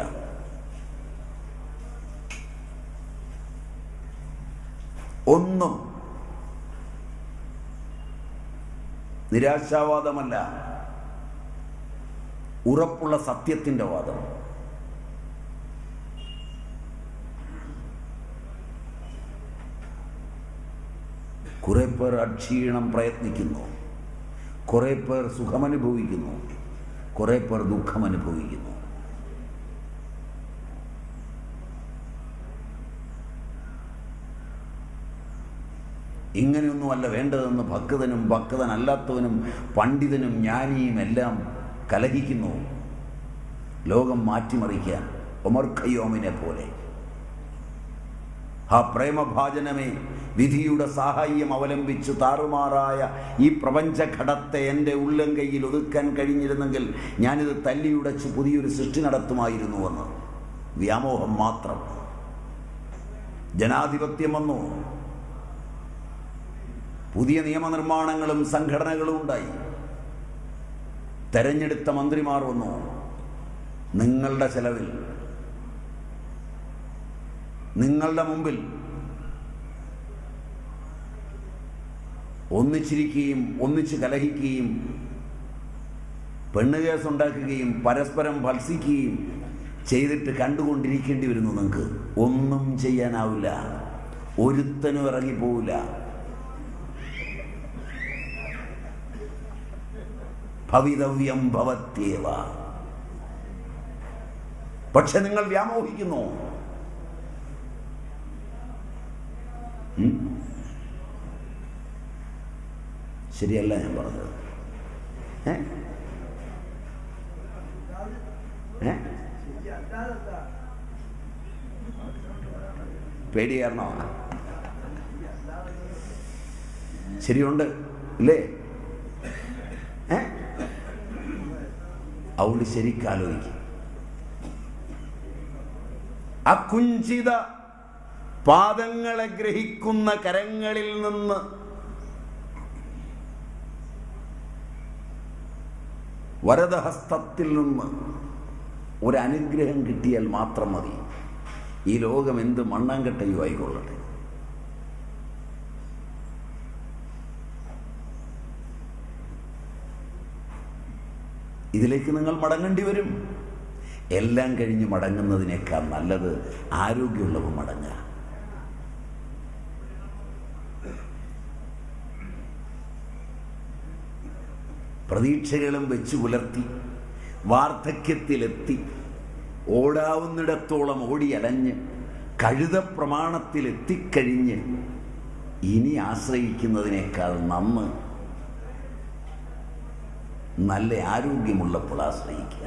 ഒന്നും. നിരാശാവാദമല്ല, ഉറപ്പുള്ള സത്യത്തിന്റെ വാദം. കുറെ പേർ അക്ഷീണം പ്രയത്നിക്കുന്നു, കുറെ പേർ സുഖമനുഭവിക്കുന്നു, കുറെ പേർ ദുഃഖമനുഭവിക്കുന്നു. ഇങ്ങനെയൊന്നുമല്ല വേണ്ടതെന്ന് ഭക്തനും ഭക്തനല്ലാത്തവനും പണ്ഡിതനും ജ്ഞാനിയും എല്ലാം കലഹിക്കുന്നു. ലോകം മാറ്റിമറിക്കാൻ ഒമർ ഖയ്യാമിനെ പോലെ. ആ പ്രേമഭാജനമേ, വിധിയുടെ സാഹായ്യം അവലംബിച്ച് താറുമാറായ ഈ പ്രപഞ്ചഘടത്തെ എൻ്റെ ഉള്ളം കൈയിൽ ഒതുക്കാൻ കഴിഞ്ഞിരുന്നെങ്കിൽ ഞാനിത് തല്ലിയുടച്ച് പുതിയൊരു സൃഷ്ടി നടത്തുമായിരുന്നുവെന്ന്. വ്യാമോഹം മാത്രം. ജനാധിപത്യം വന്നു, പുതിയ നിയമനിർമ്മാണങ്ങളും സംഘടനകളും ഉണ്ടായി, തെരഞ്ഞെടുത്ത മന്ത്രിമാർ വന്നു. നിങ്ങളുടെ ചെലവിൽ, നിങ്ങളുടെ മുമ്പിൽ ഒന്നിച്ചിരിക്കുകയും ഒന്നിച്ച് കലഹിക്കുകയും പെണ്ണുകേസുണ്ടാക്കുകയും പരസ്പരം ഭത്സിക്കുകയും ചെയ്തിട്ട് കണ്ടുകൊണ്ടിരിക്കേണ്ടി വരുന്നു. നിങ്ങൾക്ക് ഒന്നും ചെയ്യാനാവില്ല, ഒരുത്തനും ഇറങ്ങിപ്പോവില്ല. ഭവിതവ്യം ഭവത്യേവ. പക്ഷെ നിങ്ങൾ വ്യാമോഹിക്കുന്നു. ശരിയല്ല ഞാൻ പറഞ്ഞത്. പേടിയായിരുന്നോ? ശരിയുണ്ട് ഇല്ലേ? അതുകൊണ്ട് ശരിക്കാലോചിക്കും. അകുഞ്ചിത പാദങ്ങളെ ഗ്രഹിക്കുന്ന കരങ്ങളിൽ നിന്ന് വരദഹസ്തത്തിൽ നിന്ന് ഒരനുഗ്രഹം കിട്ടിയാൽ മാത്രം മതി. ഈ ലോകം എന്ത് മണ്ണാങ്കട്ടയും ആയിക്കൊള്ളട്ടെ. ഇതിലേക്ക് നിങ്ങൾ മടങ്ങേണ്ടി വരും. എല്ലാം കഴിഞ്ഞ് മടങ്ങുന്നതിനേക്കാൾ നല്ലത് ആരോഗ്യമുള്ളവ മടങ്ങുക. പ്രതീക്ഷകളും വെച്ചു പുലർത്തി വാർദ്ധക്യത്തിലെത്തി ഓടാവുന്നിടത്തോളം ഓടിയലഞ്ഞ് കഴുത പ്രമാണത്തിലെത്തിക്കഴിഞ്ഞ് ഇനി ആശ്രയിക്കുന്നതിനേക്കാൾ നല്ല ആരോഗ്യമുള്ളപ്പോൾ ആശ്രയിക്കുക.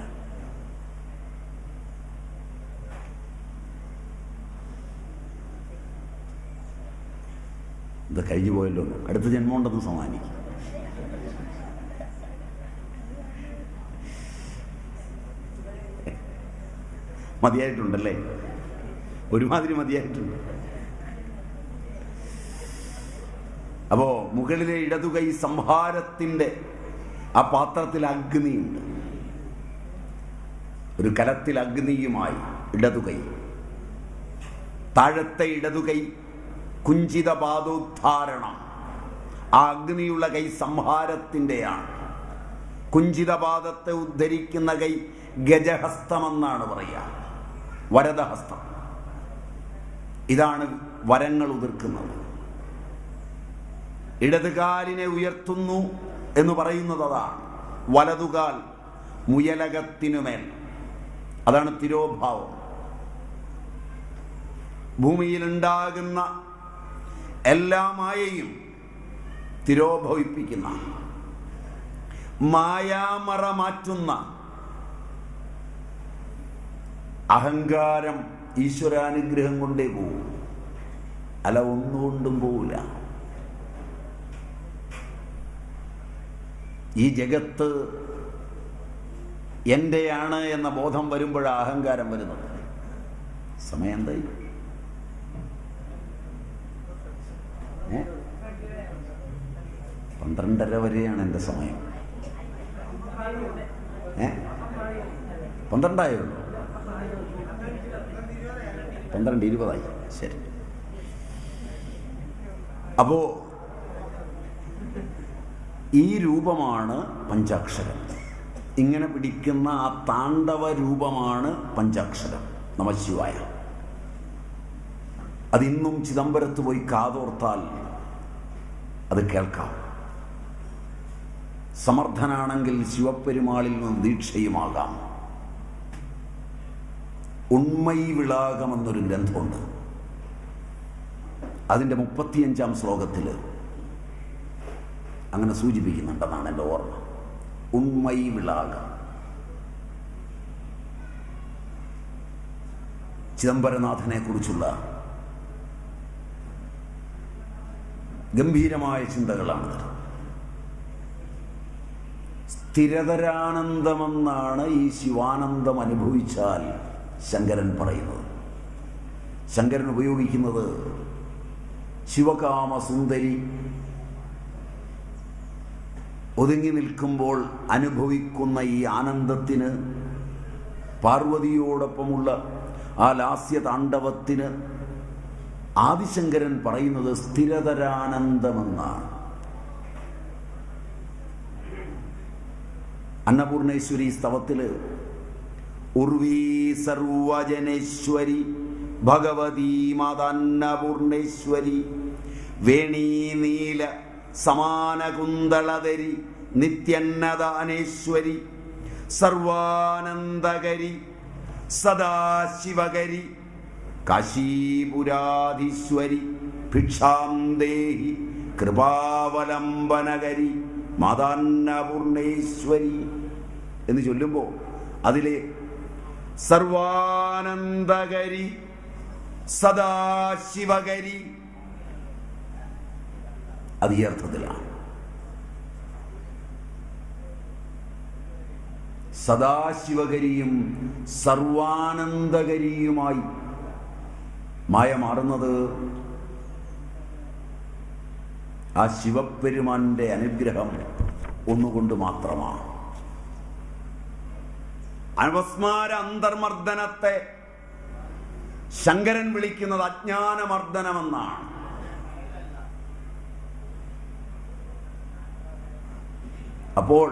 ഇത് കഴിഞ്ഞു പോയല്ലോ, അടുത്ത ജന്മമുണ്ടെന്ന് സമ്മാനിക്കും. മതിയായിട്ടുണ്ടല്ലേ? ഒരുമാതിരി മതിയായിട്ടുണ്ട്. അപ്പോ മുകളിലെ ഇടതുകൈ സംഹാരത്തിന്റെ ആ പാത്രത്തിൽ അഗ്നിയുണ്ട്. ഒരു കലത്തിൽ അഗ്നിയുമായി ഇടതുകൈ. താഴത്തെ ഇടതുകൈ കുഞ്ചിതപാദോദ്ധാരണം. ആ അഗ്നിയുള്ള കൈ സംഹാരത്തിൻ്റെയാണ്. കുഞ്ചിതപാദത്തെ ഉദ്ധരിക്കുന്ന കൈ ഗജഹസ്തമെന്നാണ് പറയുക, വരദഹസ്തം. ഇതാണ് വരങ്ങൾ ഉതിർക്കുന്നത്. ഇടതുകാലിനെ ഉയർത്തുന്നു എന്ന് പറയുന്നത് അതാണ്. വലതുകാൽ മുയലകത്തിനുമേൽ, അതാണ് തിരോഭാവം. ഭൂമിയിലുണ്ടാകുന്ന എല്ലാ മായയും തിരോഭവിപ്പിക്കുന്ന, മായാമറ മാറ്റുന്ന അഹങ്കാരം ഈശ്വരാനുഗ്രഹം കൊണ്ടേ പോവും, അല്ല ഒന്നുകൊണ്ടും പോവില്ല. ഈ ജഗത്ത് എൻ്റെയാണ് എന്ന ബോധം വരുമ്പോഴാണ് അഹങ്കാരം വരുന്നത്. സമയം എന്തായി? 12:30 വരെയാണ് എൻ്റെ സമയം. 12 ആയുള്ളൂ. 12:20. ശരി. അപ്പോ ഈ രൂപമാണ് പഞ്ചാക്ഷരം. ഇങ്ങനെ പിടിക്കുന്ന ആ താണ്ഡവ രൂപമാണ് പഞ്ചാക്ഷരം നമഃശിവായ. അതിന്നും ചിദംബരത്ത് പോയി കാതോർത്താൽ അത് കേൾക്കാം. സമർത്ഥനാണെങ്കിൽ ശിവപ്പെരുമാളിൽ നിന്ന് ദീക്ഷയുമാകാം. ഉണ്മൈ വിളാകമെന്നൊരു ഗ്രന്ഥമുണ്ട്. അതിൻ്റെ 35-ാം ശ്ലോകത്തിൽ അങ്ങനെ സൂചിപ്പിക്കുന്നുണ്ടെന്നാണ് എൻ്റെ ഓർമ്മ. ഉണ്മൈ വിളാകം. ചിദംബരനാഥനെ കുറിച്ചുള്ള ഗംഭീരമായ ചിന്തകളാണ്. സ്ഥിരതരാനന്ദമെന്നാണ് ഈ ശിവാനന്ദം അനുഭവിച്ചാൽ ശങ്കരൻ പറയുന്നത്. ശങ്കരൻ ഉപയോഗിക്കുന്നത് ശിവകാമസുന്ദരി ഒതുങ്ങി നിൽക്കുമ്പോൾ അനുഭവിക്കുന്ന ഈ ആനന്ദത്തിന്, പാർവതിയോടൊപ്പമുള്ള ആ ലാസ്യ താണ്ഡവത്തിന് ആദിശങ്കരൻ പറയുന്നത് സ്ഥിരതരാനന്ദമെന്നാണ്. അന്നപൂർണേശ്വരി സ്തവത്തിൽ ഉർവീ സർവജനേശ്വരി ഭഗവതീ മാതാന്നപൂർണേശ്വരി വേണീ നീല സമാനകുന്തളധരി നിത്യന്നദാനേശ്വരി സർവാനന്ദകരി സദാശിവകരി കാശീപുരാധീശ്വരി ഭിക്ഷാം ദേഹി കൃപാവലംബനകരി മാതാന്നപൂർണേശ്വരി എന്ന് ചൊല്ലുമ്പോൾ അതിലെ സർവാനന്ദകരി സദാശിവകരി അത് ഈ അർത്ഥത്തിലാണ്. സദാശിവകരിയും സർവാനന്ദകരിയുമായി മായ മാറുന്നത് ആ ശിവപെരുമാന്റെ അനുഗ്രഹം ഒന്നുകൊണ്ട് മാത്രമാണ്. അപസ്മാര അന്തർമർദ്ദനത്തെ ശങ്കരൻ വിളിക്കുന്നത് അജ്ഞാനമർദ്ദനമെന്നാണ്. അപ്പോൾ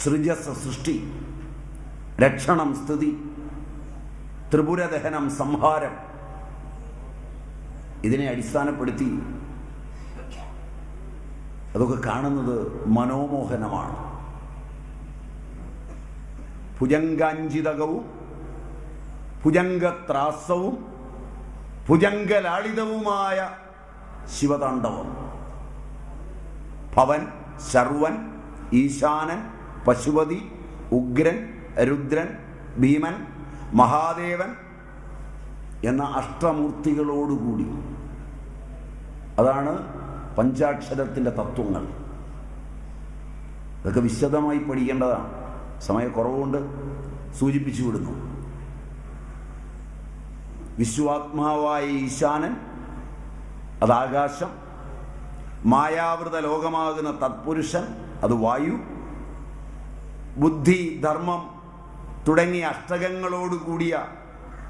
സൃജസ സൃഷ്ടി, രക്ഷണം സ്ഥിതി, ത്രിപുരദഹനം സംഹാരം, ഇതിനെ അടിസ്ഥാനപ്പെടുത്തി അതൊക്കെ കാണുന്നത് മനോമോഹനമാണ്. ഭുജംഗാഞ്ചിതകവും ഭുജംഗത്രാസവും ഭുജംഗലാളിതവുമായ ശിവതാണ്ഡവം. ഭവൻ, ശർവൻ, ഈശാനൻ, പശുപതി, ഉഗ്രൻ, രുദ്രൻ, ഭീമൻ, മഹാദേവൻ എന്ന അഷ്ടമൂർത്തികളോടുകൂടി. അതാണ് പഞ്ചാക്ഷരത്തിൻ്റെ തത്വങ്ങൾ. ഇതൊക്കെ വിശദമായി പഠിക്കേണ്ടതാണ്. സമയക്കുറവുകൊണ്ട് സൂചിപ്പിച്ചു വിടുന്നു. വിശ്വാത്മാവായ ഈശാനൻ അത് ആകാശം, മായാവൃത ലോകമാകുന്ന തത്പുരുഷൻ അത് വായു, ബുദ്ധി, ധർമ്മം തുടങ്ങിയ അഷ്ടകങ്ങളോടുകൂടിയ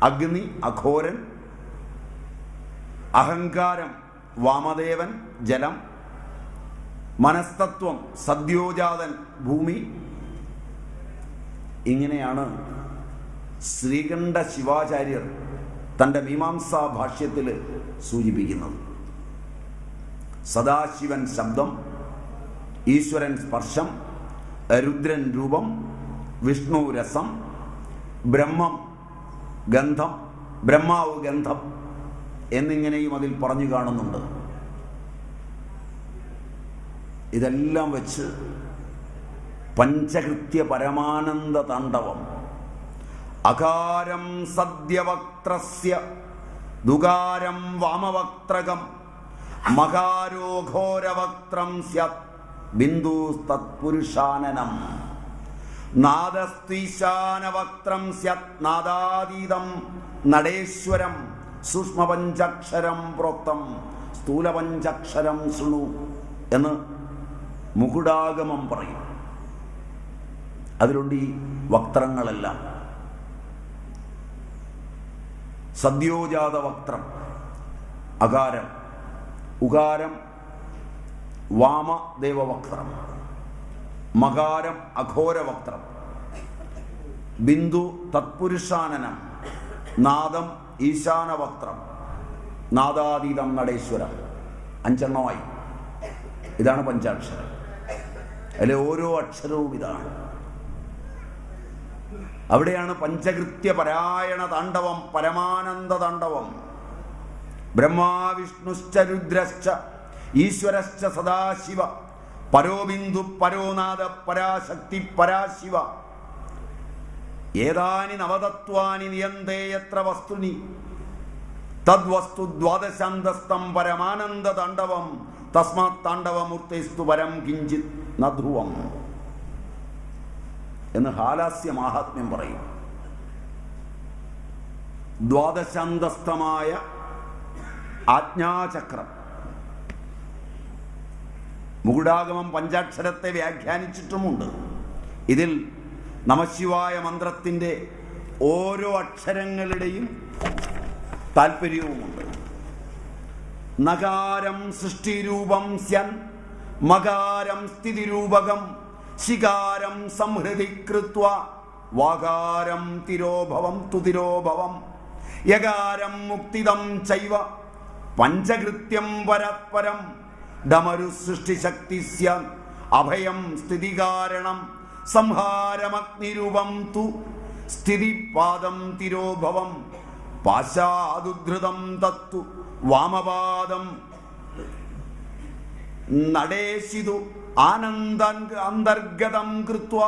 അഗ്നി അഘോരൻ, അഹങ്കാരം വാമദേവൻ ജലം, മനസ്തത്വം സദ്യോജാതൻ ഭൂമി. ഇങ്ങനെയാണ് ശ്രീകണ്ഠ ശിവാചാര്യർ തൻ്റെ മീമാംസാ ഭാഷ്യത്തിൽ സൂചിപ്പിക്കുന്നത്. സദാശിവൻ ശബ്ദം, ഈശ്വരൻ സ്പർശം, രുദ്രൻ രൂപം, വിഷ്ണു രസം, ബ്രഹ്മം ഗന്ധം, ബ്രഹ്മാവ് ഗന്ധം എന്നിങ്ങനെയും അതിൽ പറഞ്ഞു കാണുന്നുണ്ട്. ഇതെല്ലാം വെച്ച് പഞ്ചകൃത്യ പരമാനന്ദ താണ്ഡവം അകാരം സദ്യവക്ത്രസ്യ ദുകാരം വാമവക്ത്രകം മകാരോഘോരവക്ത്രം സ്യാത് ബിന്ദു തത്പുരുഷാനനം നാദസ്തീശാനവക്ത്രം സ്യാത് നാദാതീതം നടേശ്വരം സൂക്ഷ്മപഞ്ചാക്ഷരം പ്രോക്തം സ്ഥൂലപഞ്ചാക്ഷരം ശൃണു എന്ന് മുകുടാഗമം പറയും. അതിലുണ്ട് ഈ വക്ത്രങ്ങളെല്ലാം. സദ്യോജാത വക്ത്രം അകാരം, ഉകാരം വാമദേവവക്ത്രം, മകാരം അഘോരവക്ത്രം, ബിന്ദു തത്പുരുഷാനനം, നാദം ഈശാനവക്ത്രം, നാദാതീതം നടേശ്വരം. 5 എണ്ണമായി. ഇതാണ് പഞ്ചാക്ഷരം. അതിലെ ഓരോ അക്ഷരവും ഇതാണ്. അവിടെയാണ് പഞ്ചകൃത്യ പരായണ താണ്ഡവം, പരമാനന്ദ താണ്ഡവം. ബ്രഹ്മാവിഷ്ണുശ്ച രുദ്രശ്ച ഈശ്വരശ്ച സദാശിവ പരോബിന്ദു പരോനാഥ പരാശക്തി പരാശിവ ഏതാനി നവതത്വാനി നിയന്തേ യത്ര വസ്തുനി തദ്വസ്തു ദ്വാദശാന്തസ്തം പരമാനന്ദ താണ്ഡവം തസ്മാത് താണ്ഡവമൂർത്തേസ്തു പരം കിഞ്ചിത് നധ്രുവം എന്ന് ഹാലാസ്യ മാഹാത്മ്യം പറയും. ദ്വാദശാന്തസ്ഥമായ ആജ്ഞാചക്രം. മുകുടാഗമം പഞ്ചാക്ഷരത്തെ വ്യാഖ്യാനിച്ചിട്ടുമുണ്ട്. ഇതിൽ നമശിവായ മന്ത്രത്തിൻ്റെ ഓരോ അക്ഷരങ്ങളുടെയും താല്പര്യവുമുണ്ട്. നകാരം സൃഷ്ടിരൂപം സ്യൻ മകാരം സ്ഥിതിരൂപകം ശികാരം സംഹൃതി കൃത്വ വാകാരം തിരോഭവം തുതിരോഭവം യകാരം മുക്തിദം ചൈവ പഞ്ചകൃത്യം പരസ്പരം ഡമരു സൃഷ്ടിശക്തി സ്യാൻ അഭയം സ്ഥിതികാരണം സംഹാരമഗ്നിരൂപം തു സ്ഥിതിപാദം തിരോഭവം പാശാദുധൃതം തത്തു വാമപാദം നടേശിതു ആനന്ദം അന്തർഗതം കൃത്വ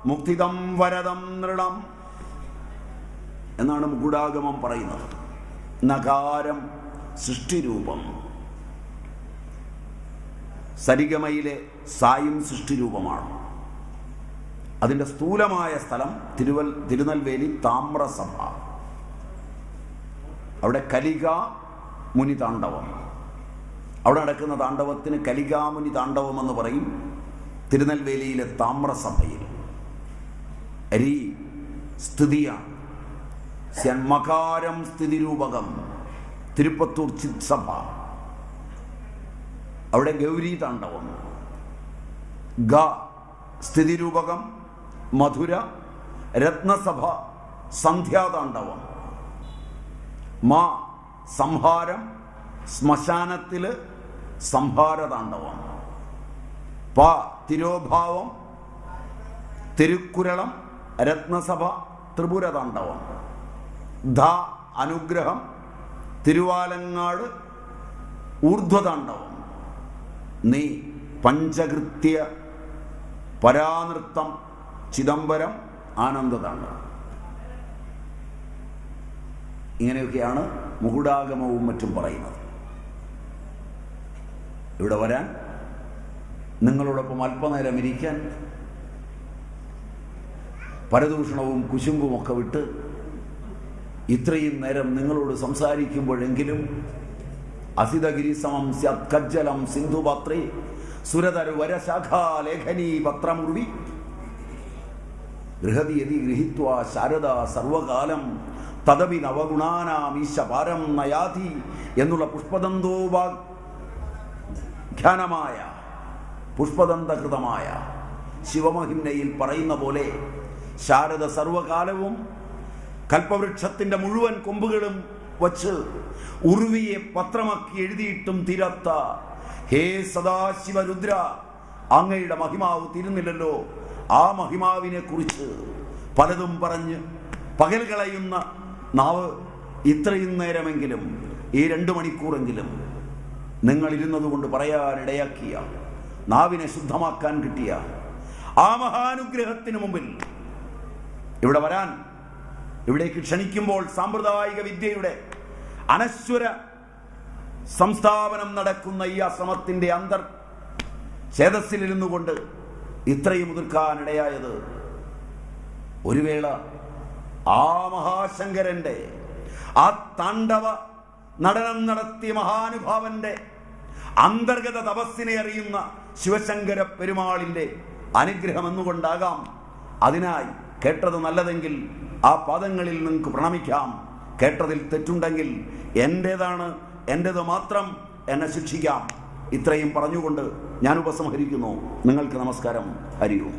മുക്തിദം വരദം നൃണം എന്നാണ് മുകുടാഗമം പറയുന്നത്. നകാരം സൃഷ്ടിരൂപം. സരിഗമയിലെ സായും സൃഷ്ടിരൂപമാണ്. അതിൻ്റെ സ്ഥൂലമായ സ്ഥലം തിരുനെൽവേലി താമ്രസഭ. അവിടെ കലികാ മുനി താണ്ഡവം. അവിടെ നടക്കുന്ന താണ്ഡവത്തിന് കലികാമുനി താണ്ഡവം എന്ന് പറയും. തിരുനെൽവേലിയിലെ താമ്രസഭയിൽ അരി സ്ഥിതിയാണ്. മകാരം സ്ഥിതിരൂപകം തിരുപ്പത്തൂർ ചിത് സഭ. അവിടെ ഗൗരി താണ്ഡവം. ഗ സ്ഥിതിരൂപകം മധുര രത്നസഭ സന്ധ്യാതാണ്ഡവം. മാ സംഹാരം ശ്മശാനത്തിൽ സംഹാരതാണ്ഡവം. പ തിരോഭാവം തിരുക്കുരളം രത്നസഭ ത്രിപുരതാണ്ഡവം. ധ അനുഗ്രഹം തിരുവാലങ്ങാട് ഊർധ്വതാണ്ഡവം. നീ പഞ്ചകൃത്യ പരാനൃത്തം ചിദംബരം ആനന്ദതാണ്ഡവം. ഇങ്ങനെയൊക്കെയാണ് മുകുടാഗമവും മറ്റും പറയുന്നത്. ഇവിടെ വരാൻ, നിങ്ങളോടൊപ്പം അല്പനേരം ഇരിക്കാൻ, പരദൂഷണവും കുശുമ്പുമൊക്കെ വിട്ട് ഇത്രയും നേരം നിങ്ങളോട് സംസാരിക്കുമ്പോഴെങ്കിലും അസിതഗിരി സമം സ്യാത് കജ്ജലം സിന്ധുപാത്രേ സുരതരു വരശാഖാലേഖനീ പത്രമുർവി ഗൃഹതി യതി ഗൃഹീത്വാ ശാരദ സർവകാലം തദപി നവഗുണാനാമീശപാരം നയാതി എന്നുള്ള പുഷ്പദന്തോപാഖ്യാനമായ പുഷ്പദന്തകൃതമായ ശിവമഹിംനയിൽ പറയുന്ന പോലെ ശാരദ സർവകാലവും കൽപ്പവൃക്ഷത്തിൻ്റെ മുഴുവൻ കൊമ്പുകളും വച്ച് ഉർവിയെ പത്രമാക്കി എഴുതിയിട്ടും തീരാത്ത ഹേ സദാശിവ രുദ്ര അങ്ങയുടെ മഹിമാവ് തീരുന്നില്ലല്ലോ. ആ മഹിമാവിനെ കുറിച്ച് പലതും പറഞ്ഞ് പകൽ കളയുന്ന നാവ് ഇത്രയും നേരമെങ്കിലും, ഈ 2 മണിക്കൂറെങ്കിലും നിങ്ങളിരുന്നത് കൊണ്ട് പറയാനിടയാക്കിയ, നാവിനെ ശുദ്ധമാക്കാൻ കിട്ടിയ ആ മഹാനുഗ്രഹത്തിന് മുമ്പിൽ ഇവിടെ വരാൻ, ഇവിടേക്ക് ക്ഷണിക്കുമ്പോൾ സാമ്പ്രദായിക വിദ്യയുടെ അനശ്വര സംസ്ഥാപനം നടക്കുന്ന ഈ അശ്രമത്തിന്റെ ചേതസ്സിലിരുന്നു കൊണ്ട് ഇത്രയും മുതിർക്കാനിടയായത് ഒരു വേള ആ മഹാശങ്കരന്റെ, ആ താണ്ഡവ നടനം നടത്തിയ മഹാനുഭാവന്റെ അന്തർഗത തപസ്സിനെ അറിയുന്ന ശിവശങ്കര പെരുമാളിന്റെ അനുഗ്രഹം എന്നുകൊണ്ടാകാം. അതിനായി കേട്ടത് നല്ലതെങ്കിൽ ആ പാദങ്ങളിൽ നിങ്ങൾക്ക് പ്രണമിക്കാം. കേട്ടതിൽ തെറ്റുണ്ടെങ്കിൽ എന്റേതാണ്, എന്റേത് മാത്രം, എന്നെ ശിക്ഷിക്കാം. ഇത്രയും പറഞ്ഞുകൊണ്ട് ഞാൻ ഉപസംഹരിക്കുന്നു. നിങ്ങൾക്ക് നമസ്കാരം. ഹരി ഓം.